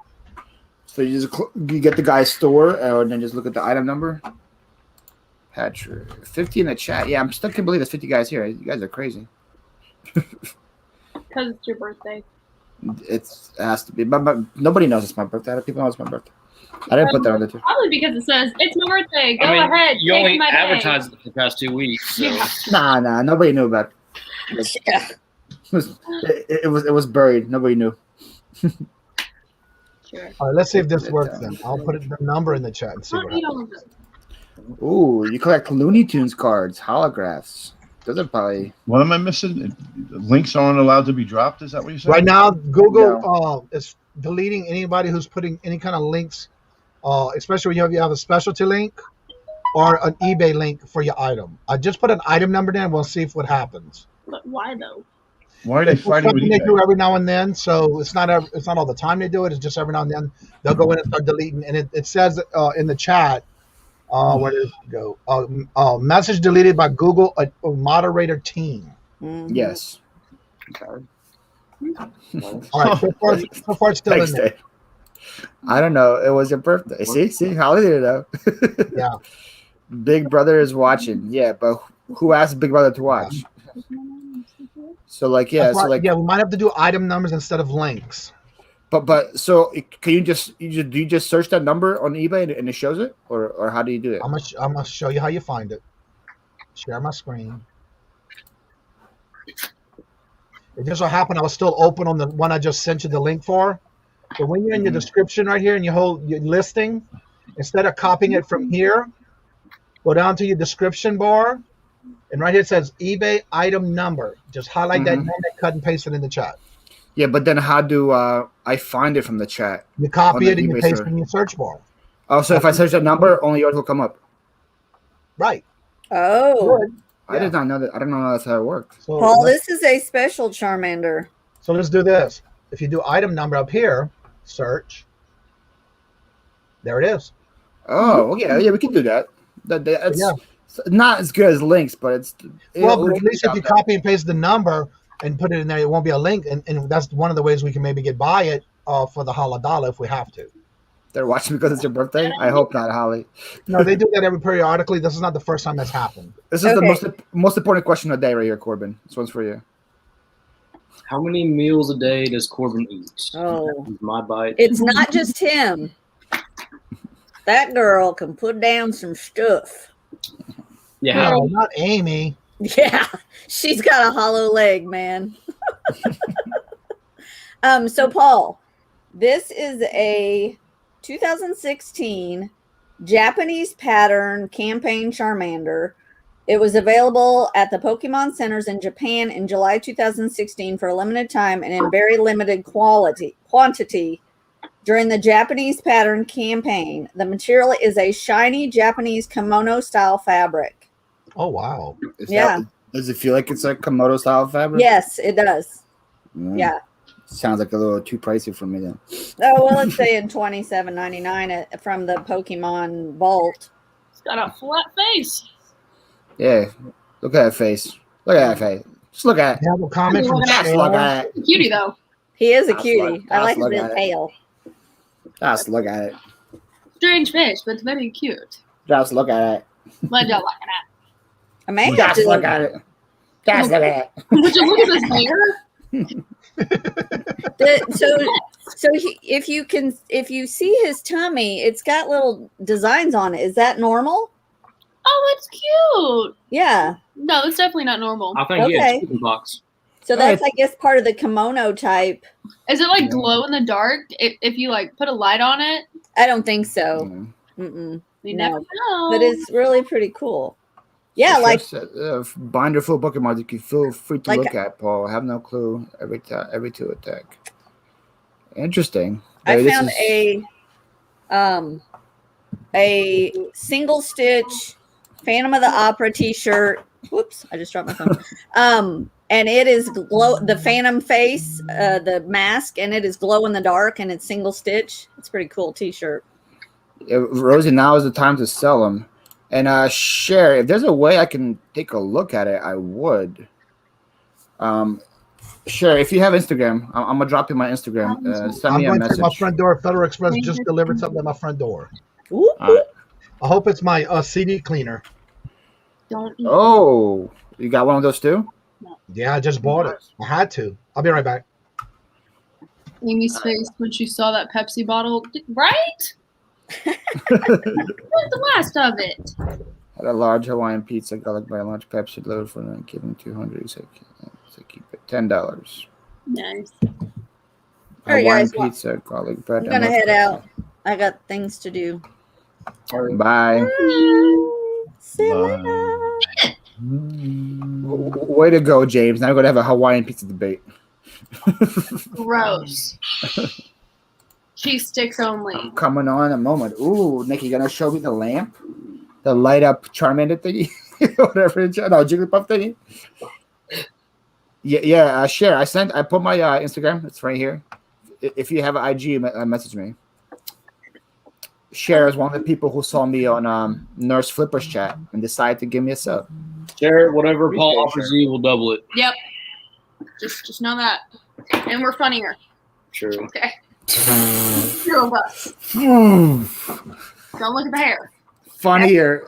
So you just you get the guy's store and then just look at the item number. Patrick, 50 in the chat. Yeah, I'm still can't believe there's 50 guys here. You guys are crazy. Because it's your birthday. It has to be, but nobody knows it's my birthday. People know it's my birthday. I didn't put that on the too. Probably because it says it's my birthday. Go ahead. You take only my advertised it for the past 2 weeks. So. Yeah. Nah, nobody knew about it. Yeah. It was buried. Nobody knew. Sure. All right, let's see if this works then. I'll put the number in the chat and see what You happens. don't Ooh, you collect Looney Tunes cards, holographs. Those are probably. What am I missing? Links aren't allowed to be dropped. Is that what you're saying? Right now, Google is deleting anybody who's putting any kind of links, especially when you have a specialty link or an eBay link for your item. I just put an item number there, and we'll see what happens. But why though? Why are they fighting with Something they eBay? do every now and then, so it's not all the time they do it. It's just every now and then they'll go in and start deleting. And it says in the chat, where does it go? Message deleted by Google a moderator team. Mm-hmm. Yes. All right, so far it's still Thanks, in there. Dave. I don't know. It was your birthday. See, Holly did it though. Yeah. Big Brother is watching. Yeah, but who asked Big Brother to watch? So like, yeah, That's so why- like, yeah, we might have to do item numbers instead of links. but so can you just search that number on eBay and it shows it, or how do you do it? I'm gonna show you how you find it. Share my screen. It just so happened I was still open on the one I just sent you the link for. So when you're in your description right here and you hold your listing, instead of copying it from here, go down to your description bar, and right here it says eBay item number. Just highlight that number, cut and paste it in the chat. Yeah, but then how do I find it from the chat? You copy On it the and you eBay paste search. it in your search bar. Oh, so if I search that number, only yours will come up. Right. Oh, Good. I did not know that. I don't know that's how it works. So Paul, this is a special Charmander. So let's do this. If you do item number up here, search. There it is. Oh, yeah, we can do that. That's Yeah. not as good as links, but it's Well, but at least if you copy and paste the number and put it in there, it won't be a link. And that's one of the ways we can maybe get by it for the $100 if we have to. They're watching because it's your birthday. I hope not, Holly. No, they do that every periodically. This is not the first time that's happened. This is the most important question of the day right here, Corbin. This one's for you. How many meals a day does Corbin eat? Oh. My bite. It's not just him. That girl can put down some stuff. Yeah. No, not Amy. Yeah, she's got a hollow leg, man. So Paul, this is a 2016 Japanese pattern campaign Charmander. It was available at the Pokemon centers in Japan in July 2016 for a limited time and in very limited quantity during the Japanese pattern campaign. The material is a shiny Japanese kimono style fabric. Oh, wow. Does it feel like it's a Komodo style fabric? Yes, it does. Mm. Yeah. Sounds like a little too pricey for me then. Oh, well, it's saying $27.99 from the Pokemon Vault. It's got a flat face. Yeah. Look at that face. Look at that face. Just look at it. You have a comment from Just look at it. Cutie though. He is a That's cutie. like- I like that's his like little tail. Just look at it. Strange fish, but very cute. Just look at it. What y'all looking at? I may have Just to look at it. Just look at it. Would you look at this hair? If you see his tummy, it's got little designs on it. Is that normal? Oh, it's cute. Yeah. No, that's definitely not normal. I think Okay. yeah, chicken box. So that's, I guess, part of the kimono type. Is it like glow in the dark? If you like put a light on it? I don't think so. Mm. Mm-mm. You No. never know. But it's really pretty cool. Yeah, like binder full Pokemon you can feel free to Like- look at, Paul. I have no clue. Every two attack. Interesting. I This found is- a single stitch Phantom of the Opera t-shirt. Whoops, I just dropped my phone. And it is the Phantom face, the mask, and it is glow in the dark, and it's single stitch. It's a pretty cool t-shirt. Rosie, now is the time to sell them. And share, if there's a way I can take a look at it, I would. Share, if you have Instagram, I'm gonna drop you my Instagram. Send me a message. To my front door. Federal Express just delivered something at my front door. Right. I hope it's my CD cleaner. Oh, you got one of those too? Yeah, I just bought it. I had to. I'll be right back. Amy's face when she saw that Pepsi bottle, right? Where's the last of it? Had a large Hawaiian pizza, garlic bread, a large Pepsi delivered for them. Give him 200. He said, keep it $10. Nice. All right, Hawaiian guys. Pizza, garlic bread. I'm gonna head out. I got things to do. Bye. Way to go, James. Now we're going to have a Hawaiian pizza debate. Gross. Cheese sticks only. Coming on in a moment. Ooh, Nikki, you going to show me the lamp? The light up Charmander thingy? Whatever. No, Jigglypuff thingy? Yeah, share. I put my Instagram. It's right here. If you have an IG, message me. Share is one of the people who saw me on Nurse Flipper's chat and decided to give me a sub. Share whatever Paul offers you, we'll double it. Yep. Just know that. And we're funnier. Sure. Okay. Two of us. Don't look at the hair. Funnier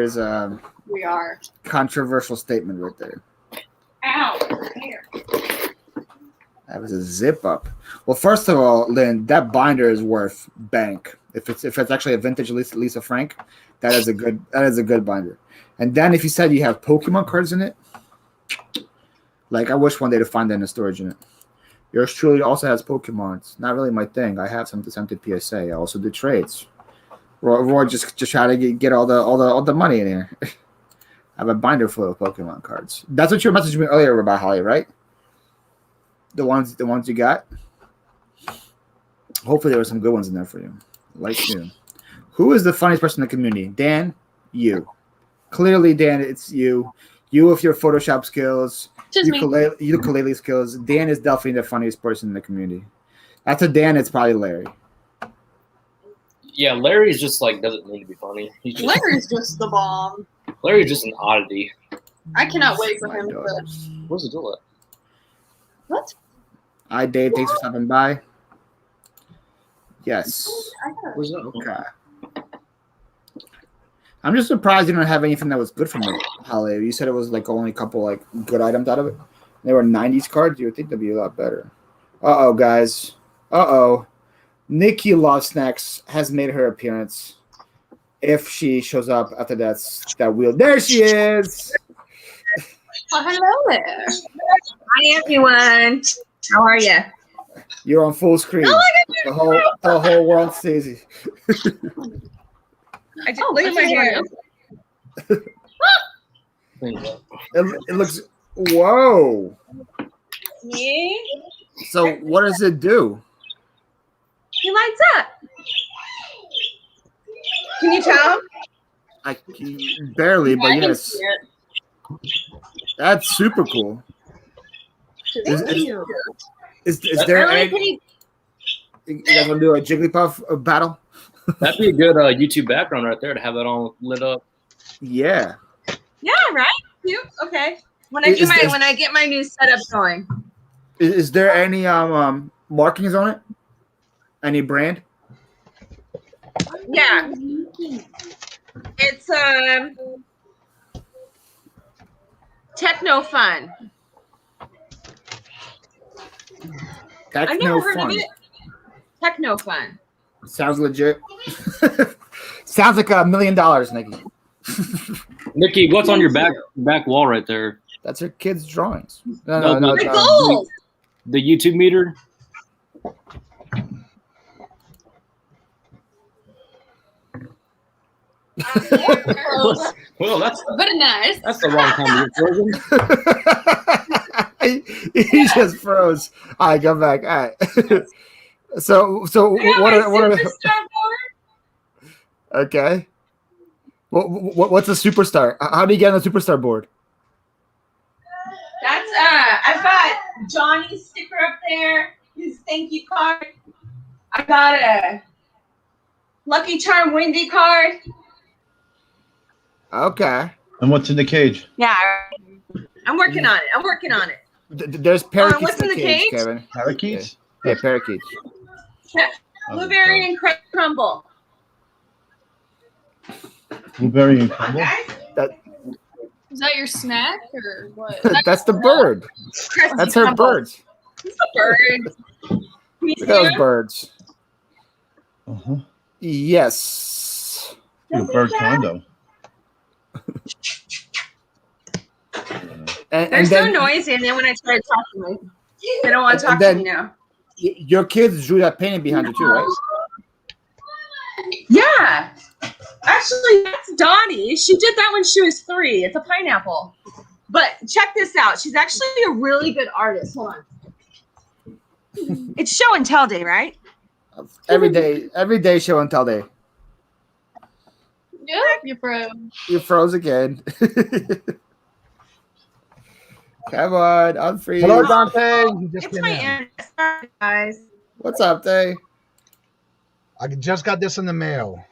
is We are. controversial statement right there. Ow. Hair. That was a zip up. Well, first of all, Lynn, that binder is worth bank. If it's actually a vintage Lisa Frank, that is a good binder. And then if you said you have Pokemon cards in it, like I wish one day to find that in the storage unit. Yours truly also has Pokemon. It's not really my thing. I have some to send to PSA. I also do trades. Roy just try to get all the money in here. I have a binder full of Pokemon cards. That's what you were messaging me earlier about, Holly, right? The ones you got. Hopefully there were some good ones in there for you. Like you. Who is the funniest person in the community? Dan, you. Clearly, Dan, it's you. You with your Photoshop skills, ukulele skills. Dan is definitely the funniest person in the community. After Dan, it's probably Larry. Yeah, Larry's just doesn't need to be funny. Larry's just the bomb. Larry's just an oddity. I cannot wait for him to. What's the deal at? What? Hi, Dave. Thanks for stopping by. Yes. Where's that? Okay. I'm just surprised you don't have anything that was good from it, Holly. You said it was only a couple good items out of it. They were 90s cards. You would think they'd be a lot better. Uh-oh, guys. Uh-oh. Nikki Love Snacks has made her appearance. If she shows up after that wheel. There she is. Oh, hello there. Hi, everyone. How are you? You're on full screen. The whole world sees you. Look at my hair. It looks. Whoa. Yeah. So what does it do? He lights up. Can you tell? I barely, but yes. That's super cool. Is there any? You guys want to do a Jigglypuff battle? That'd be a good YouTube background right there to have that all lit up. Yeah. Yeah. Right. Cute. Okay. When I get my new setup going. Is there any markings on it? Any brand? Yeah. It's Techno Fun. I've never heard of it. Techno Fun. Sounds legit. Sounds like $1 million, Nikki. Nikki, what's on your back wall right there? That's her kid's drawings. No. Gold. The YouTube meter. Well, that's very nice. That's the wrong time to get frozen. He just froze. All right, come back. All right. So what are okay? What's a superstar? How do you get on a superstar board? That's I've got Johnny's sticker up there, his thank you card. I got a Lucky Charm Wendy card. Okay. And what's in the cage? Yeah, I'm working on it. There's parakeets what's in the cage? Kevin. Parakeets? Yeah, parakeets. Blueberry and crumble. Blueberry and crumble? Is that your snack or what? That's the bird. That's her birds. It's a bird. Look at those birds. Uh-huh. Yes. A bird condo. They're so noisy, and then when I try to talk to them, they don't want to talk to me now. Your kids drew that painting behind you too, right? Yeah. Actually, that's Donnie. She did that when she was 3. It's a pineapple. But check this out. She's actually a really good artist. Hold on. It's show and tell day, right? Every day show and tell day. Yep, you froze. You froze again. Come on, unfreeze. Hello, Dante. It's my aunt, guys. What's up, Day? I just got this in the mail.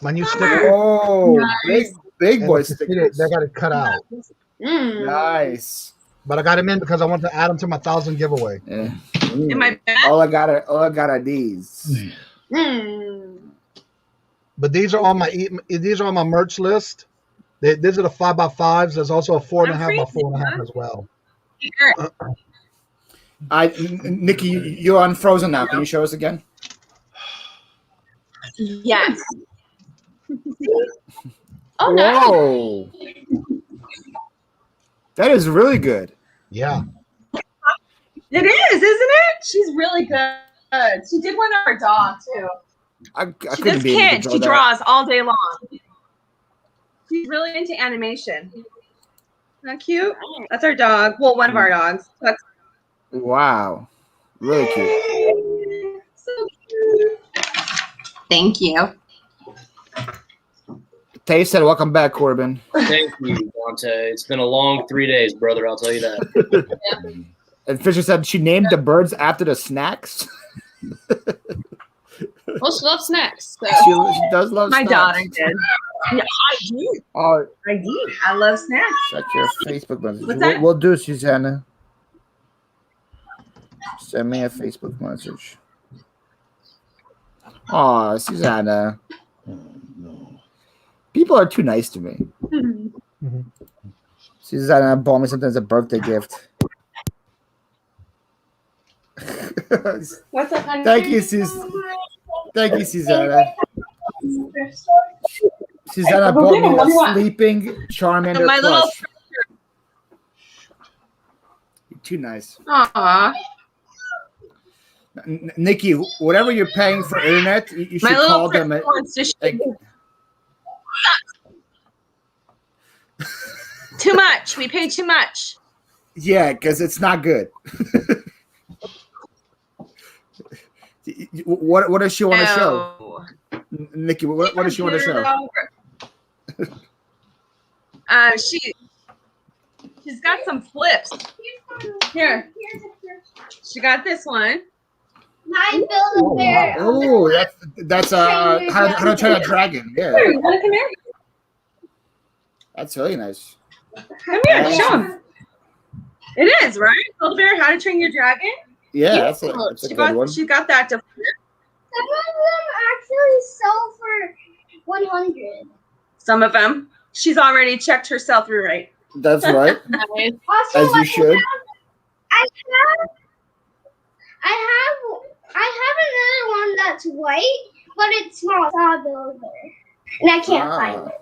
My new sticker. Oh, Nice. big boy stickers. They got it cut out. Nice. But I got them in because I wanted to add them to my 1,000 giveaway. Yeah. Am I back? All I got are these. But these are on my merch list. These are the 5x5s. There's also a 4.5 by 4.5 as well. Nikki, you're unfrozen now. Can you show us again? Yes. Oh, Whoa. That is really good. Yeah. It is, isn't it? She's really good. She did one of our dogs too. This kid, she draws all day long. She's really into animation. Isn't that cute? That's our dog. Well, one of our dogs. That's Wow. Really cute. so cute. Thank you. Tay said, welcome back, Corbin. Thank you, Dante. It's been a long 3 days, brother. I'll tell you that. And Fisher said she named the birds after the snacks. Well, she loves snacks. So. She does love My snacks. daughter did. Yeah, I do. Oh, I do. I love snacks. check your Facebook message. What's that? We'll do, Susanna. Send me a Facebook message. Oh, Susanna. People are too nice to me. Susanna bought me sometimes a birthday gift. What's up, honey? Thank you, Susanna. Susanna bought me a sleeping Charmander My little plush. You're too nice. Aw. Nikki, whatever you're paying for internet, you should My little call them. wants to Too much. We paid too much. Yeah, because it's not good. What does she want to show? Nikki, what does she want to show? She's got some flips. Here. She got this one. My Build-A-Bear. Oh, that's how to train a dragon. Yeah. Here, you wanna come here? That's really nice. Come here, show him. It is, right? Build-A-Bear, How to Train Your Dragon? Yeah, that's a good one. She got that to flip. Some of them actually sell for 100. Some of them. She's already checked her sell-through rate. That's right. Also, As you should. I have another one that's white, but it's small. It's not a Build-A-Bear, and I can't find it.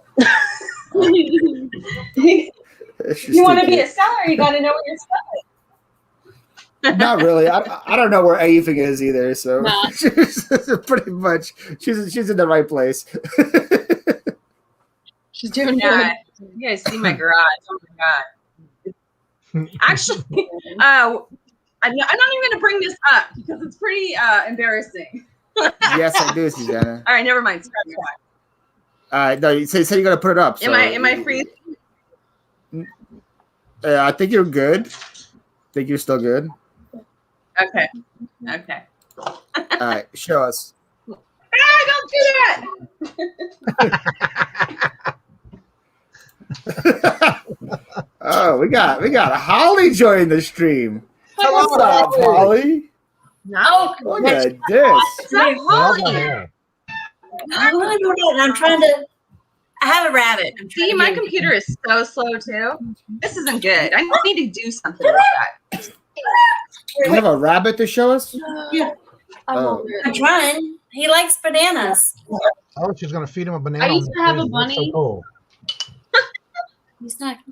You want to be a seller, you got to know what you're selling. Not really. I don't know where anything is either. So Nah. she's pretty much she's in the right place. She's doing Yeah, good. you guys see my garage. Oh my god. Actually, I'm not even gonna bring this up because it's pretty embarrassing. Yes, I do, Susanna. All right, never mind. Scratch that. No, you say you're gonna put it up. So. Am I free? I think you're good. I think you're still good. Okay. All right, show us. Don't do that. Oh, we got Holly joining the stream. What's up, Holly? No. Look at this. What's up, Holly? I'm trying to. I have a rabbit. See, my computer is so slow too. This isn't good. I need to do something with that. You have a rabbit to show us? Yeah. Oh. I'm trying. He likes bananas. Oh, she's gonna feed him a banana. I used to have a That's bunny. So cool.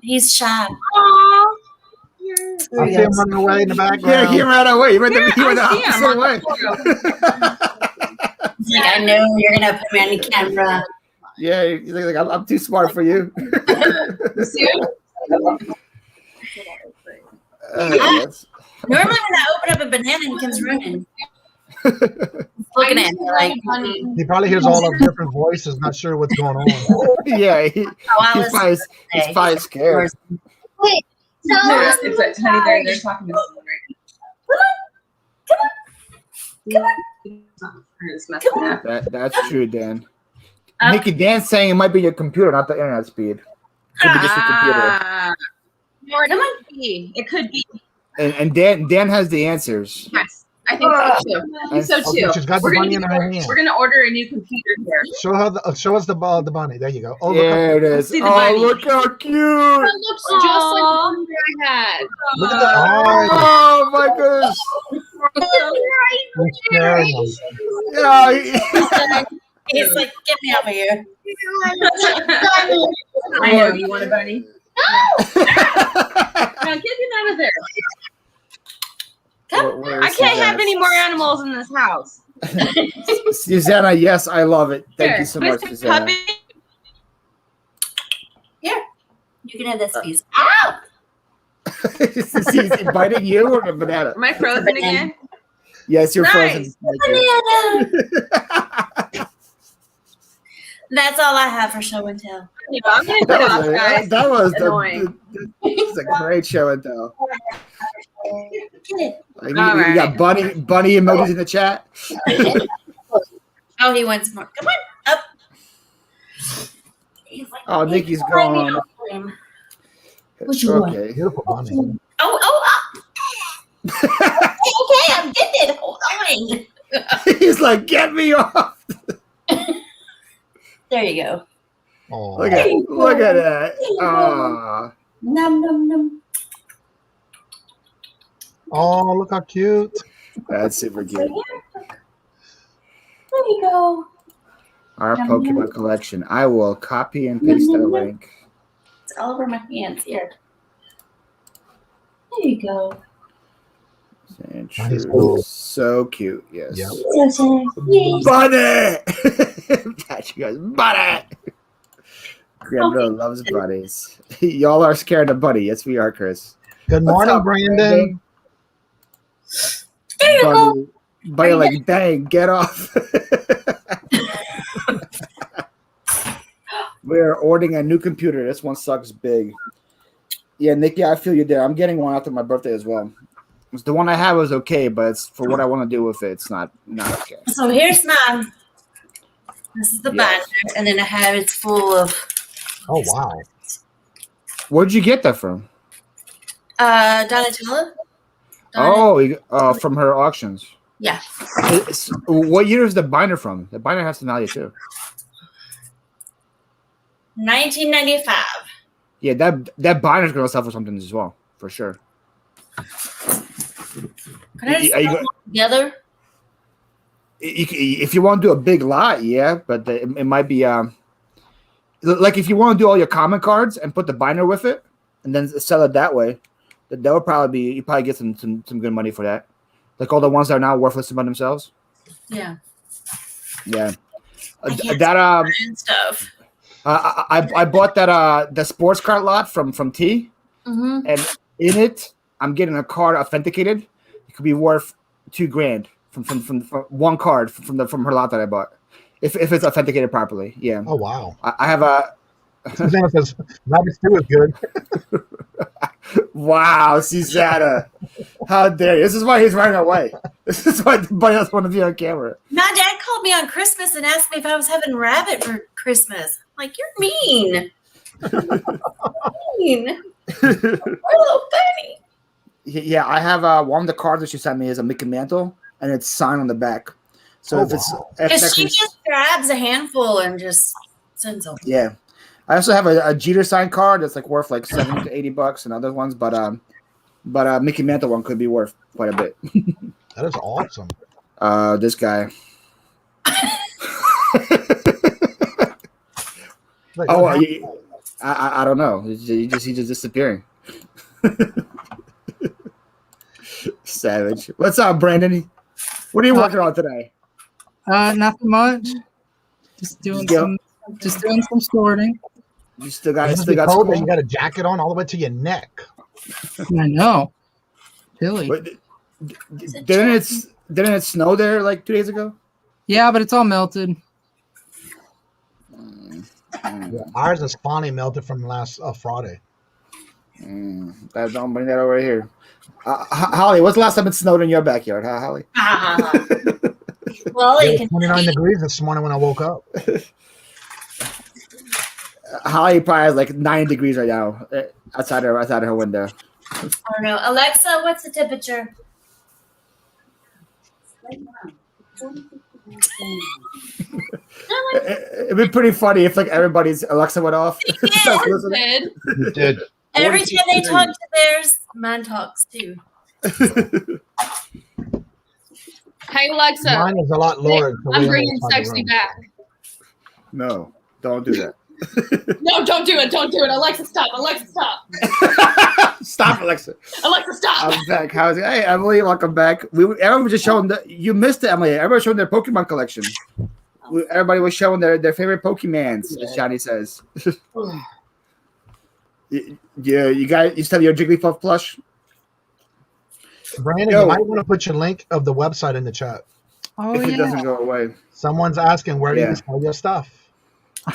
He's shy. Aww. I see him running away in the background. Yeah, he ran away. He ran the I see him opposite way. He's like, I know you're gonna put me on the camera. Yeah, he's like I'm too smart for you. Normally, when I open up a banana, he comes running. Looking at me like. He probably hears all our different voices, not sure what's going on. Yeah, he's probably scared. Wait, so It's honey, they're talking to someone right now. That's true, Dan. Nikki, Dan's saying it might be your computer, not the internet speed. Could be just your computer. It could be. And Dan has the answers. Yes, I think so too. I think so too. Okay, she's got the bunny in her hand. We're gonna order a new computer here. Show us the bunny. There you go. Oh, there it is. Oh, look how cute! It looks just like the one I had. Look at the eyes. Oh my goodness! He's staring at us. Yeah, He's like, get me over here. I know you want a bunny. No, get him out of there. I can't have any more animals in this house. Susanna, yes, I love it. Thank you so much, Mr. Susanna. Puppy. Here, you can have this piece. Ow! Is he biting you or a banana? Am I frozen again? Yes, you're Nice. frozen. Banana. That's all I have for show and tell. I'm gonna get off, guys. That was annoying. It's a great show and tell. You All got bunny emojis in the chat. Oh, he wants more. Come on, up. Oh, Nikki's gone. What you want? Okay. Beautiful bunny. Okay, I'm getting it. Hold on. He's like, get me off. There you go. Oh, Look at that. Aw. Num num num. oh, look how cute. That's super cute. There you go. Our Pokemon collection. I will copy and paste that link. It's all over my hands here. There you go. And Nice. true. So cute. Yes. Yep. Bunny! She goes, bunny! Grandma loves bunnies. Y'all are scared of bunny. Yes, we are, Chris. Good What's morning, up, Brandon. There you go. Bunny like, dang, get off. We're ordering a new computer. This one sucks big. Yeah, Nikki, I feel you there. I'm getting one after my birthday as well. The one I have is okay, but it's for what I want to do with it. It's not okay. So here's my. This is the binder, and then I have it's full of. Oh wow! Where'd you get that from? Donatella. Oh, from her auctions. Yeah. What year is the binder from? The binder has some value too. 1995. Yeah, that binder's gonna sell for something as well, for sure. Can I just put them all together? If you want to do a big lot, yeah, but it might be like if you want to do all your common cards and put the binder with it, and then sell it that way, that would probably be you probably get some good money for that. Like all the ones that are now worthless by themselves. Yeah. Yeah. That stuff. I bought that the sports card lot from T, Mm-hmm. and in it I'm getting a card authenticated. it could be worth $2,000 from one card from her lot that I bought. If it's authenticated properly, yeah. Oh wow! I have a. Susanna says rabbit stew is good. Wow, Susanna, how dare you? This is why he's running away. This is why nobody else want to be on camera. My dad called me on Christmas and asked me if I was having rabbit for Christmas. I'm like, you're mean. mean. We're a little funny. Yeah, I have one of the cards that she sent me is a Mickey Mantle, and it's signed on the back. So if Because she just grabs a handful and just sends them. Yeah. I also have a Jeter signed card that's like worth like $70 to $80 and other ones, but Mickey Mantle one could be worth quite a bit. That is awesome. This guy. I don't know. He's just disappearing. Savage. What's up, Brandon? What are you working on today? Nothing much. Just doing some sorting. You still got school? You got a jacket on all the way to your neck. I know. Chilly. Didn't it snow there like 2 days ago? Yeah, but it's all melted. Yeah, ours is finally melted from last Friday. Don't bring that over here. Holly, what's the last time it snowed in your backyard, huh, Holly? Well, it was 29 degrees this morning when I woke up. Holly probably has like 9 degrees right now outside her window. I don't know. Alexa, what's the temperature? It'd be pretty funny if like everybody's Alexa went off. It did. Every time they talk to theirs, mine talks too. Hey Alexa, mine is a lot lower. I'm bringing sexy back. No, don't do that. No, don't do it. Don't do it. Alexa, stop. Alexa, stop. Stop, Alexa. Alexa, stop. I'm back. How's it? Hey, Emily, welcome back. Everyone was just showing you missed it, Emily. Everybody was showing their Pokemon collection. Everybody was showing their favorite Pokemans, as Johnny says. Yeah, you guys, you still have your Jigglypuff plush? Brandon, you might want to put your link of the website in the chat. Oh, if it doesn't go away. Someone's asking, where do you sell your stuff?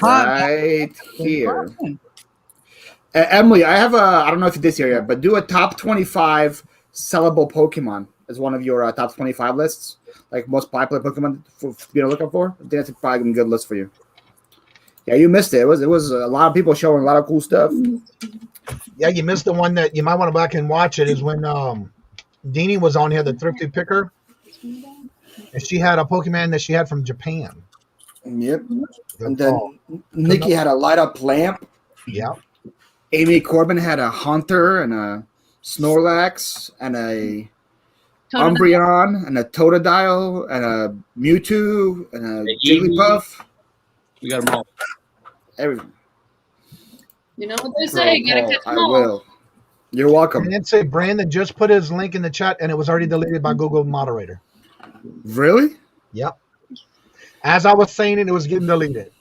Right here. Emily, I have I don't know if you did this here yet, but do a top 25 sellable Pokemon as one of your top 25 lists, like most popular Pokemon to be looking for. I think that's probably a good list for you. Yeah, you missed it. It was a lot of people showing a lot of cool stuff. Yeah, you missed the one that you might want to go back and watch it is when Deanie was on here, the thrifty picker, and she had a Pokemon that she had from Japan. Yep. And then Nikki had a light up lamp. Yeah. Amy Corbin had a Haunter and a Snorlax and a Umbreon and a Totodile and a Mewtwo and a Jigglypuff. We got them all. Everything. You know what they say, you gotta catch them all. I will. You're welcome. And say Brandon just put his link in the chat and it was already deleted by Google moderator. Really? Yep. As I was saying it, it was getting deleted.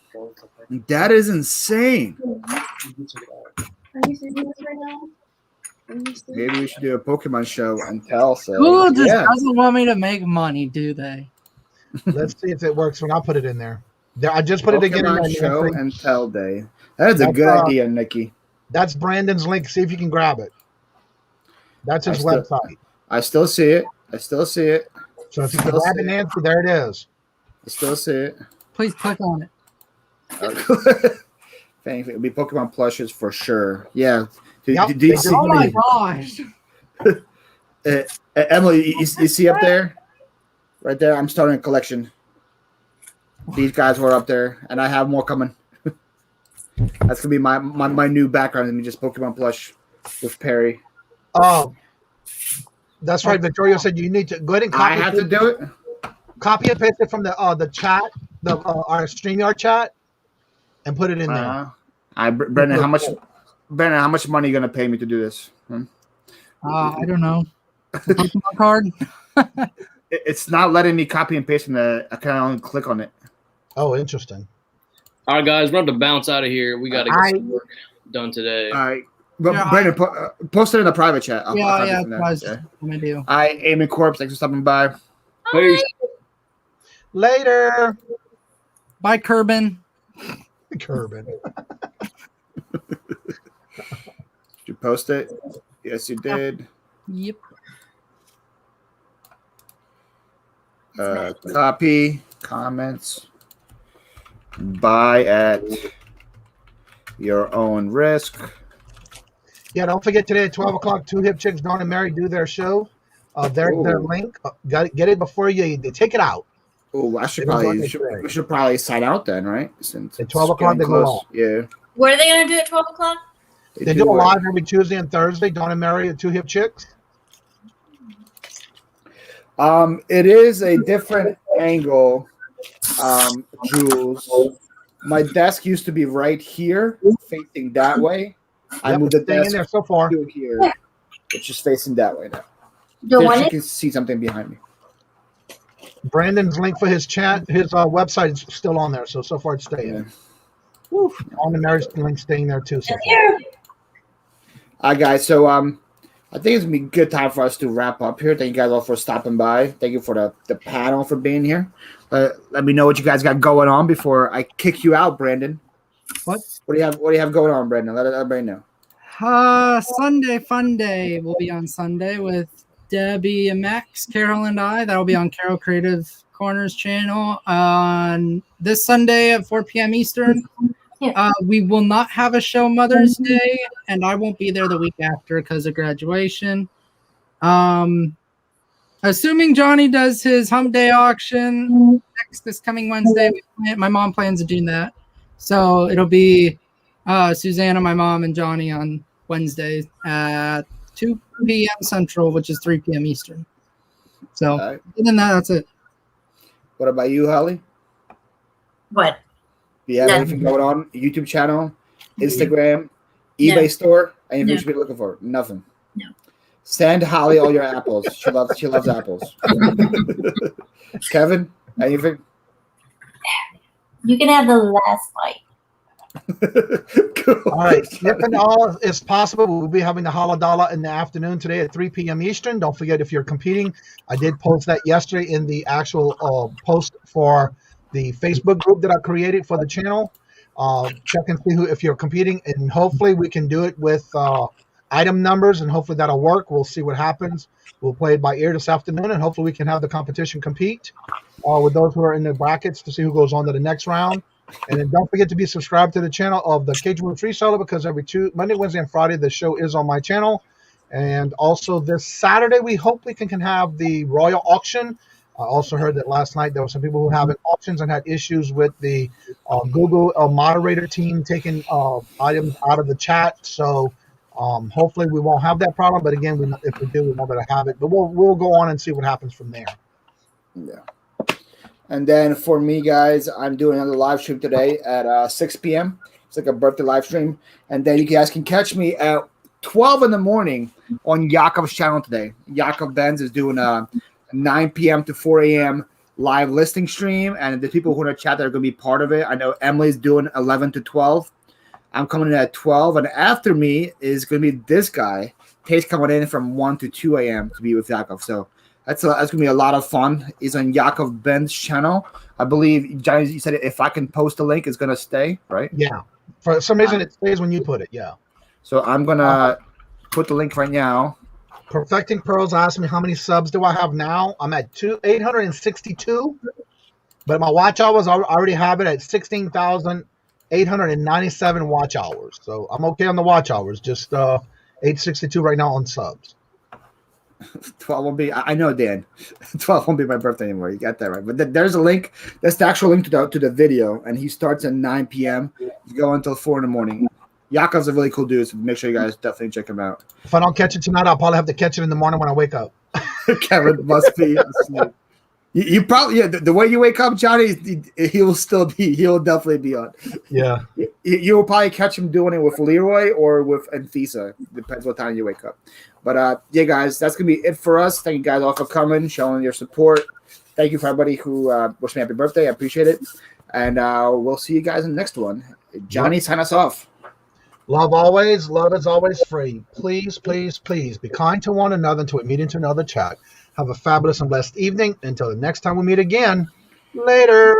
That is insane. Maybe we should do a Pokemon show and tell. So Google just doesn't want me to make money, do they? Let's see if it works when I put it in there. I just put it again. Pokemon show and tell day. That is a good idea, Nikki. That's Brandon's link. See if you can grab it. That's his website. I still see it. So if you can grab an answer, there it is. I still see it. Please click on it. Thanks. It'll be Pokemon plushes for sure. Yeah. Oh my gosh. Emily, you see up there? Right there. I'm starting a collection. These guys were up there, and I have more coming. That's gonna be my new background. And just Pokemon plush with Perry. Oh, that's right. Victoria said you need to go ahead and copy. I have to do it. Copy and paste it from the chat, our StreamYard chat, and put it in there. Brandon, how much money are you gonna pay me to do this? I don't know. Pokemon card. It's not letting me copy and paste I can only click on it. Oh, interesting. All right, guys, we're going to bounce out of here. We got to get some work done today. All right. But Yeah, Brandon, post it in the private chat. I'll Yeah, copy yeah, from there. that's what I was gonna do. Amy Corpse, thanks for stopping by. Peace. Later. Bye, Kerbin. Kerbin. Did you post it? Yes, you did. Yep. Copy, comments, buy at your own risk. Yeah, don't forget today at 12 o'clock, 2 Hip Chicks, Dawn and Mary do their show. Their link. Get it before they take it out. Oh, we should probably sign out then, right? Since at 12 o'clock they go on. Yeah. What are they going to do at 12 o'clock? They do a live every Tuesday and Thursday. Dawn and Mary at 2 Hip Chicks. It is a different angle, Jules. My desk used to be right here, facing that way. I moved the desk in there so far. to here. It's just facing that way now. You can see something behind me. Brandon's link for his chat, his website is still on there. So far it's staying. Yeah. On the Mary's link staying there too. So All right, guys. So I think it's gonna be a good time for us to wrap up here. Thank you guys all for stopping by. Thank you for the panel for being here. Let me know what you guys got going on before I kick you out, Brandon. What? What do you have going on, Brandon? Let everybody know. Sunday Fun Day will be on Sunday with Debbie and Max, Carol and I. That'll be on Carol Creative Corners channel on this Sunday at 4 p.m. Eastern. We will not have a show Mother's Day, and I won't be there the week after because of graduation. Assuming Johnny does his hump day auction this coming Wednesday, my mom plans to do that. So it'll be Susanna, my mom, and Johnny on Wednesday at 2 p.m. Central, which is 3 p.m. Eastern. So other than that, that's it. What about you, Holly? What? Do you have anything going on? YouTube channel, Instagram, eBay store? Anything you should be looking for? Nothing. No. Send Holly all your apples. She loves apples. Kevin, anything? You can have the last bite. All right. If and all is possible, we'll be having the Halladala in the afternoon today at 3 p.m. Eastern. Don't forget, if you're competing, I did post that yesterday in the actual post for the Facebook group that I created for the channel. Check and see if you're competing, and hopefully we can do it with item numbers, and hopefully that'll work. We'll see what happens. We'll play it by ear this afternoon, and hopefully we can have the competition compete with those who are in the brackets to see who goes on to the next round. And then don't forget to be subscribed to the channel of the Kajun Reseller, because every Monday, Wednesday, and Friday the show is on my channel. And also this Saturday, we hope we can have the Royal Auction. I also heard that last night there were some people who have auctions and had issues with the Google moderator team taking items out of the chat. So hopefully we won't have that problem. But again, if we do, we won't be able to have it. But we'll go on and see what happens from there. Yeah. And then for me, guys, I'm doing another live stream today at 6 p.m. It's like a birthday live stream. And then you guys can catch me at 12 in the morning on Yakov's channel today. Yakov Benz is doing a 9 p.m. to 4 a.m. live listing stream. And the people who are in the chat that are going to be part of it, I know Emily's doing 11 to 12. I'm coming in at 12. And after me is going to be this guy. Pace coming in from 1 to 2 a.m. to be with Yakov. So that's going to be a lot of fun. He's on Yakov Ben's channel. I believe, Johnny, you said if I can post a link, it's going to stay, right? Yeah. For some reason, it stays when you put it, yeah. So I'm going to put the link right now. Perfecting Pearls asked me how many subs do I have now. I'm at 862. But my watch hours, I already have it at 16,897 watch hours. So I'm okay on the watch hours. Just 862 right now on subs. 12 won't be. I know, Dan. 12 won't be my birthday anymore. You got that right. But there's a link. That's the actual link to the video, and he starts at 9 p.m. You go until 4 in the morning. Yakov's a really cool dude, so make sure you guys definitely check him out. If I don't catch it tonight, I'll probably have to catch it in the morning when I wake up. Kevin must be asleep. You probably the way you wake up, Johnny, he'll definitely be on. Yeah. You'll probably catch him doing it with Leroy or with Anthisa. Depends what time you wake up. But yeah, guys, that's gonna be it for us. Thank you guys all for coming, showing your support. Thank you for everybody who wished me happy birthday. I appreciate it. And we'll see you guys in the next one. Johnny, sign us off. Love always. Love is always free. Please, please, please be kind to one another until we meet into another chat. Have a fabulous and blessed evening. Until the next time we meet again. Later.